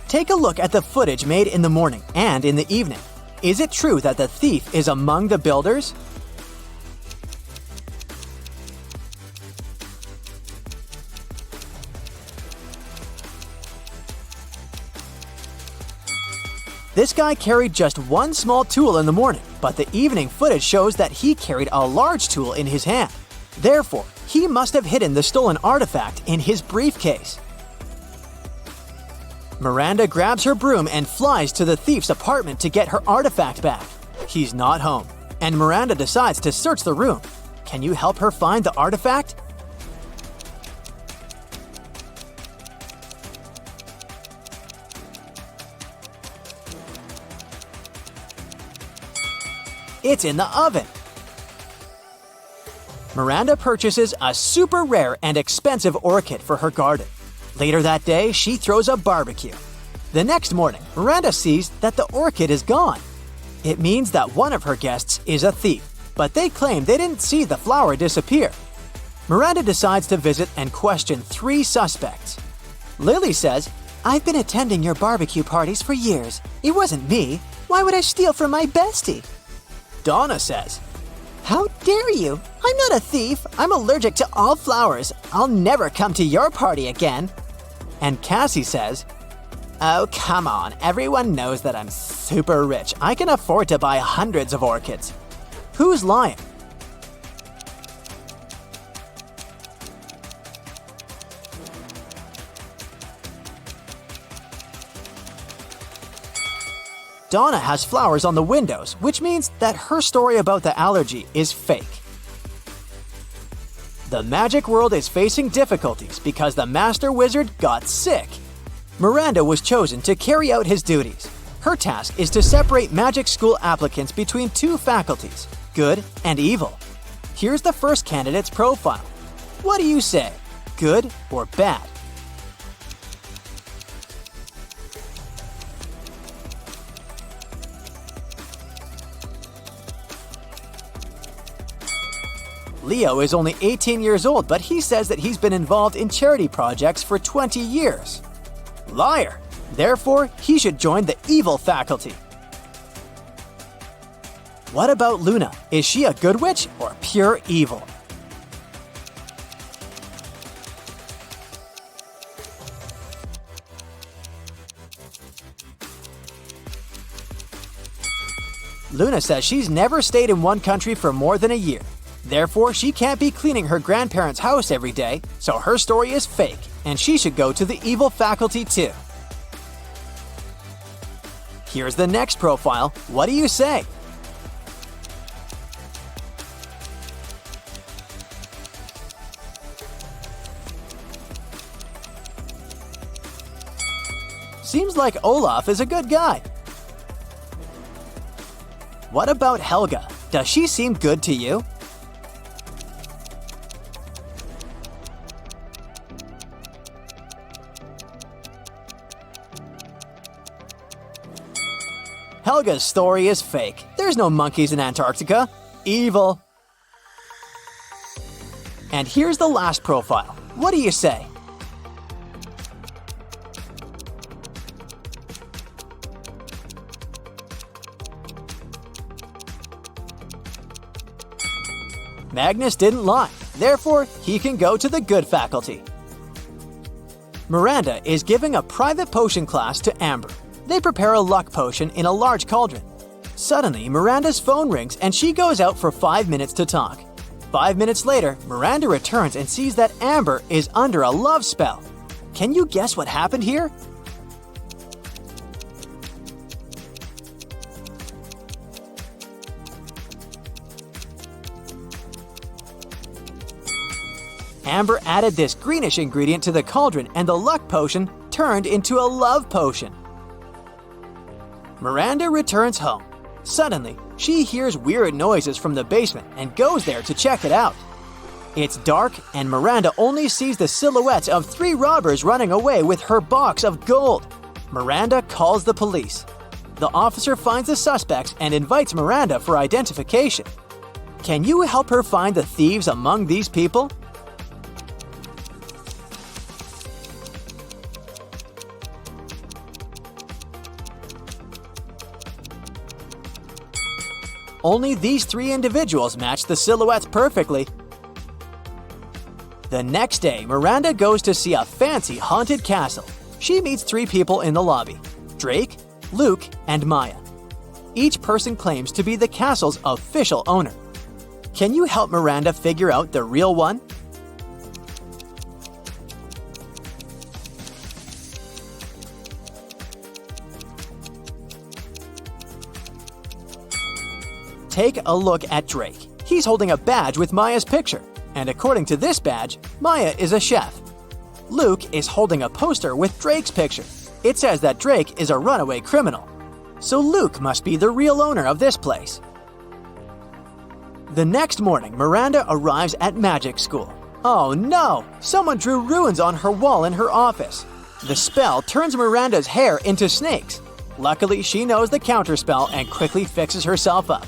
Take a look at the footage made in the morning and in the evening. Is it true that the thief is among the builders? This guy carried just one small tool in the morning, but the evening footage shows that he carried a large tool in his hand. Therefore, he must have hidden the stolen artifact in his briefcase. Miranda grabs her broom and flies to the thief's apartment to get her artifact back. He's not home, and Miranda decides to search the room. Can you help her find the artifact? It's in the oven. Miranda purchases a super rare and expensive orchid for her garden. Later that day, she throws a barbecue. The next morning, Miranda sees that the orchid is gone. It means that one of her guests is a thief, but they claim they didn't see the flower disappear. Miranda decides to visit and question 3 suspects. Lily says, "I've been attending your barbecue parties for years. It wasn't me. Why would I steal from my bestie?" Donna says, "How dare you? I'm not a thief. I'm allergic to all flowers. I'll never come to your party again." And Cassie says, "Oh, come on. Everyone knows that I'm super rich. I can afford to buy hundreds of orchids." Who's lying? Donna has flowers on the windows, which means that her story about the allergy is fake. The magic world is facing difficulties because the master wizard got sick. Miranda was chosen to carry out his duties. Her task is to separate magic school applicants between 2 faculties, good and evil. Here's the first candidate's profile. What do you say, good or bad? Leo is only 18 years old, but he says that he's been involved in charity projects for 20 years. Liar! Therefore, he should join the evil faculty. What about Luna? Is she a good witch or pure evil? Luna says she's never stayed in one country for more than a year. Therefore, she can't be cleaning her grandparents' house every day, so her story is fake, and she should go to the evil faculty too. Here's the next profile. What do you say? Seems like Olaf is a good guy. What about Helga? Does she seem good to you? Helga's story is fake. There's no monkeys in Antarctica. Evil. And here's the last profile. What do you say? Magnus didn't lie. Therefore, he can go to the good faculty. Miranda is giving a private potion class to Amber. They prepare a luck potion in a large cauldron. Suddenly, Miranda's phone rings and she goes out for 5 minutes to talk. 5 minutes later, Miranda returns and sees that Amber is under a love spell. Can you guess what happened here? Amber added this greenish ingredient to the cauldron and the luck potion turned into a love potion. Miranda returns home. Suddenly, she hears weird noises from the basement and goes there to check it out. It's dark and Miranda only sees the silhouettes of 3 robbers running away with her box of gold. Miranda calls the police. The officer finds the suspects and invites Miranda for identification. Can you help her find the thieves among these people? Only these 3 individuals match the silhouettes perfectly. The next day, Miranda goes to see a fancy haunted castle. She meets 3 people in the lobby: Drake, Luke, and Maya. Each person claims to be the castle's official owner. Can you help Miranda figure out the real one? Take a look at Drake. He's holding a badge with Maya's picture, and according to this badge, Maya is a chef. Luke is holding a poster with Drake's picture. It says that Drake is a runaway criminal. So Luke must be the real owner of this place. The next morning, Miranda arrives at magic school. Oh no! Someone drew runes on her wall in her office. The spell turns Miranda's hair into snakes. Luckily, she knows the counterspell and quickly fixes herself up.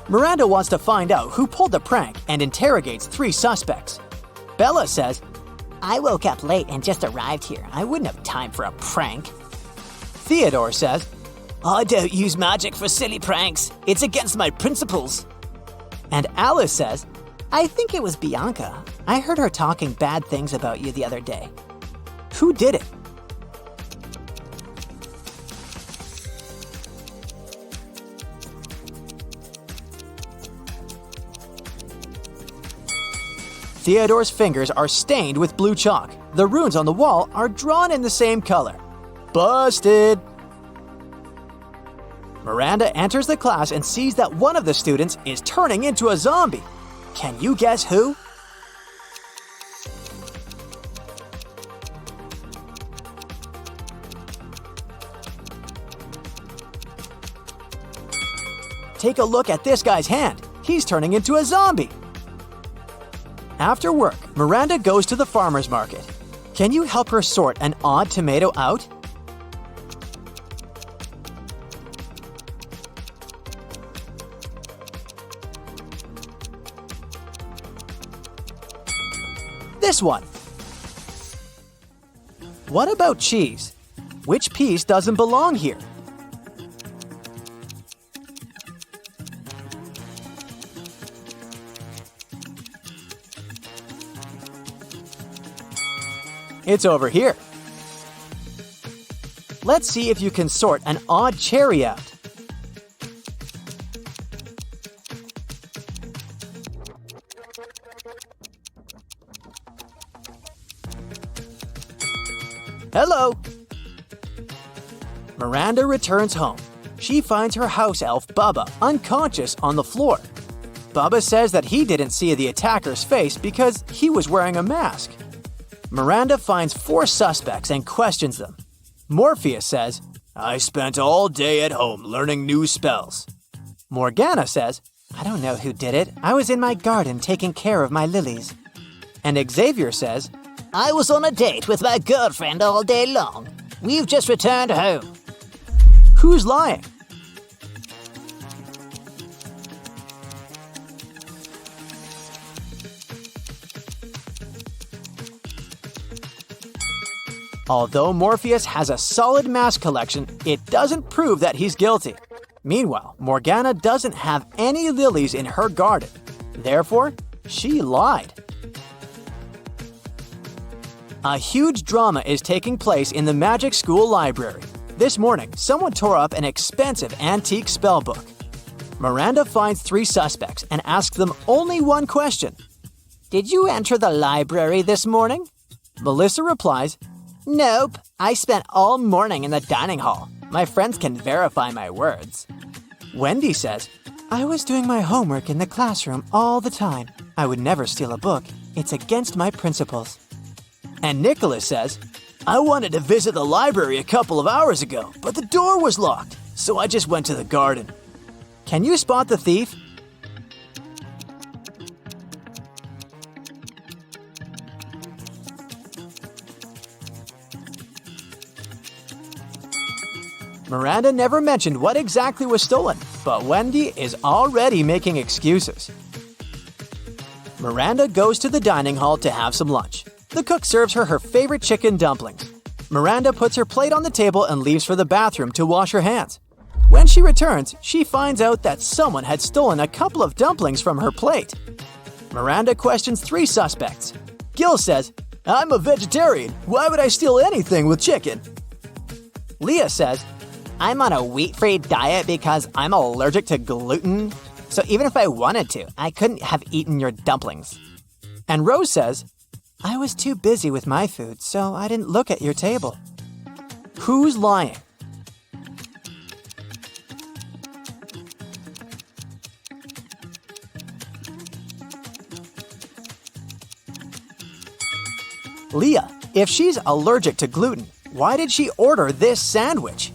Miranda wants to find out who pulled the prank and interrogates 3 suspects. Bella says, I woke up late and just arrived here. I wouldn't have time for a prank. Theodore says, I don't use magic for silly pranks. It's against my principles. and Alice says, I think it was Bianca. I heard her talking bad things about you the other day. who did it? Theodore's fingers are stained with blue chalk. The runes on the wall are drawn in the same color. Busted! Miranda enters the class and sees that one of the students is turning into a zombie. Can you guess who? Take a look at this guy's hand. He's turning into a zombie. After work, Miranda goes to the farmer's market. Can you help her sort an odd tomato out? This one. What about cheese? Which piece doesn't belong here? It's over here. Let's see if you can sort an odd cherry out. Hello! Miranda returns home. She finds her house elf, Bubba, unconscious on the floor. Bubba says that he didn't see the attacker's face because he was wearing a mask. Miranda finds 4 suspects and questions them. Morpheus says, I spent all day at home learning new spells. Morgana says, I don't know who did it. I was in my garden taking care of my lilies. and Xavier says, I was on a date with my girlfriend all day long. We've just returned home. who's lying? Although Morpheus has a solid mask collection, it doesn't prove that he's guilty. Meanwhile, Morgana doesn't have any lilies in her garden. Therefore, she lied. A huge drama is taking place in the Magic School library. This morning, someone tore up an expensive antique spell book. Miranda finds 3 suspects and asks them only one question. Did you enter the library this morning? Melissa replies, Nope. I spent all morning in the dining hall. My friends can verify my words. Wendy says, I was doing my homework in the classroom all the time. I would never steal a book. It's against my principles. and Nicholas says, I wanted to visit the library a couple of hours ago, but the door was locked, so I just went to the garden. Can you spot the thief? Miranda never mentioned what exactly was stolen, but Wendy is already making excuses. Miranda goes to the dining hall to have some lunch. The cook serves her favorite chicken dumplings. Miranda puts her plate on the table and leaves for the bathroom to wash her hands. When she returns, she finds out that someone had stolen a couple of dumplings from her plate. Miranda questions 3 suspects. Gil says, I'm a vegetarian. Why would I steal anything with chicken? Leah says, I'm on a wheat-free diet because I'm allergic to gluten. So even if I wanted to, I couldn't have eaten your dumplings. And Rose says, I was too busy with my food, so I didn't look at your table. who's lying? Leah, if she's allergic to gluten, why did she order this sandwich?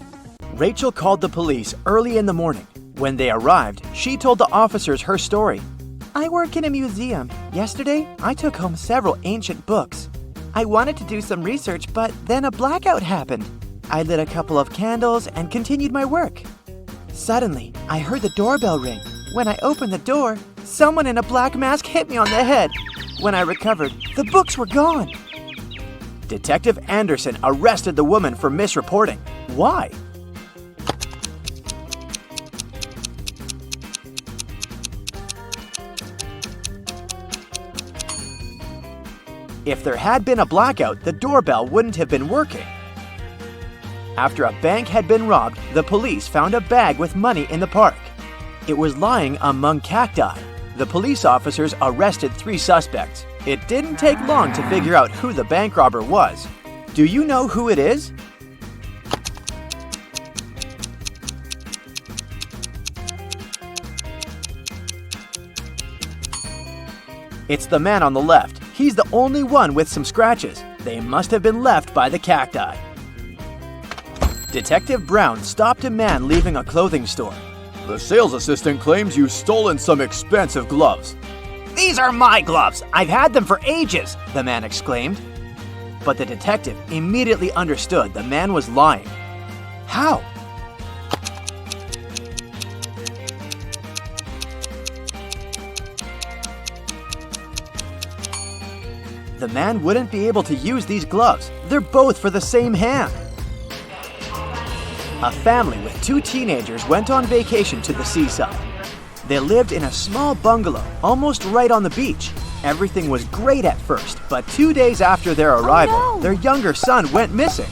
Rachel called the police early in the morning. When they arrived, she told the officers her story. I work in a museum. Yesterday, I took home several ancient books. I wanted to do some research, but then a blackout happened. I lit a couple of candles and continued my work. Suddenly, I heard the doorbell ring. When I opened the door, someone in a black mask hit me on the head. When I recovered, the books were gone. Detective Anderson arrested the woman for misreporting. Why? If there had been a blackout, the doorbell wouldn't have been working. After a bank had been robbed, the police found a bag with money in the park. It was lying among cacti. The police officers arrested 3 suspects. It didn't take long to figure out who the bank robber was. Do you know who it is? It's the man on the left. He's the only one with some scratches. They must have been left by the cacti. Detective Brown stopped a man leaving a clothing store. The sales assistant claims you've stolen some expensive gloves. These are my gloves! I've had them for ages, the man exclaimed. But the detective immediately understood the man was lying. How? The man wouldn't be able to use these gloves. They're both for the same hand. A family with 2 teenagers went on vacation to the seaside. They lived in a small bungalow, almost right on the beach. Everything was great at first, but 2 days after their arrival, their younger son went missing.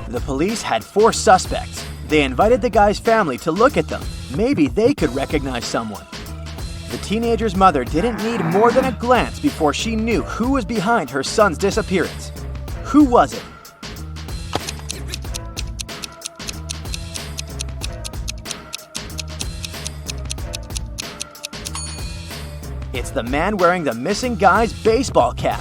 The police had 4 suspects. They invited the guy's family to look at them. Maybe they could recognize someone. The teenager's mother didn't need more than a glance before she knew who was behind her son's disappearance. Who was it? It's the man wearing the missing guy's baseball cap.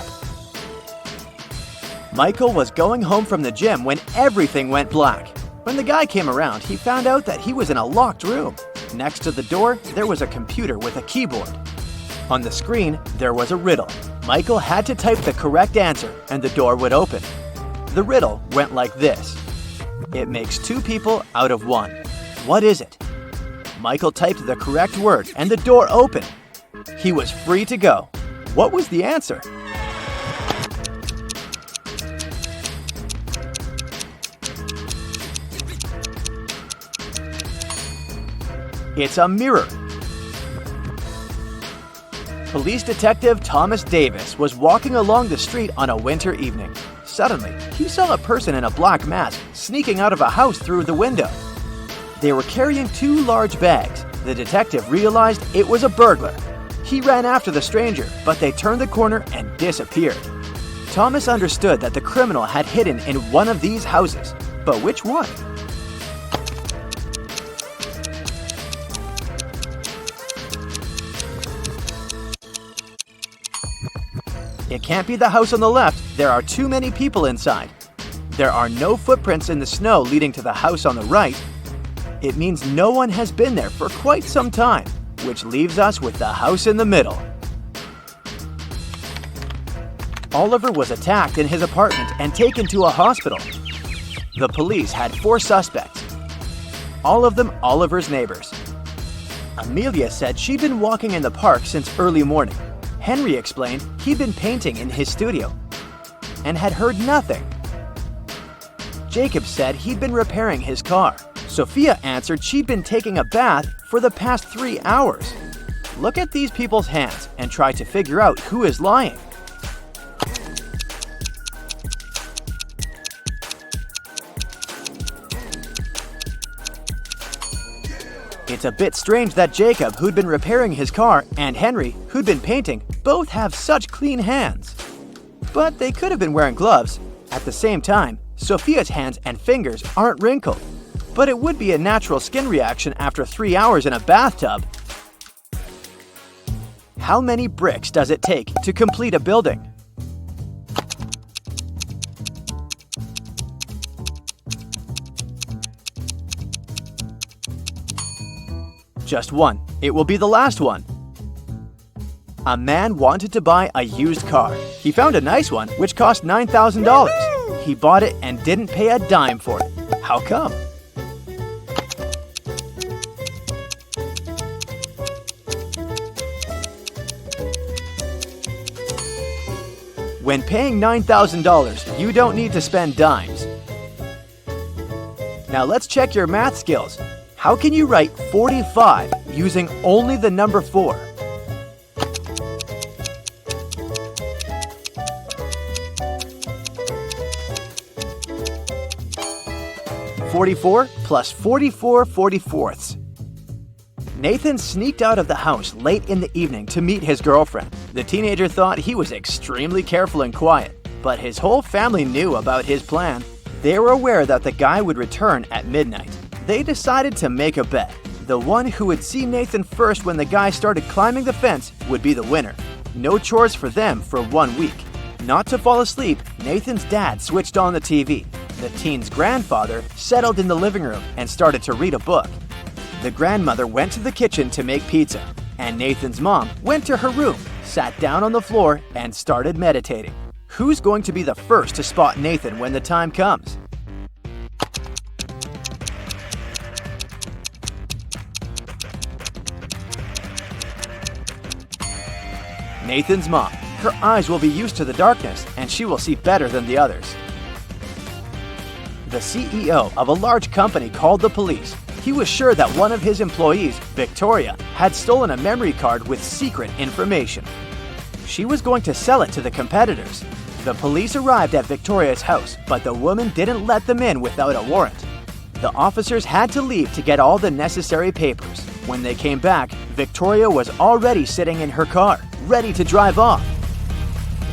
Michael was going home from the gym when everything went black. When the guy came around, he found out that he was in a locked room. Next to the door, there was a computer with a keyboard. On the screen, there was a riddle. Michael had to type the correct answer and the door would open. The riddle went like this. It makes two people out of one. What is it? Michael typed the correct word and the door opened. He was free to go. What was the answer? It's a mirror. Police detective Thomas Davis was walking along the street on a winter evening. Suddenly, he saw a person in a black mask sneaking out of a house through the window. They were carrying two large bags. The detective realized it was a burglar. He ran after the stranger, but they turned the corner and disappeared. Thomas understood that the criminal had hidden in one of these houses, but which one? It can't be the house on the left. There are too many people inside. There are no footprints in the snow leading to the house on the right. It means no one has been there for quite some time, which leaves us with the house in the middle. Oliver was attacked in his apartment and taken to a hospital. The police had 4 suspects, all of them Oliver's neighbors. Amelia said she'd been walking in the park since early morning. Henry explained he'd been painting in his studio and had heard nothing. Jacob said he'd been repairing his car. Sophia answered she'd been taking a bath for the past 3 hours. Look at these people's hands and try to figure out who is lying. It's a bit strange that Jacob, who'd been repairing his car, and Henry, who'd been painting, both have such clean hands. But they could have been wearing gloves. At the same time, Sophia's hands and fingers aren't wrinkled. But it would be a natural skin reaction after 3 hours in a bathtub. How many bricks does it take to complete a building? Just one. It will be the last one. A man wanted to buy a used car. He found a nice one which cost $9,000. He bought it and didn't pay a dime for it. How come? When paying $9,000, you don't need to spend dimes. Now let's check your math skills. How can you write 45 using only the number 4? (44 plus 44 44ths). Nathan sneaked out of the house late in the evening to meet his girlfriend. The teenager thought he was extremely careful and quiet, but his whole family knew about his plan. They were aware that the guy would return at midnight. They decided to make a bet. The one who would see Nathan first when the guy started climbing the fence would be the winner. No chores for them for 1 week. Not to fall asleep, Nathan's dad switched on the TV. The teen's grandfather settled in the living room and started to read a book. The grandmother went to the kitchen to make pizza, and Nathan's mom went to her room, sat down on the floor, and started meditating. Who's going to be the first to spot Nathan when the time comes? Nathan's mom. Her eyes will be used to the darkness, and she will see better than the others. The CEO of a large company called the police. He was sure that one of his employees, Victoria, had stolen a memory card with secret information. She was going to sell it to the competitors. The police arrived at Victoria's house, but the woman didn't let them in without a warrant. The officers had to leave to get all the necessary papers. When they came back, Victoria was already sitting in her car, ready to drive off.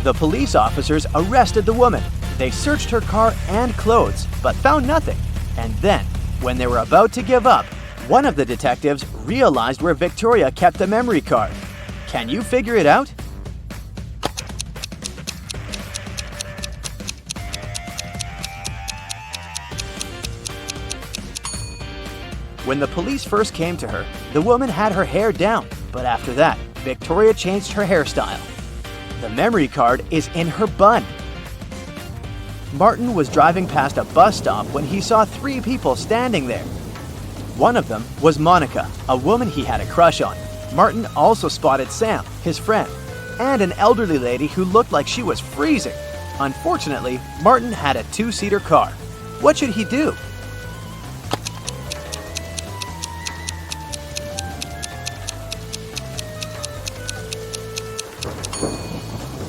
The police officers arrested the woman. They searched her car and clothes, but found nothing. And then, when they were about to give up, one of the detectives realized where Victoria kept the memory card. Can you figure it out? When the police first came to her, the woman had her hair down, but after that, Victoria changed her hairstyle. The memory card is in her bun. Martin was driving past a bus stop when he saw 3 people standing there. One of them was Monica, a woman he had a crush on. Martin also spotted Sam, his friend, and an elderly lady who looked like she was freezing. Unfortunately, Martin had a 2-seater car. What should he do?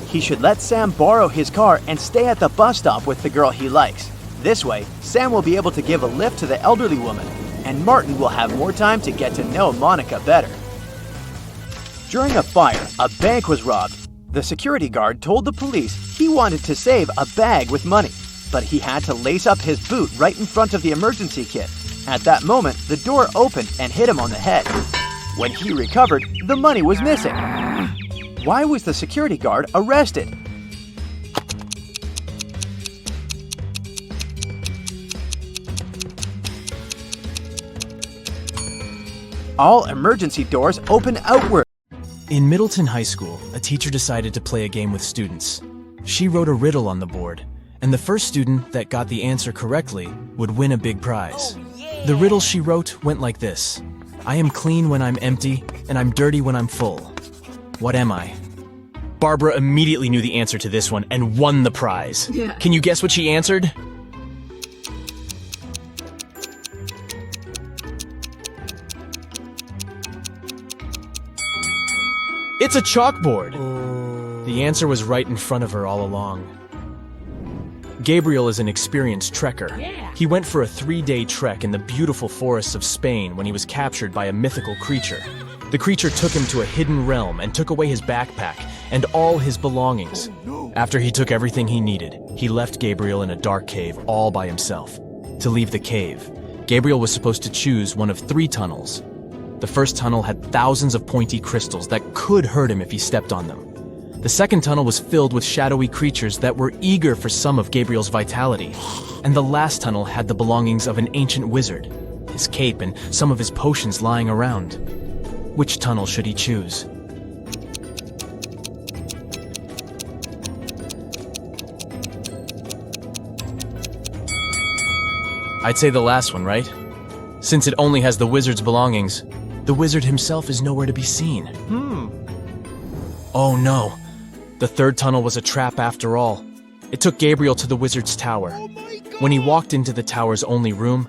He should let Sam borrow his car and stay at the bus stop with the girl he likes. This way, Sam will be able to give a lift to the elderly woman, and Martin will have more time to get to know Monica better. During a fire, a bank was robbed. The security guard told the police he wanted to save a bag with money, but he had to lace up his boot right in front of the emergency kit. At that moment, the door opened and hit him on the head. When he recovered, the money was missing. Why was the security guard arrested? All emergency doors open outward. In Middleton High School, a teacher decided to play a game with students. She wrote a riddle on the board, and the first student that got the answer correctly would win a big prize. The riddle she wrote went like this: I am clean when I'm empty, and I'm dirty when I'm full. What am I? Barbara immediately knew the answer to this one and won the prize. Can you guess what she answered? It's a chalkboard! The answer was right in front of her all along. Gabriel is an experienced trekker. He went for a 3-day trek in the beautiful forests of Spain when he was captured by a mythical creature. The creature took him to a hidden realm and took away his backpack and all his belongings. After he took everything he needed, he left Gabriel in a dark cave all by himself. To leave the cave, Gabriel was supposed to choose one of 3 tunnels. The first tunnel had thousands of pointy crystals that could hurt him if he stepped on them. The second tunnel was filled with shadowy creatures that were eager for some of Gabriel's vitality. And the last tunnel had the belongings of an ancient wizard, his cape and some of his potions lying around. Which tunnel should he choose? I'd say the last one, right? Since it only has the wizard's belongings, the wizard himself is nowhere to be seen. Oh no! The third tunnel was a trap after all. It took Gabriel to the wizard's tower. When he walked into the tower's only room,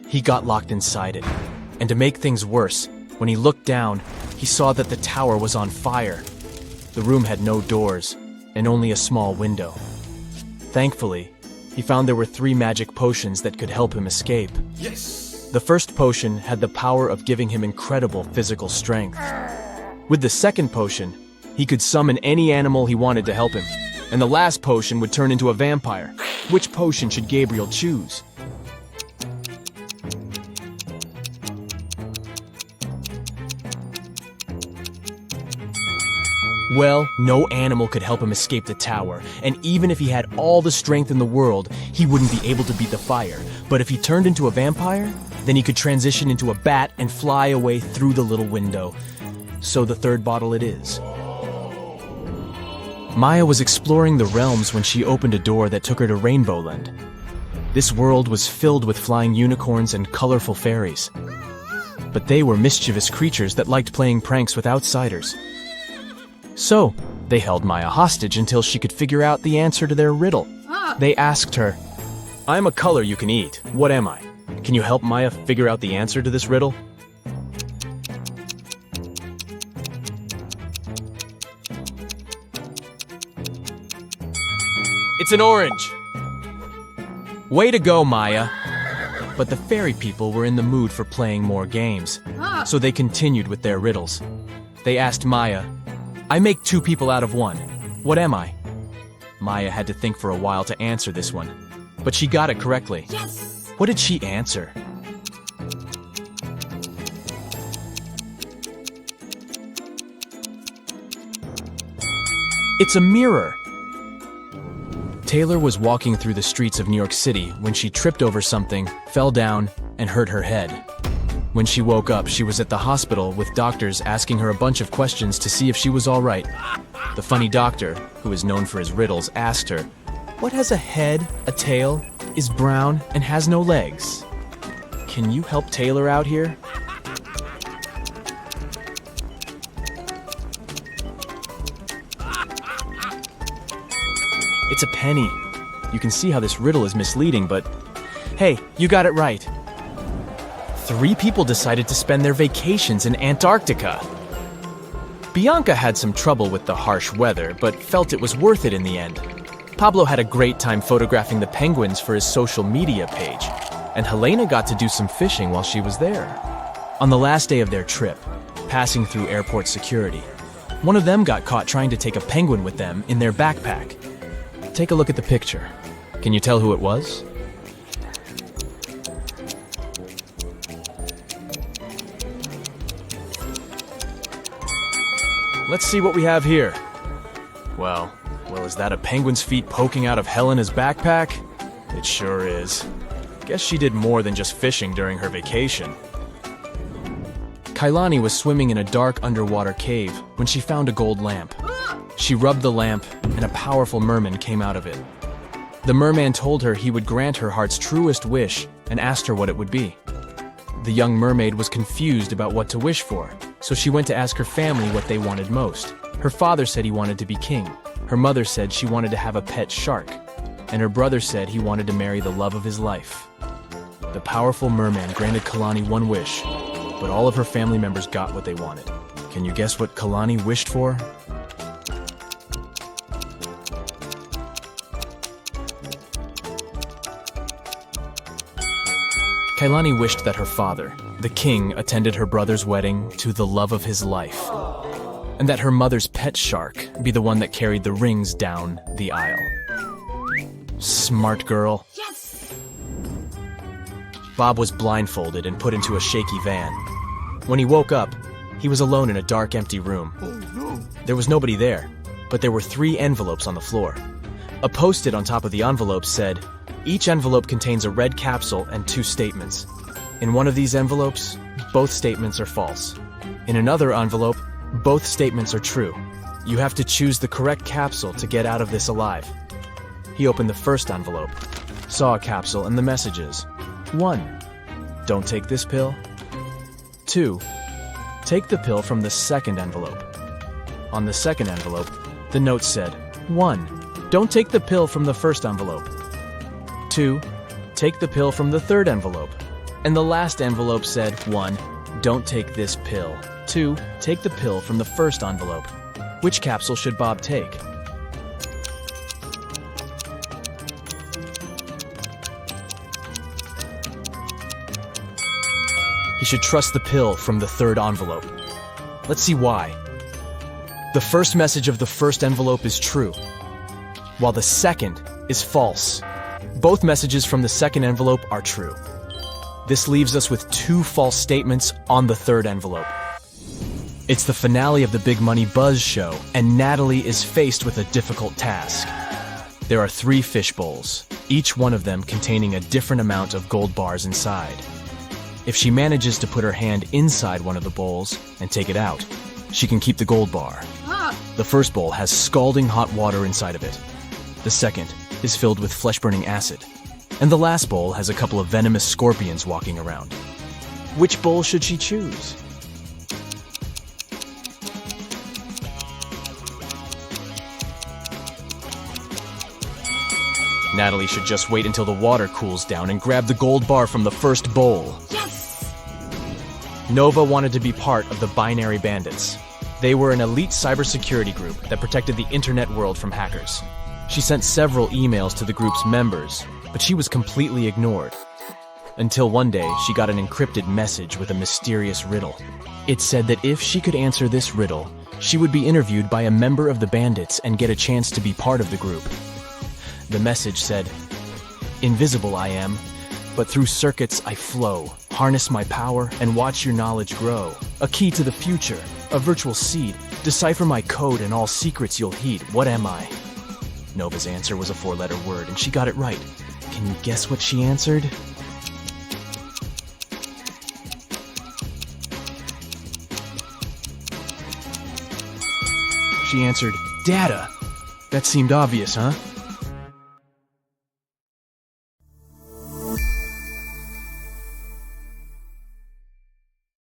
he got locked inside it. And to make things worse, when he looked down, he saw that the tower was on fire. The room had no doors, and only a small window. Thankfully, he found there were 3 magic potions that could help him escape. Yes! The first potion had the power of giving him incredible physical strength. With the second potion, he could summon any animal he wanted to help him. And the last potion would turn into a vampire. Which potion should Gabriel choose? Well, no animal could help him escape the tower, and even if he had all the strength in the world, he wouldn't be able to beat the fire. But if he turned into a vampire, then he could transition into a bat and fly away through the little window. So the third bottle it is. Maya was exploring the realms when she opened a door that took her to Rainbow Land. This world was filled with flying unicorns and colorful fairies. But they were mischievous creatures that liked playing pranks with outsiders. So, they held Maya hostage until she could figure out the answer to their riddle. They asked her, I'm a color you can eat. What am I? Can you help Maya figure out the answer to this riddle? It's an orange! Way to go, Maya! But the fairy people were in the mood for playing more games, so they continued with their riddles. They asked Maya, I make 2 people out of 1. What am I? Maya had to think for a while to answer this one, but she got it correctly. Yes! What did she answer? It's a mirror! Taylor was walking through the streets of New York City when she tripped over something, fell down, and hurt her head. When she woke up, she was at the hospital with doctors asking her a bunch of questions to see if she was all right. The funny doctor, who is known for his riddles, asked her, "What has a head, a tail, is brown, and has no legs? Can you help Taylor out here?" It's a penny. You can see how this riddle is misleading, but hey, you got it right. 3 people decided to spend their vacations in Antarctica. Bianca had some trouble with the harsh weather, but felt it was worth it in the end. Pablo had a great time photographing the penguins for his social media page, and Helena got to do some fishing while she was there. On the last day of their trip, passing through airport security, one of them got caught trying to take a penguin with them in their backpack. Take a look at the picture. Can you tell who it was? Let's see what we have here. Well, is that a penguin's feet poking out of Helena's backpack? It sure is. Guess she did more than just fishing during her vacation. Kailani was swimming in a dark underwater cave when she found a gold lamp. She rubbed the lamp, and a powerful merman came out of it. The merman told her he would grant her heart's truest wish and asked her what it would be. The young mermaid was confused about what to wish for, so she went to ask her family what they wanted most. Her father said he wanted to be king. Her mother said she wanted to have a pet shark, and her brother said he wanted to marry the love of his life. The powerful merman granted Kalani one wish, but all of her family members got what they wanted. Can you guess what Kalani wished for? Kailani wished that her father, the king, attended her brother's wedding to the love of his life, and that her mother's pet shark be the one that carried the rings down the aisle. Smart girl. Yes! Bob was blindfolded and put into a shaky van. When he woke up, he was alone in a dark, empty room. There was nobody there, but there were 3 envelopes on the floor. A post-it on top of the envelope said, "Each envelope contains a red capsule and 2 statements. In one of these envelopes, both statements are false. In another envelope, both statements are true. You have to choose the correct capsule to get out of this alive." He opened the first envelope, saw a capsule and the messages. 1. Don't take this pill. 2. Take the pill from the second envelope. On the second envelope, the note said, 1. Don't take the pill from the first envelope. 2. Take the pill from the third envelope. And the last envelope said, 1. Don't take this pill. 2. Take the pill from the first envelope. Which capsule should Bob take? He should trust the pill from the third envelope. Let's see why. The first message of the first envelope is true, while the second is false. Both messages from the second envelope are true. This leaves us with 2 false statements on the third envelope. It's the finale of the Big Money Buzz show, and Natalie is faced with a difficult task. There are 3 fish bowls, each one of them containing a different amount of gold bars inside. If she manages to put her hand inside one of the bowls and take it out, she can keep the gold bar. The first bowl has scalding hot water inside of it. The second is filled with flesh-burning acid. And the last bowl has a couple of venomous scorpions walking around. Which bowl should she choose? Natalie should just wait until the water cools down and grab the gold bar from the first bowl. Yes! Nova wanted to be part of the Binary Bandits. They were an elite cybersecurity group that protected the internet world from hackers. She sent several emails to the group's members, but she was completely ignored. Until one day, she got an encrypted message with a mysterious riddle. It said that if she could answer this riddle, she would be interviewed by a member of the bandits and get a chance to be part of the group. The message said, "Invisible I am, but through circuits I flow. Harness my power and watch your knowledge grow. A key to the future, a virtual seed. Decipher my code and all secrets you'll heed. What am I?" Nova's answer was a 4-letter word, and she got it right. Can you guess what she answered? She answered, "Data." That seemed obvious, huh?